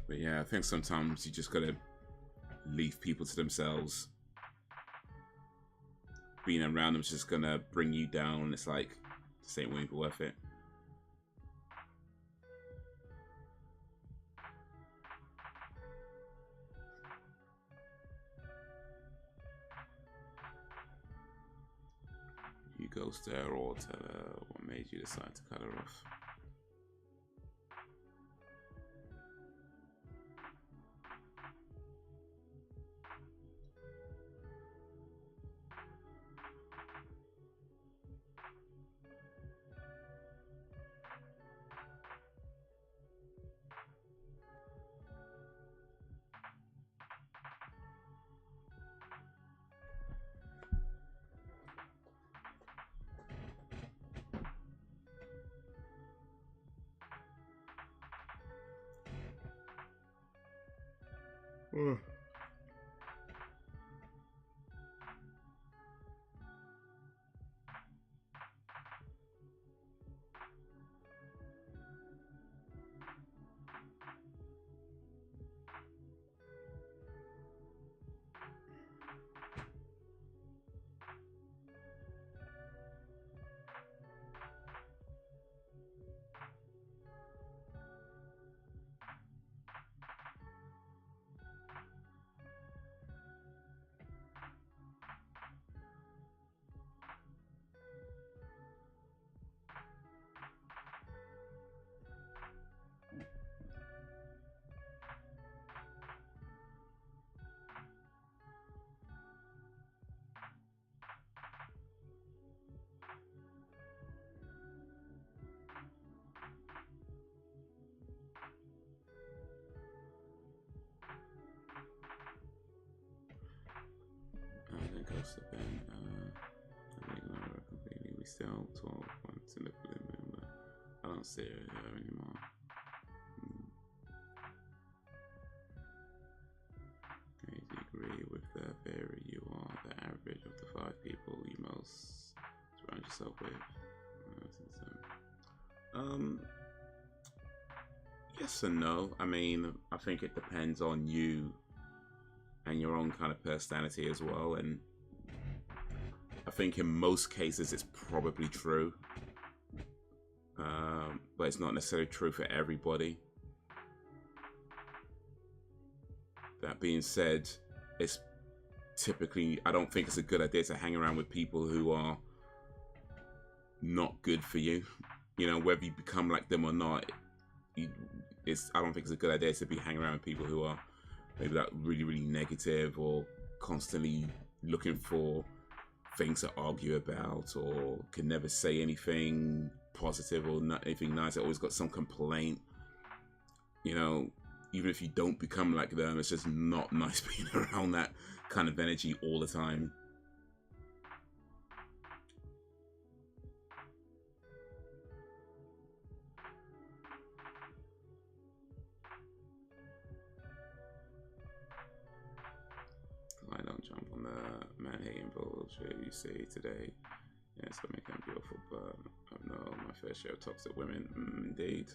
Speaker 1: But yeah, I think sometimes you just gotta leave people to themselves. Being around them is just gonna bring you down. It's like, this ain't really worth it. You ghost her or tell her what made you decide to cut her off. Mm. I think I'll step in. I think I'm completely. We still 12 months in the limit, but I don't see it here anymore. I agree with the very you are the average of the 5 people you most surround yourself with. Yes and no. I mean, I think it depends on you and your own kind of personality as well. And I think in most cases it's probably true, but it's not necessarily true for everybody. That being said, it's typically, I don't think it's a good idea to hang around with people who are not good for you. You know, whether you become like them or not, I don't think it's a good idea to be hanging around with people who are maybe like really, really negative or constantly looking for things to argue about, or can never say anything positive or not anything nice. They always got some complaint. You know, even if you don't become like them, it's just not nice being around that kind of energy all the time. I don't jump on the man-hating bullshit you say today. Yes, I make them beautiful, but I know my fair share of toxic women. Indeed.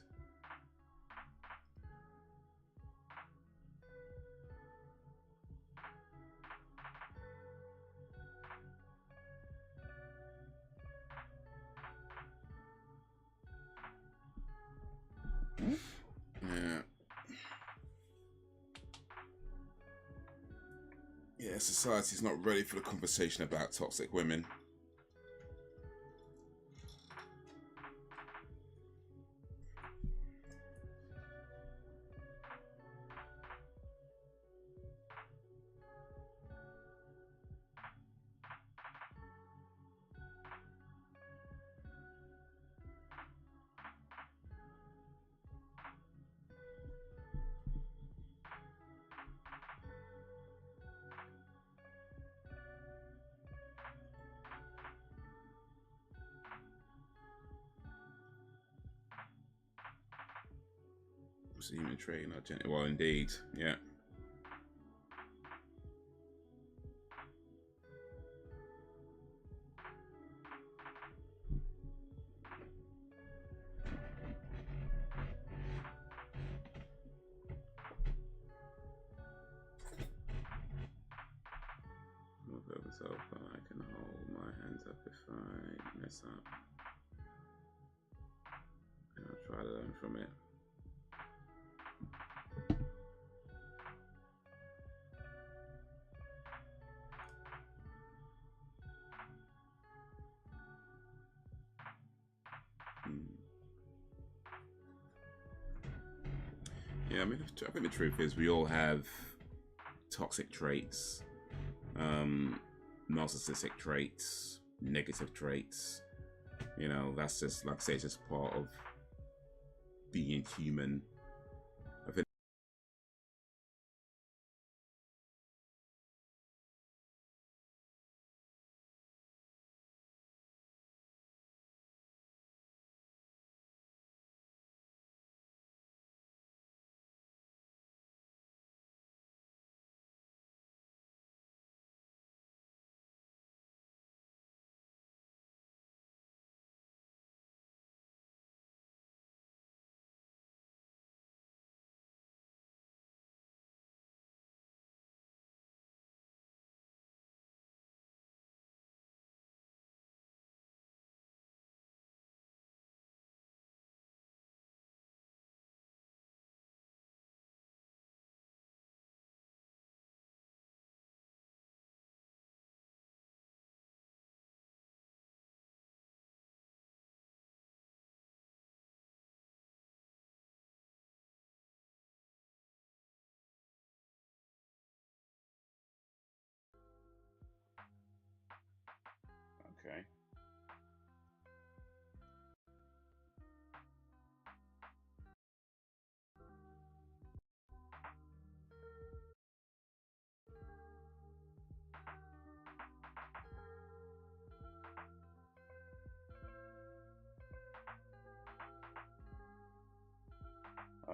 Speaker 1: Yeah. Yeah, society's not ready for the conversation about toxic women. Human trait, not gender. Well, indeed, yeah. Myself, I can hold my hands up if I mess up. And I'll try to learn from it. Yeah, I mean, I think the truth is we all have toxic traits, narcissistic traits, negative traits. You know, that's just, like I say, it's just part of being human. I think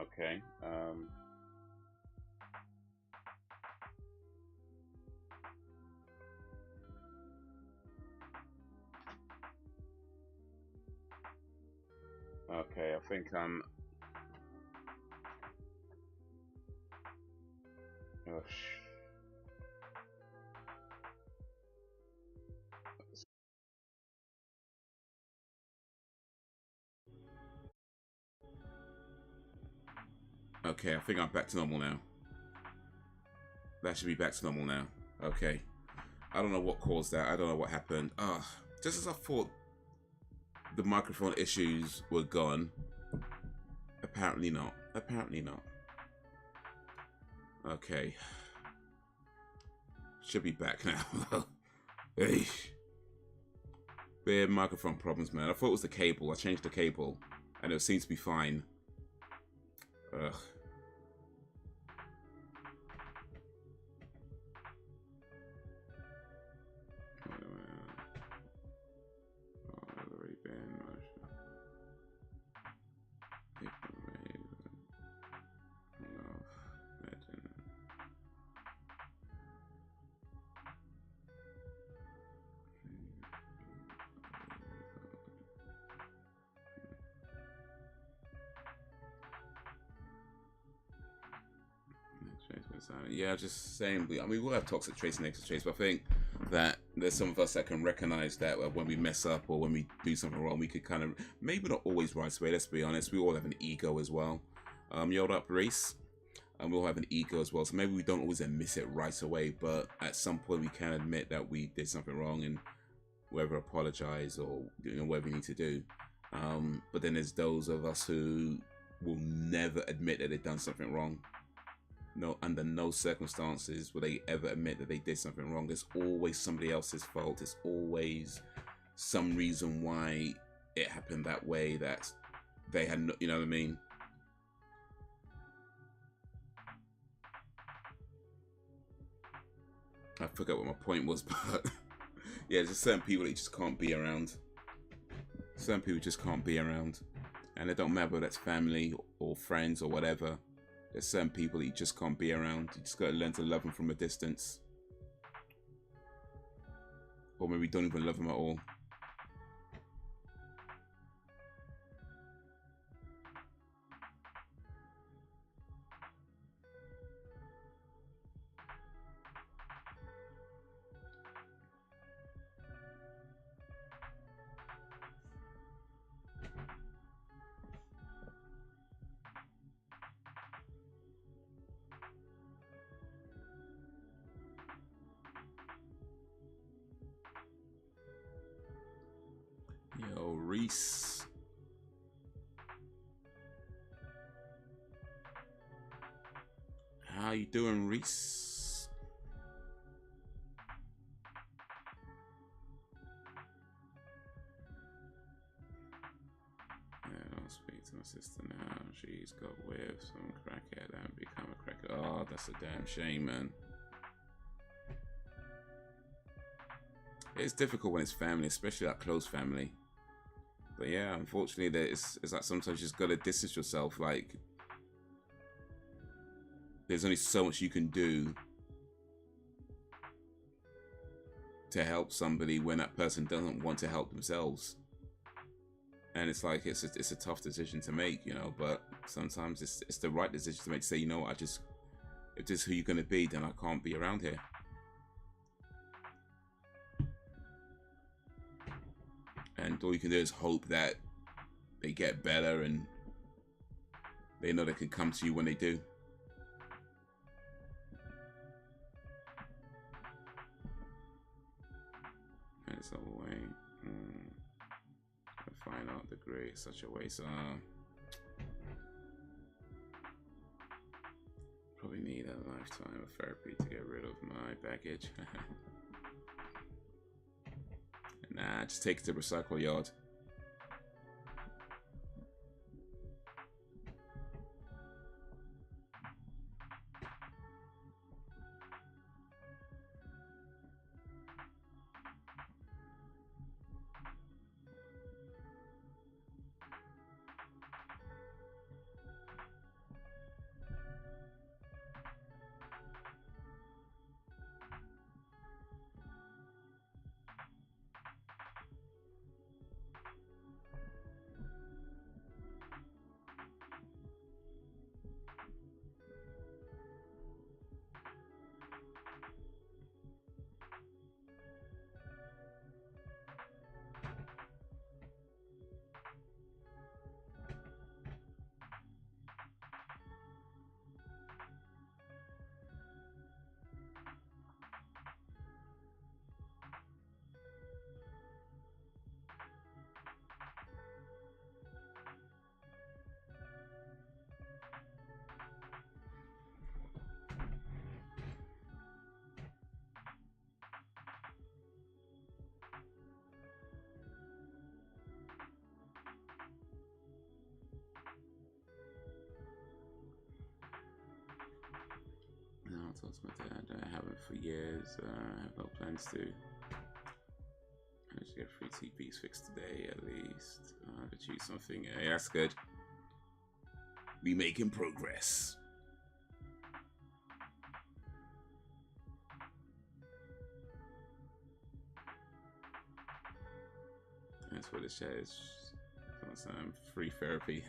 Speaker 1: Okay. Okay, I think I'm. Oh, okay, I think I'm back to normal now. That should be back to normal now. Okay. I don't know what caused that. I don't know what happened. Just as I thought the microphone issues were gone, apparently not. Apparently not. Okay. Should be back now. Hey. Bad microphone problems, man. I thought it was the cable. I changed the cable and it seems to be fine. Ugh. Yeah, just saying. I mean, we'll have toxic trace and extra trace, but I think that there's some of us that can recognize that when we mess up or when we do something wrong, we could kind of, maybe not always right away, let's be honest. We all have an ego as well. Yelled up race, and we all have an ego as well. So maybe we don't always admit it right away, but at some point we can admit that we did something wrong and whether apologize or whatever we need to do. But then there's those of us who will never admit that they've done something wrong. No, under no circumstances will they ever admit that they did something wrong. There's always somebody else's fault. There's always some reason why it happened that way that they had no, you know what I mean? I forgot what my point was, but yeah, there's certain people that you just can't be around. Certain people just can't be around. And it don't matter whether that's family or friends or whatever. There's certain people that you just can't be around. You just gotta learn to love them from a distance. Or maybe don't even love them at all. Yo, Reese. How you doing, Reese? Yeah, don't speak to my sister now. She's got with some crackhead and become a crackhead. Oh, that's a damn shame, man. It's difficult when it's family, especially that close family. But yeah, unfortunately, it's like sometimes you just gotta distance yourself. Like, there's only so much you can do to help somebody when that person doesn't want to help themselves. And it's like it's a tough decision to make, you know. But sometimes it's the right decision to make. To say, you know what, if this is who you're gonna be, then I can't be around here. And all you can do is hope that they get better and they know they can come to you when they do. And it's a way. To find out the grade, such a waste. Probably need a lifetime of therapy to get rid of my baggage. Nah, just take it to the recycle yard. talked to my dad. I haven't for years. I have no plans to. I should get 3 TPs fixed today at least. I have to choose something. Yeah, that's good. We making progress. That's what it says. Some free therapy.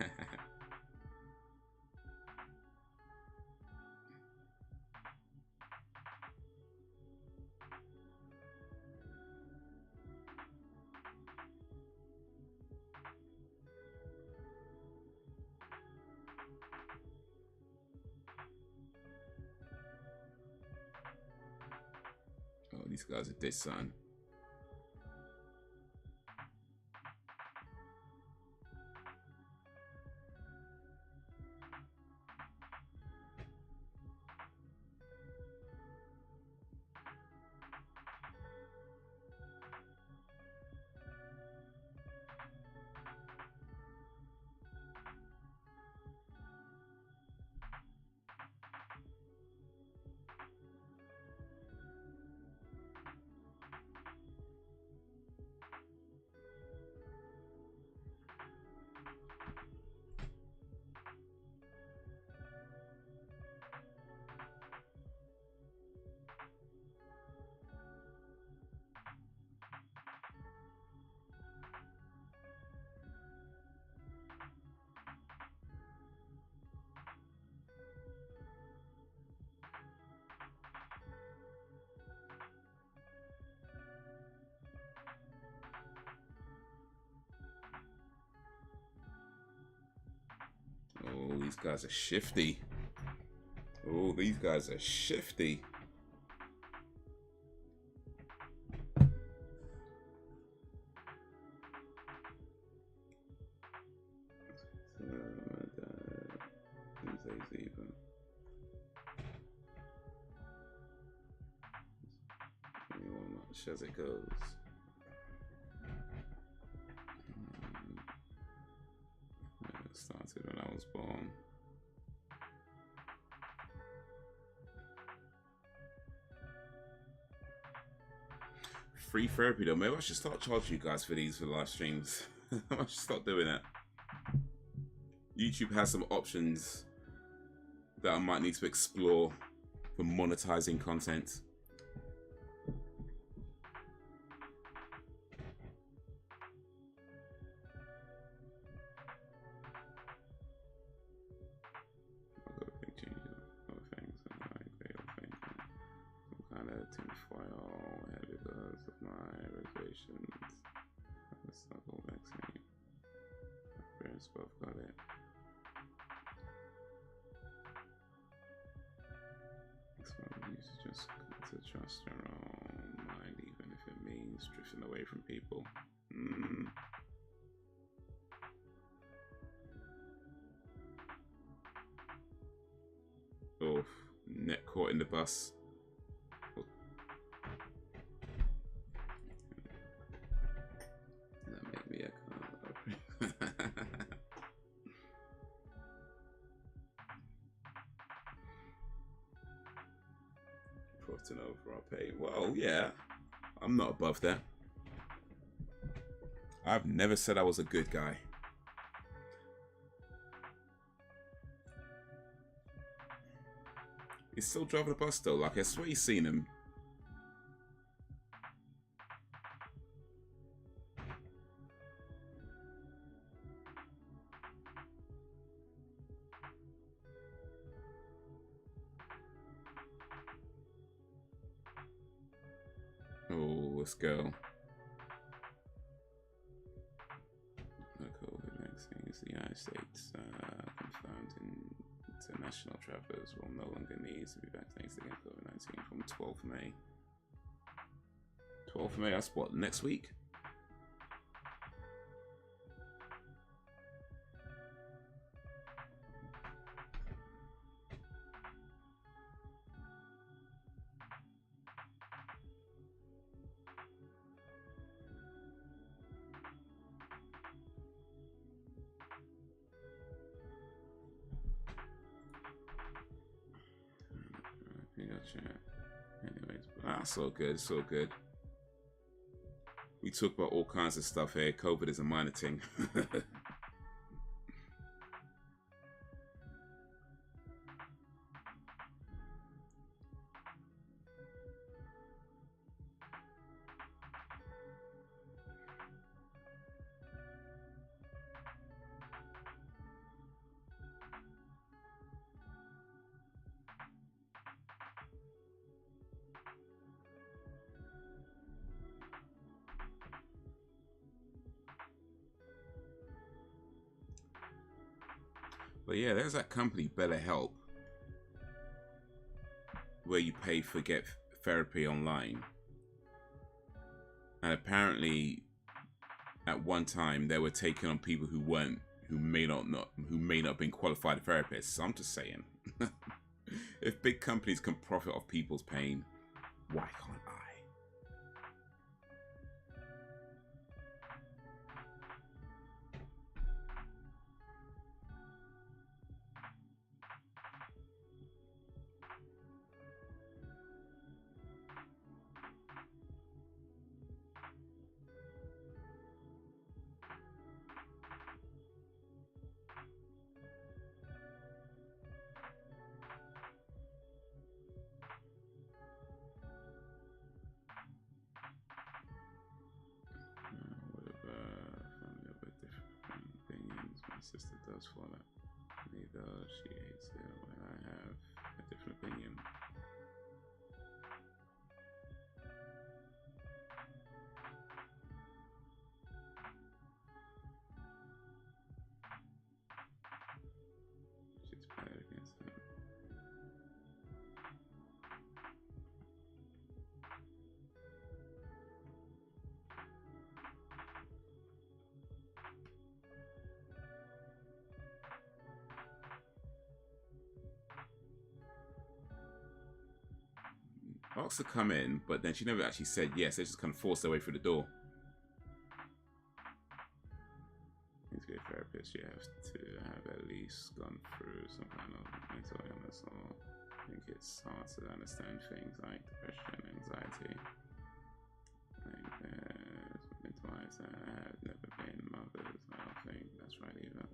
Speaker 1: Oh, these guys are dead, son. Oh, these guys are shifty. Oh, these guys are shifty. As it goes. It started when I was born. Free therapy though. Maybe I should start charging you guys for these for live streams. I should start doing that. YouTube has some options that I might need to explore for monetizing content. Both got it. You just got to trust your own mind, even if it means drifting away from people. Oh, net caught in the bus. Oh. That made me a Profit over our pay. Well, yeah, I'm not above that. I've never said I was a good guy. He's still driving the bus though. Like, I swear he's seen him. Oh, let's go. The COVID vaccines, the United States confirmed international travelers will no longer need to be vaccinated against COVID-19 from 12th May. 12th May, that's what, next week? chat. Anyways, so good, so good. We talk about all kinds of stuff here. COVID is a minor thing. But yeah, there's that company, BetterHelp, where you pay for get therapy online. And apparently, at one time, they were taking on people who may not have been qualified therapists. So I'm just saying, if big companies can profit off people's pain, why can't I? Sister does for that. Neither she hates it when I have a different opinion. She's bad against him. Asked to come in, but then she never actually said yes. They just kind of forced their way through the door. Need to go to a therapist. You have to have at least gone through some kind of mental illness, or I think it's hard to understand things like depression, anxiety. Like mental illness that have never been mothers. I don't think that's right either.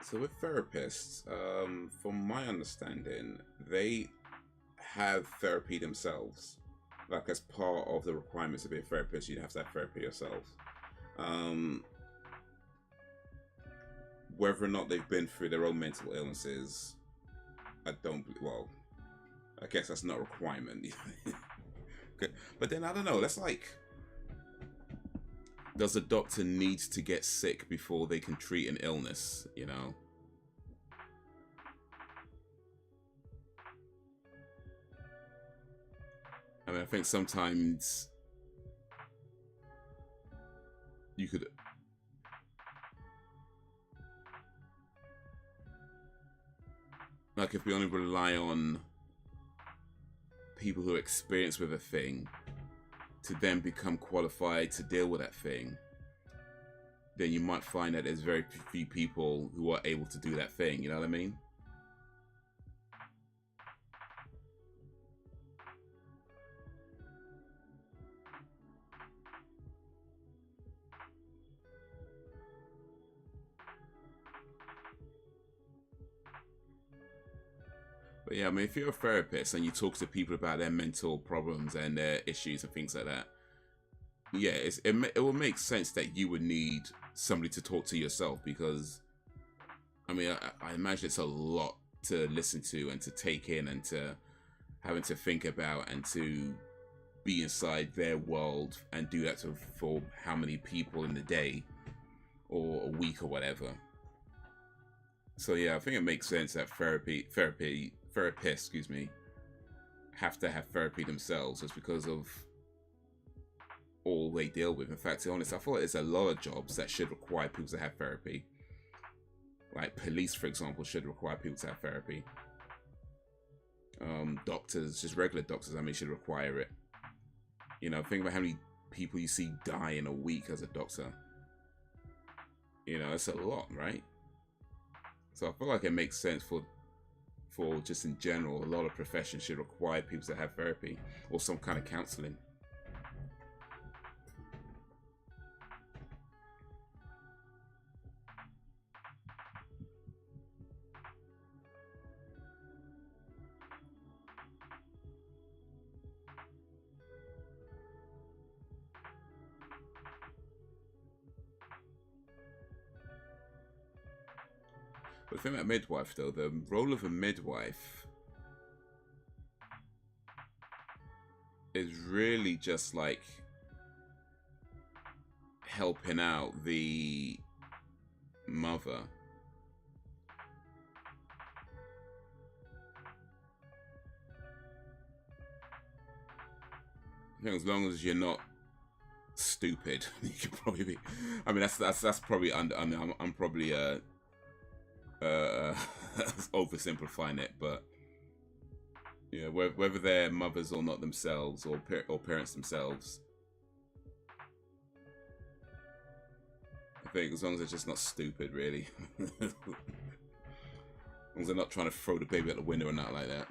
Speaker 1: So with therapists, from my understanding, they have therapy themselves. Like as part of the requirements to be a therapist, you'd have to have therapy yourself. Whether or not they've been through their own mental illnesses, I don't. Well, I guess that's not a requirement. But then I don't know. That's like, does a doctor need to get sick before they can treat an illness? You know. I mean, I think sometimes you could. Like, if we only rely on people who are experienced with a thing to then become qualified to deal with that thing, then you might find that there's very few people who are able to do that thing. You know what I mean? But yeah, I mean, if you're a therapist and you talk to people about their mental problems and their issues and things like that, yeah, it will make sense that you would need somebody to talk to yourself, because, I mean, I imagine it's a lot to listen to and to take in and to having to think about and to be inside their world and do that for how many people in the day or a week or whatever. So yeah, I think it makes sense that therapists, excuse me, have to have therapy themselves, just because of all they deal with. In fact, to be honest, I feel like there's a lot of jobs that should require people to have therapy. Like police, for example, should require people to have therapy. Doctors, just regular doctors, I mean, should require it. You know, think about how many people you see die in a week as a doctor. You know, it's a lot, right? So I feel like it makes sense for just in general, a lot of professions should require people to have therapy or some kind of counseling. But the thing about midwife, though, the role of a midwife is really just like helping out the mother. I think as long as you're not stupid, you can probably be. I mean, that's probably under. I mean, I'm probably oversimplifying it, but yeah, whether they're mothers or not themselves, or parents themselves, I think as long as they're just not stupid, really. As long as they're not trying to throw the baby out the window or not like that.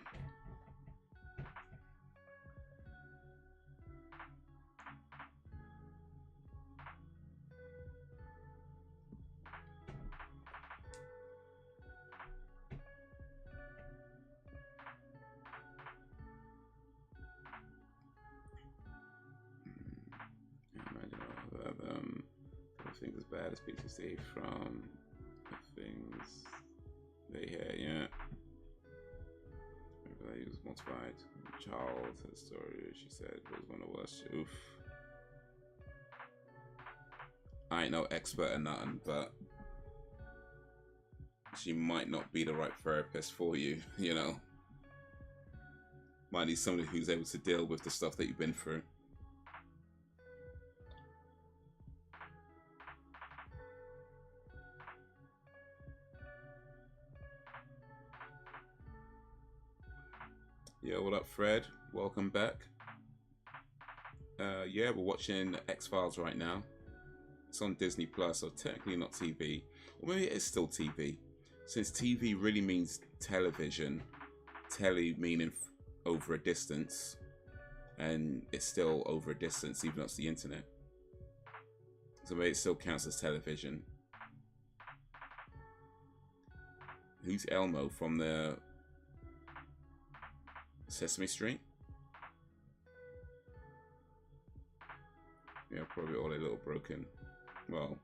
Speaker 1: Things as bad as PTSD from the things they hear, yeah. Maybe I was mortified. Child, her story, she said, was one of the worst. Oof. I ain't no expert in nothing, but she might not be the right therapist for you, you know. Might need somebody who's able to deal with the stuff that you've been through. Yeah, what up, Fred? Welcome back. Yeah, we're watching X-Files right now. It's on Disney Plus, so technically not TV. Or maybe it is still TV. Since TV really means television, tele meaning over a distance, and it's still over a distance even though it's the internet. So maybe it still counts as television. Who's Elmo from the Sesame Street? Yeah, probably all a little broken. Well,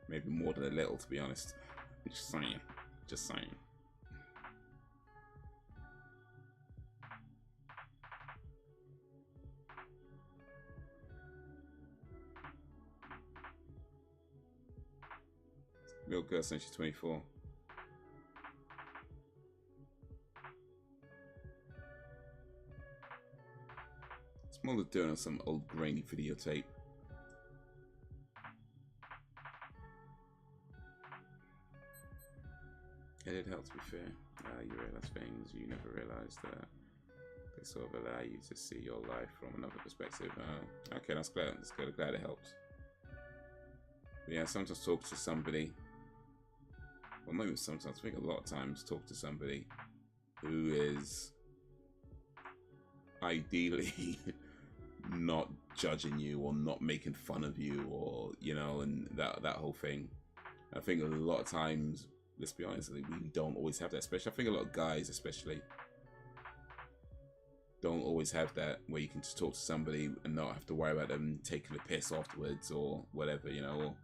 Speaker 1: maybe more than a little, to be honest. Just saying. Just saying. Little girl since she's 24. Smaller doing on some old grainy videotape. It did help, to be fair. You realize things you never realized. They sort of allow you to see your life from another perspective. Okay, that's glad. That's good. Glad it helps. But yeah, sometimes talk to somebody. Well, not even sometimes. I think a lot of times talk to somebody who is ideally not judging you or not making fun of you, or you know, and that whole thing. I think a lot of times, let's be honest, we don't always have that. Especially, I think a lot of guys, especially, don't always have that where you can just talk to somebody and not have to worry about them taking the piss afterwards or whatever, you know, or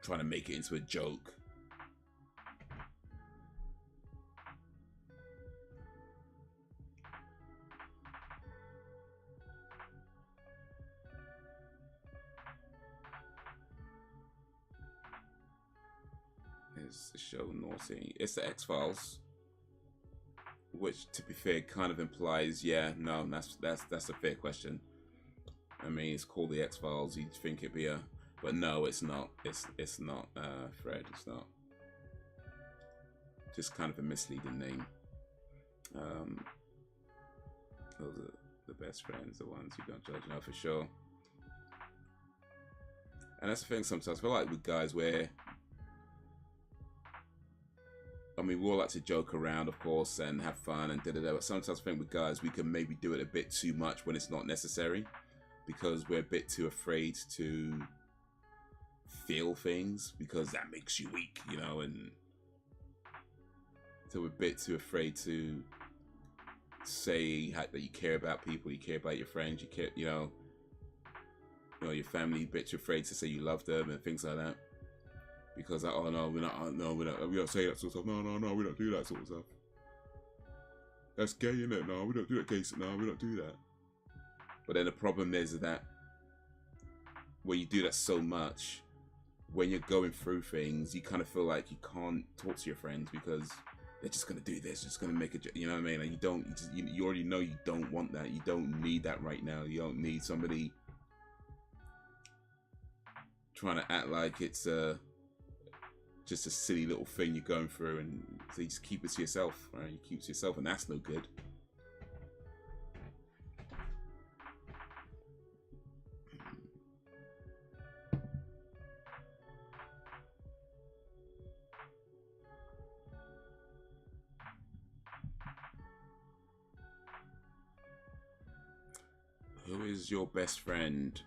Speaker 1: trying to make it into a joke. Is the show naughty? It's the X-Files, which, to be fair, kind of implies, yeah, no, that's a fair question. I mean, it's called the X-Files. You'd think it'd be a, but no, it's not. It's not, Fred. It's not. just kind of a misleading name. Those are the best friends, the ones who don't judge. No, for sure. And that's the thing sometimes. I feel like with guys where, I mean, we all like to joke around, of course, and have fun and da-da-da, but sometimes I think with guys, we can maybe do it a bit too much when it's not necessary, because we're a bit too afraid to feel things, because that makes you weak, you know, and so we're a bit too afraid to say that you care about people, you care about your friends, you care, you know, your family, a bit too afraid to say you love them and things like that. Because, oh no, we don't say that sort of stuff. No, we don't do that sort of stuff. That's gay, isn't it? No, we don't do that gay stuff. No, we don't do that. But then the problem is that when you do that so much, when you're going through things, you kind of feel like you can't talk to your friends because they're just gonna do this, just gonna make it. You know what I mean? And you already know you don't want that. You don't need that right now. You don't need somebody trying to act like it's just a silly little thing you're going through, and so you just keep it to yourself, right? You keep it to yourself, and that's no good. Who is your best friend?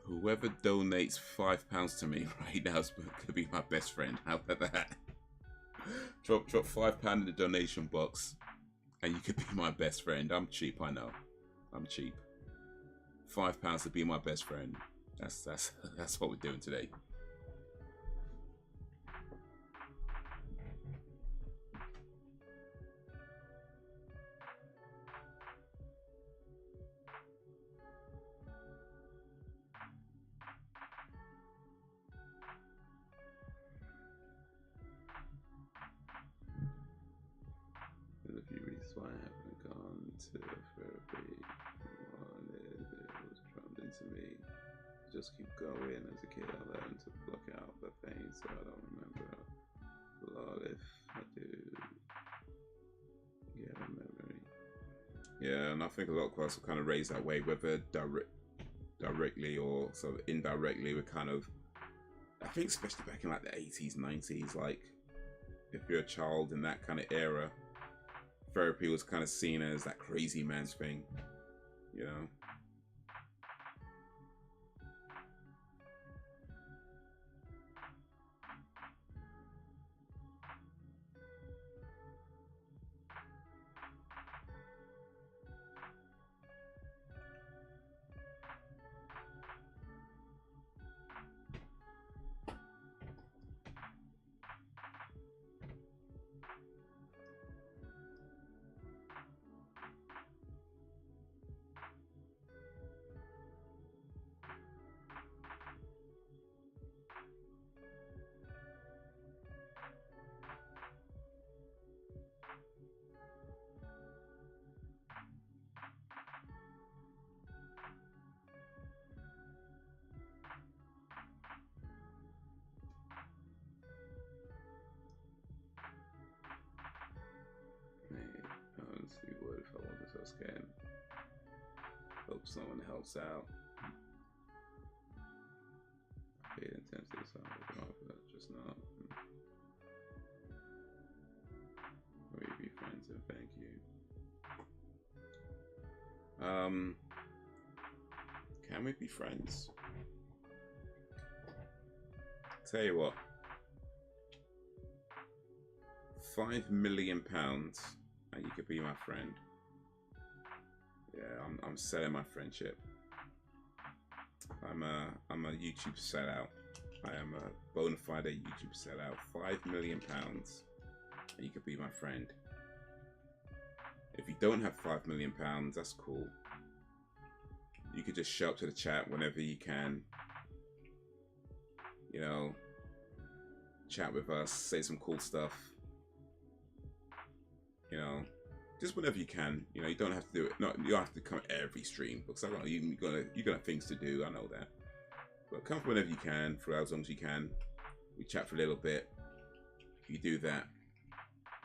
Speaker 1: Whoever donates £5 to me right now is going to be my best friend. How about that? Drop £5 in the donation box, and you could be my best friend. I'm cheap, I know. I'm cheap. £5 to be my best friend. That's what we're doing today. There's a few reasons why I haven't gone to therapy. One is it was drummed into me. Just keep going. As a kid, I learned to block out the pain, so I don't remember a lot. If I do get a memory. Yeah, and I think a lot of us are kind of raised that way, whether directly or sort of indirectly. We're kind of, I think, especially back in like the 80s, 90s, like if you're a child in that kind of era, therapy was kind of seen as that crazy man's thing, you know? Honestly, would if I wasn't so scared. Hope someone helps out. Paid intensity, so I'm looking off for that just now. Will you be friends and thank you? Can we be friends? Tell you what. £5 million and you could be my friend. Yeah, I'm selling my friendship. I'm a YouTube sellout. I am a bona fide YouTube sellout. £5 million and you could be my friend. If you don't have £5 million, that's cool. You could just show up to the chat whenever you can. You know, chat with us, say some cool stuff. You know, just whenever you can. You know, you don't have to do it. No, you don't have to come every stream because you got things to do. I know that. But come whenever you can, for as long as you can. We chat for a little bit. You do that,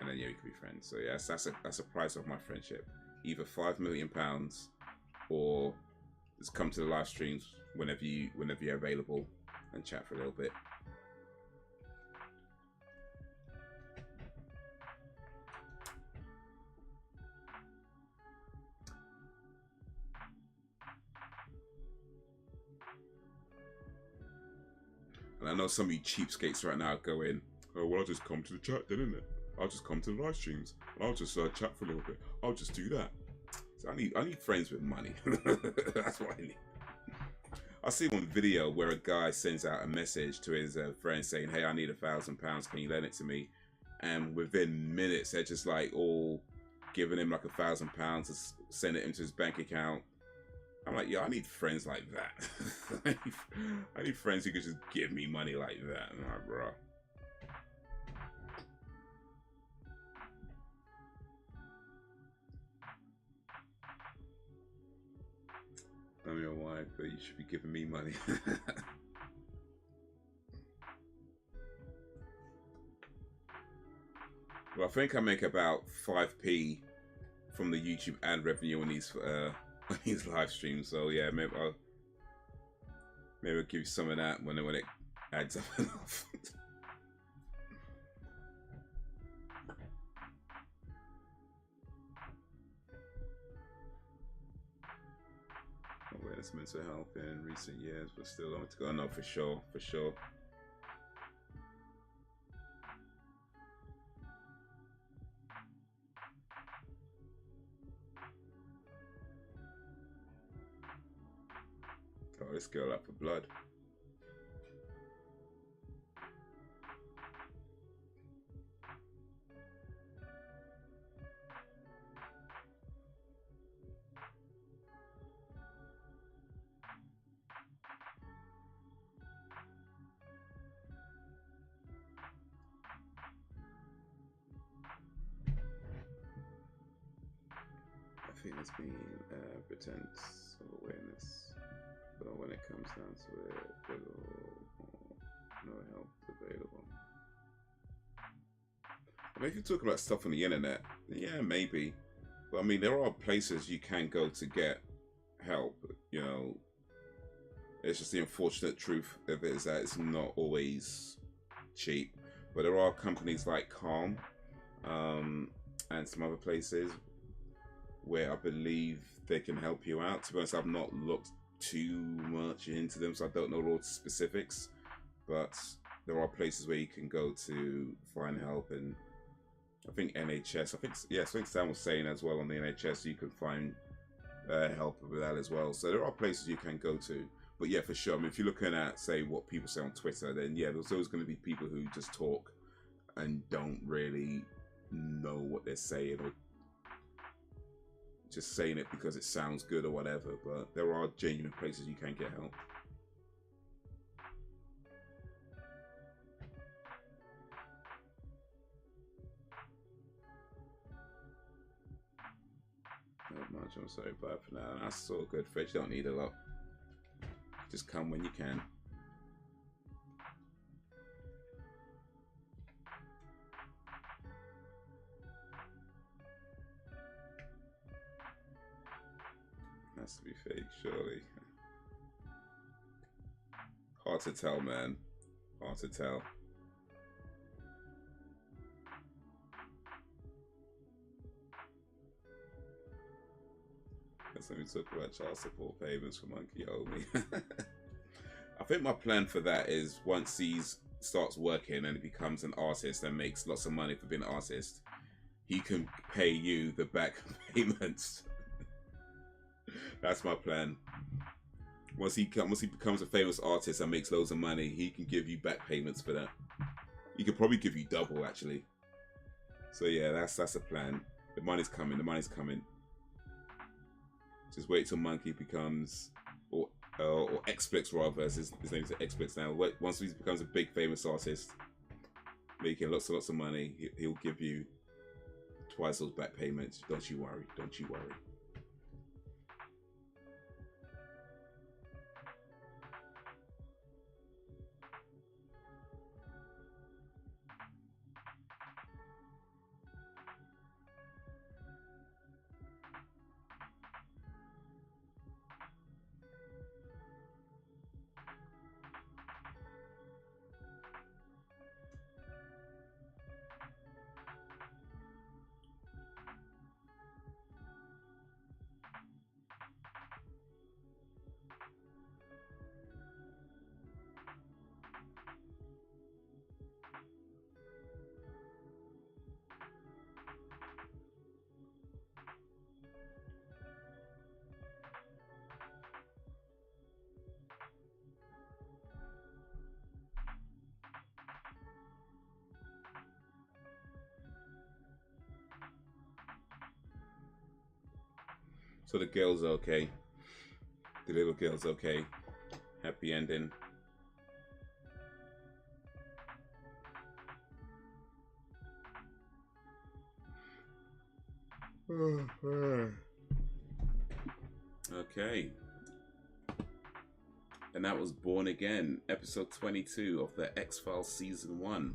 Speaker 1: and then yeah, we can be friends. So yeah, that's a price of my friendship. Either £5 million, or just come to the live streams whenever you're available and chat for a little bit. And I know some of you cheapskates right now go in, oh, well, I'll just come to the chat then, innit? I'll just come to the live streams. I'll just chat for a little bit. I'll just do that. So I need friends with money. That's what I need. I see one video where a guy sends out a message to his friend saying, hey, I need £1,000. Can you lend it to me? And within minutes, they're just like all giving him like £1,000 to send it into his bank account. I'm like, yo, I need friends like that. I need friends who could just give me money like that. I'm like, bro. I'm your wife, but you should be giving me money. Well, I think I make about 5p from the YouTube ad revenue on these live streams. So yeah, maybe I'll give you some of that when it adds up enough. Awareness mental health in recent years, but still long to go. No, for sure, for sure. Oh, this girl up for blood. I think there's been pretense of awareness, but when it comes down to it, no help available. I mean, if you're talking about stuff on the internet, yeah, maybe. But I mean, there are places you can go to get help, you know. It's just the unfortunate truth of it is that it's not always cheap. But there are companies like Calm and some other places where I believe they can help you out. To be honest, I've not looked too much into them, so I don't know all the specifics. But there are places where you can go to find help, and I think NHS. I think Sam was saying as well on the NHS you can find help with that as well. So there are places you can go to. But yeah, for sure. I mean, if you're looking at, say, what people say on Twitter, then yeah, there's always going to be people who just talk and don't really know what they're saying, or just saying it because it sounds good or whatever. But there are genuine places you can get help. Not much, I'm sorry, but for now, that's all good, Fred. You don't need a lot. Just come when you can. Has to be fake, surely. Hard to tell, man. Hard to tell. Let me talk about child support payments for Monkey Homie. I think my plan for that is once he starts working and he becomes an artist and makes lots of money for being an artist, he can pay you the back payments. That's my plan. Once he becomes a famous artist and makes loads of money, he can give you back payments for that. He could probably give you double, actually. So yeah, that's a plan. The money's coming. The money's coming. Just wait till Monkey becomes, or XSplit rather, as his name is XSplit now. Once he becomes a big famous artist, making lots of money, he'll give you twice those back payments. Don't you worry. Don't you worry. So the girl's okay. The little girl's okay. Happy ending. Okay. And that was Born Again, episode 22 of the X-Files season 1.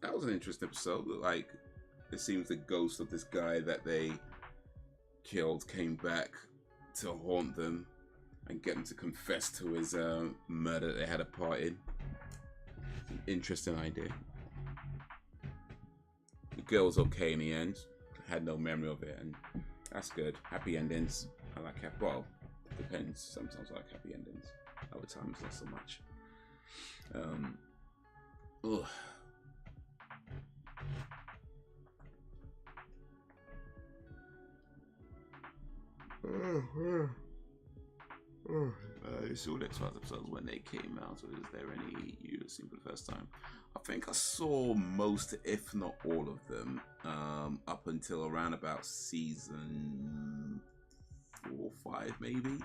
Speaker 1: That was an interesting episode. Like, it seems the ghost of this guy that they killed came back to haunt them and get them to confess to his murder that they had a part in. Interesting idea. The girl was okay in the end. Had no memory of it, and that's good. Happy endings. I like happy. Well, depends. Sometimes I like happy endings. Other times not so much. Ugh. You saw the X-Files episodes when they came out, so is there any you've seen for the first time? I think I saw most, if not all of them, up until around about season 4 or 5 maybe.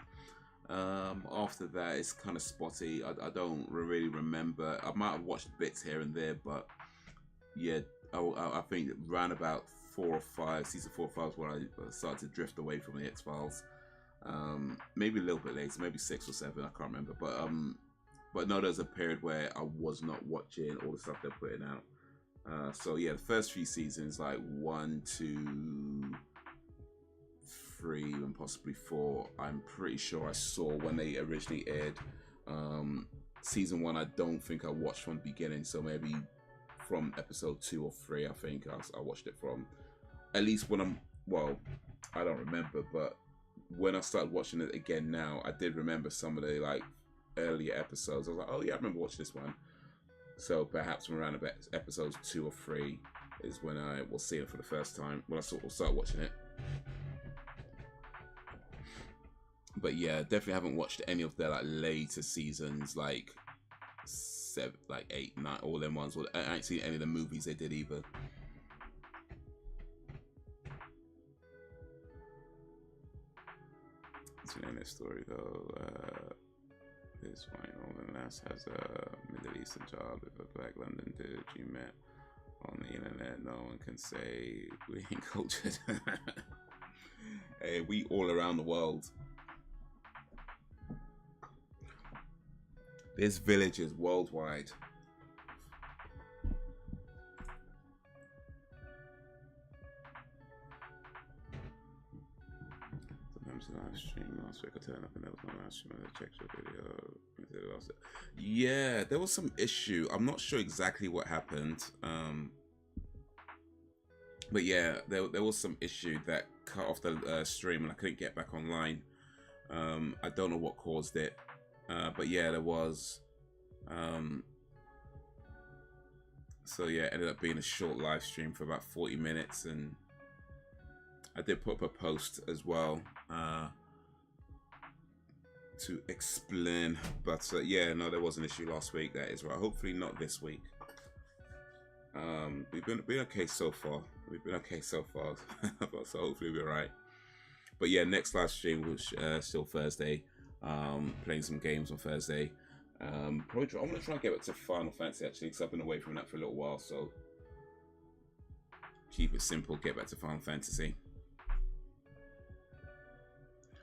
Speaker 1: After that it's kind of spotty. I don't really remember. I might have watched bits here and there, but yeah, I think around about 4 or 5, season 4 or 5 was when I started to drift away from the X-Files. Maybe a little bit later, maybe 6 or 7, I can't remember. But no, there's a period where I was not watching all the stuff they're putting out. So yeah, the first few seasons, like 1, 2, 3, and possibly 4, I'm pretty sure I saw when they originally aired. Season 1, I don't think I watched from the beginning, so maybe from episode 2 or 3, I think I watched it from. At least when I don't remember, but when I started watching it again now, I did remember some of the like earlier episodes. I was like, oh yeah, I remember watching this one. So perhaps from around about episodes 2 or 3 is when I will see it for the first time, when I sort of start watching it. But yeah, definitely haven't watched any of their like later seasons, like 7, like 8, 9, all them ones. I ain't seen any of the movies they did either. In this story though, this white Northern lass has a Middle Eastern child with a black London dude you met on the internet. No one can say we ain't cultured. Hey, we all around the world. There's villages worldwide. Live stream last week. I turned up and there was no live stream. I checked your video. Yeah, there was some issue. I'm not sure exactly what happened. But yeah, there was some issue that cut off the stream and I couldn't get back online. I don't know what caused it. But yeah, there was. So yeah, it ended up being a short live stream for about 40 minutes, and I did put up a post as well to explain, but yeah, no, there was an issue last week. That is right. Hopefully not this week. We've been okay so far. So hopefully we're right. But yeah, next live stream was still Thursday. Playing some games on Thursday. Probably I'm gonna try and get back to Final Fantasy actually, because I've been away from that for a little while. So keep it simple. Get back to Final Fantasy.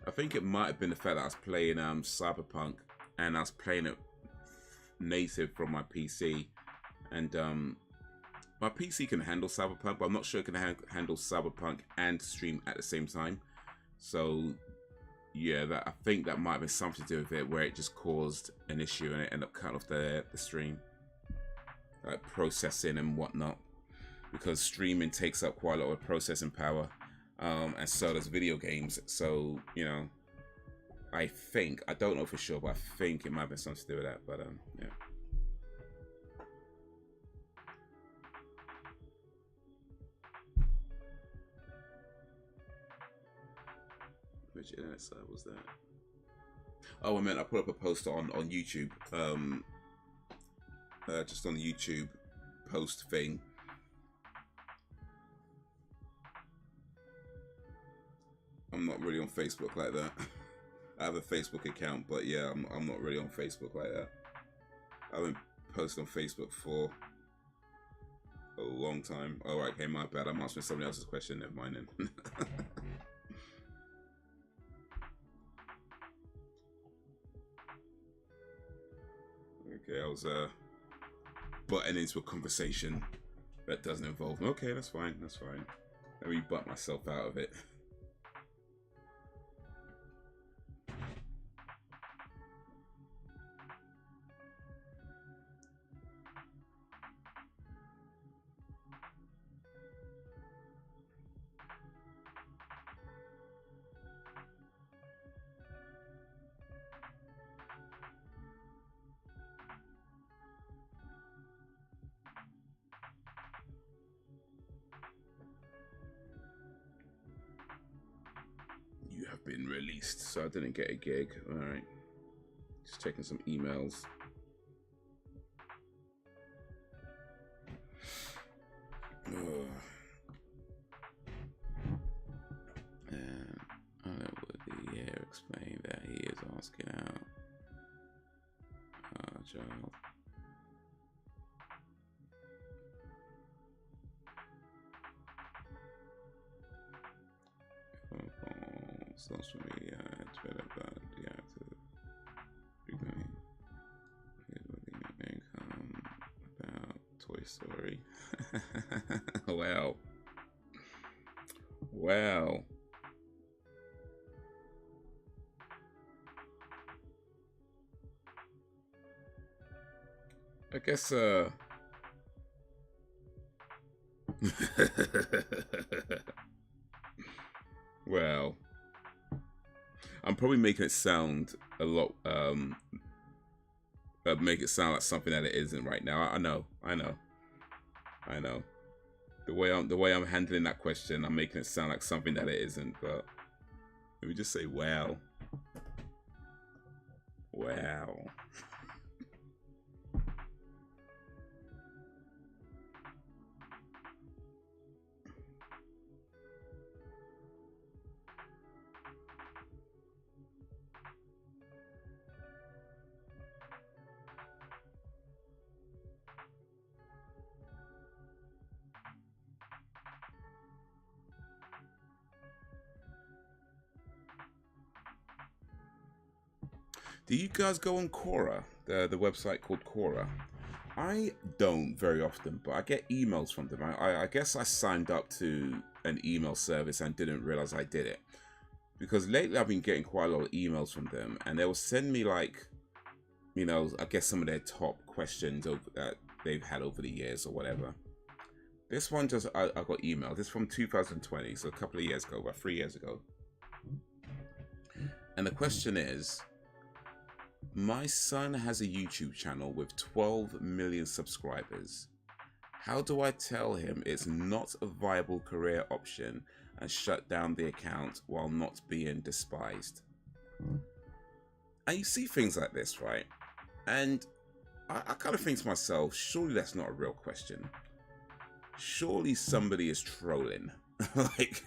Speaker 1: I think it might have been the fact that I was playing Cyberpunk and I was playing it native from my PC, and my PC can handle Cyberpunk, but I'm not sure it can handle Cyberpunk and stream at the same time. So yeah, I think that might have been something to do with it, where it just caused an issue and it ended up cutting off the stream, like processing and whatnot, because streaming takes up quite a lot of processing power. And so does video games. So, you know, I don't know for sure, but I think it might have been something to do with that. But yeah. Which internet site was that? Oh, I meant I put up a post on YouTube. Just on the YouTube post thing. I'm not really on Facebook like that. I have a Facebook account, but yeah, I'm not really on Facebook like that. I haven't posted on Facebook for a long time. Oh, right, okay, my bad. I'm answering somebody else's question. Never mind then. Okay, I was butting into a conversation that doesn't involve me. Okay, that's fine. That's fine. Let me butt myself out of it. You have been released, so I didn't get a gig. All right, just checking some emails. And would the air explain that he is asking out child. Social media, Twitter, but you have to frequently income about Toy Story. Wow. Wow. I guess well, I'm probably making it sound a lot make it sound like something that it isn't right now. I know. The way I'm handling that question, I'm making it sound like something that it isn't, but let me just say wow. Wow. Do you guys go on Quora, the website called Quora? I don't very often, but I get emails from them. I guess I signed up to an email service and didn't realize I did it. Because lately I've been getting quite a lot of emails from them, and they will send me, like, you know, I guess some of their top questions that they've had over the years or whatever. This one just, I got emailed. This is from 2020, so a couple of years ago, about 3 years ago. And the question is, my son has a YouTube channel with 12 million subscribers. How do I tell him it's not a viable career option and shut down the account while not being despised? And you see things like this, right? And I kind of think to myself, surely that's not a real question. Surely somebody is trolling. Like,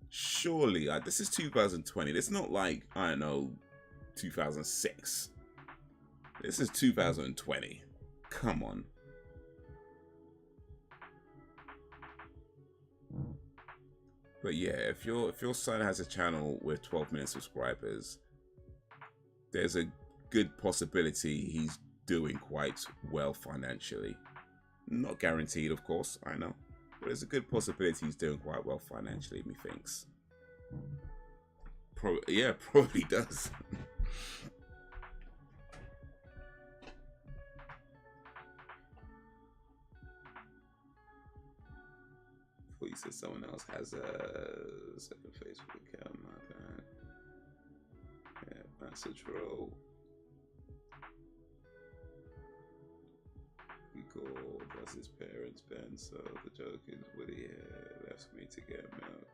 Speaker 1: surely, this is 2020. It's not like, I don't know, 2006. This is 2020. Come on. But yeah, if your son has a channel with 12 million subscribers, there's a good possibility he's doing quite well financially. Not guaranteed, of course, I know, but there's a good possibility he's doing quite well financially, methinks. Yeah, probably does. I thought you said someone else has a second Facebook account. My bad. Yeah, that's a troll. We called us his parents, Ben, so the joke is Woody left me to get milk.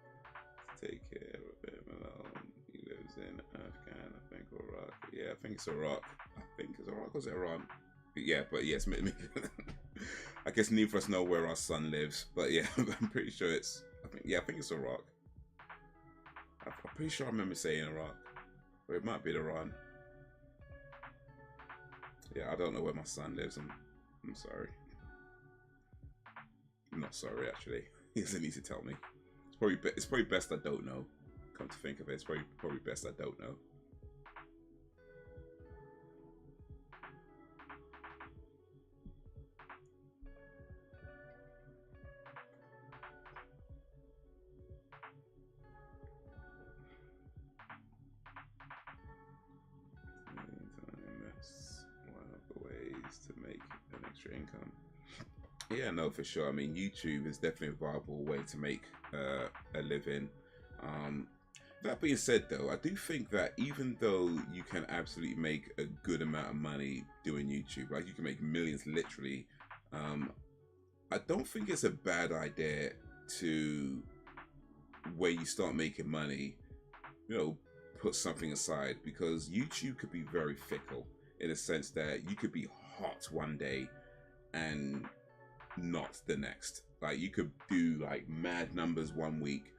Speaker 1: To take care of him alone. He lives in Afghan, I think, or Iraq. Yeah, I think it's Iraq. I think it's Iraq, or is it Iran? But yeah, but yes, I guess neither of us know where our son lives, but yeah, I'm pretty sure it's, I think it's Iraq. I'm pretty sure I remember saying Iraq, but it might be Iran. Yeah, I don't know where my son lives. I'm sorry. I'm not sorry, actually. He doesn't need to tell me. It's probably best I don't know. Come to think of it, it's probably best I don't know. That's one of the ways to make an extra income. Yeah, no, for sure. I mean, YouTube is definitely a viable way to make a living. That being said, though, I do think that even though you can absolutely make a good amount of money doing YouTube, like you can make millions literally, I don't think it's a bad idea to, where you start making money, you know, put something aside, because YouTube could be very fickle in a sense that you could be hot one day and not the next. Like you could do like mad numbers one week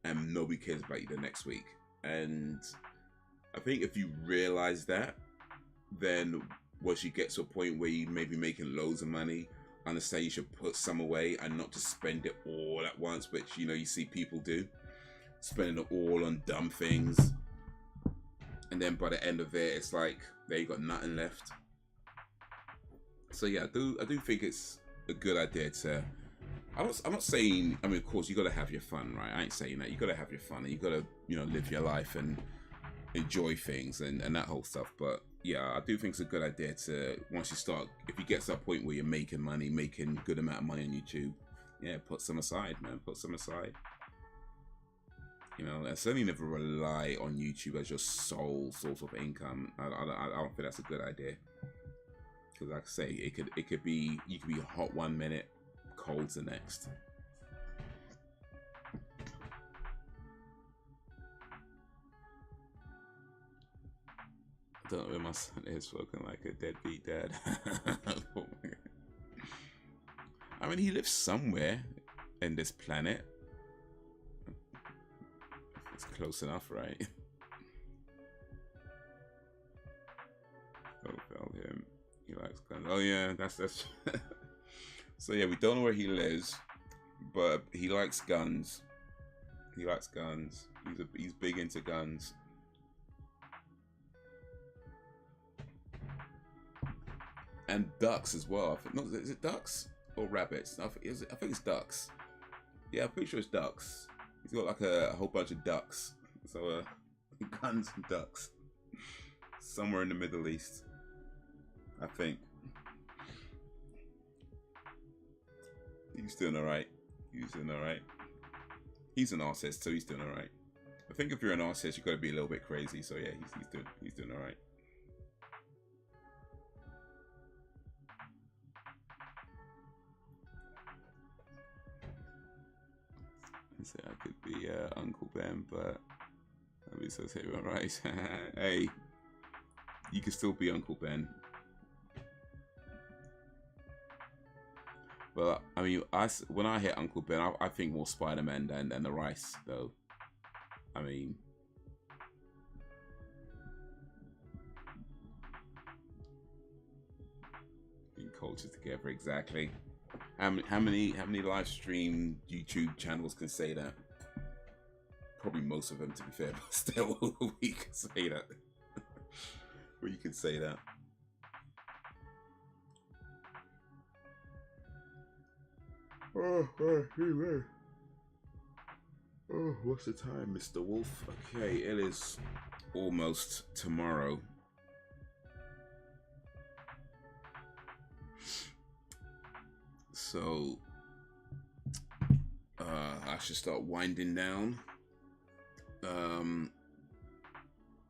Speaker 1: and nobody cares about you the next week. And I think if you realize that, then once you get to a point where you may be making loads of money, understand you should put some away and not just spend it all at once, which, you know, you see people do, spending it all on dumb things. And then by the end of it, it's like they got nothing left. So yeah, I do think it's a good idea to. I'm not saying. I mean, of course, you got to have your fun, right? I ain't saying that. You got to have your fun, and you got to, you know, live your life and enjoy things and that whole stuff. But yeah, I do think it's a good idea to, once you start, if you get to that point where you're making money, making a good amount of money on YouTube, yeah, put some aside, man. Put some aside. You know, and certainly never rely on YouTube as your sole source of income. I don't think that's a good idea. Because like I say, it could be, you could be hot one minute, cold the next. I don't know where my son is, looking like a deadbeat dad. Oh my God. I mean, he lives somewhere in this planet. It's close enough, right? Oh, fell him. He likes guns. Oh yeah, that's. So yeah, we don't know where he lives, but he likes guns. He likes guns. He's big into guns. And ducks as well. I think, no, is it ducks or rabbits? I think it's ducks. Yeah, I'm pretty sure it's ducks. He's got like a whole bunch of ducks. So guns and ducks. Somewhere in the Middle East, I think. He's doing alright. He's doing alright. He's an artist, so he's doing alright. I think if you're an artist, you've got to be a little bit crazy. So yeah, he's doing alright. So I could be Uncle Ben, but I'll be so say right. Hey, you can still be Uncle Ben. But I mean, when I hear Uncle Ben, I think more Spider-Man than the rice, though. I mean, being cultures together, exactly. How many live stream YouTube channels can say that? Probably most of them, to be fair, but still, we can say that. We can say that. Oh, what's the time, Mr. Wolf? Okay, it is almost tomorrow. So, I should start winding down,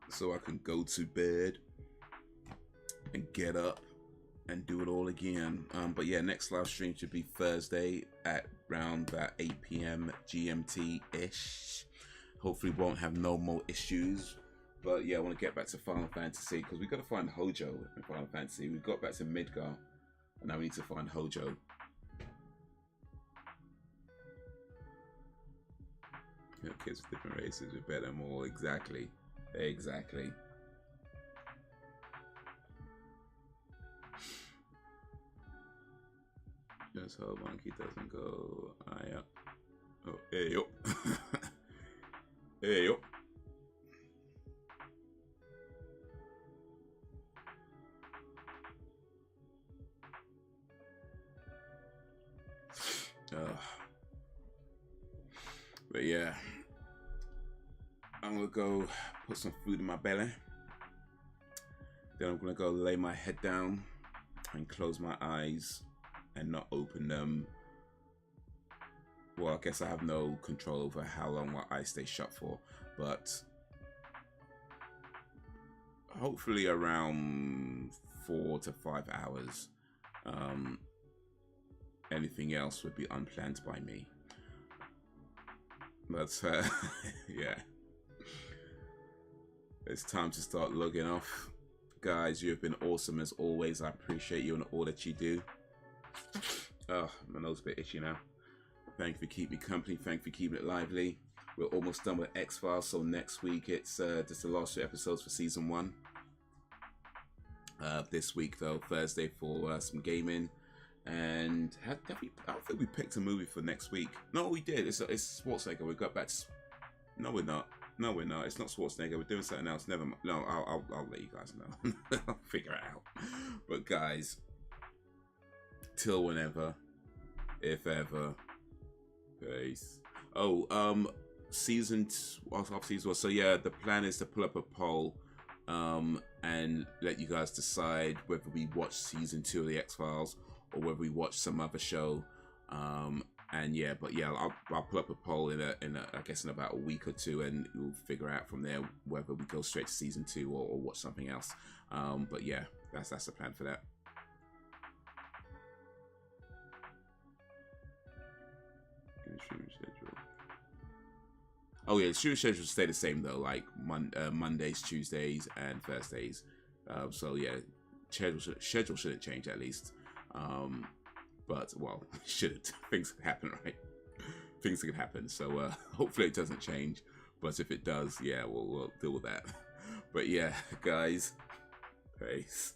Speaker 1: so I can go to bed and get up and do it all again. But yeah, next live stream should be Thursday at around about 8 p.m. GMT-ish. Hopefully won't have no more issues. But yeah, I want to get back to Final Fantasy, because we got to find Hojo in Final Fantasy. We got back to Midgar, and now we need to find Hojo. You know, kids with different races, we bet them all. Exactly. Exactly. Just hope Monkey doesn't go. Oh, hey yo. Hey yo. But yeah, I'm gonna go put some food in my belly. Then I'm gonna go lay my head down and close my eyes and not open them. Well, I guess I have no control over how long my eyes stay shut for, but hopefully around 4 to 5 hours. Anything else would be unplanned by me. But yeah, it's time to start logging off. Guys, you have been awesome as always. I appreciate you and all that you do. Oh, my nose is a bit itchy now. Thank you for keeping me company. Thank you for keeping it lively. We're almost done with X-Files, so next week it's just the last 2 episodes for season 1. This week though, Thursday for some gaming. And I don't think we picked a movie for next week. No, we did. It's Schwarzenegger. We got back to... No, we're not. No, we're not. It's not Schwarzenegger. We're doing something else. Never mind. No, I'll let you guys know. I'll figure it out. But guys, till whenever, if ever, peace. Oh, season 2. So yeah, the plan is to pull up a poll, and let you guys decide whether we watch season 2 of the X-Files or whether we watch some other show. And yeah, but yeah, I'll pull up a poll in I guess in about a week or 2, and we'll figure out from there whether we go straight to season 2 or watch something else. But yeah, that's the plan for that. Streaming schedule. Oh yeah, the streaming schedule will stay the same though, like Mondays, Tuesdays, and Thursdays. So yeah, schedule shouldn't change at least. But well, shouldn't. Things can happen, right? Things can happen. So hopefully it doesn't change. But if it does, yeah, we'll deal with that. But yeah, guys, peace.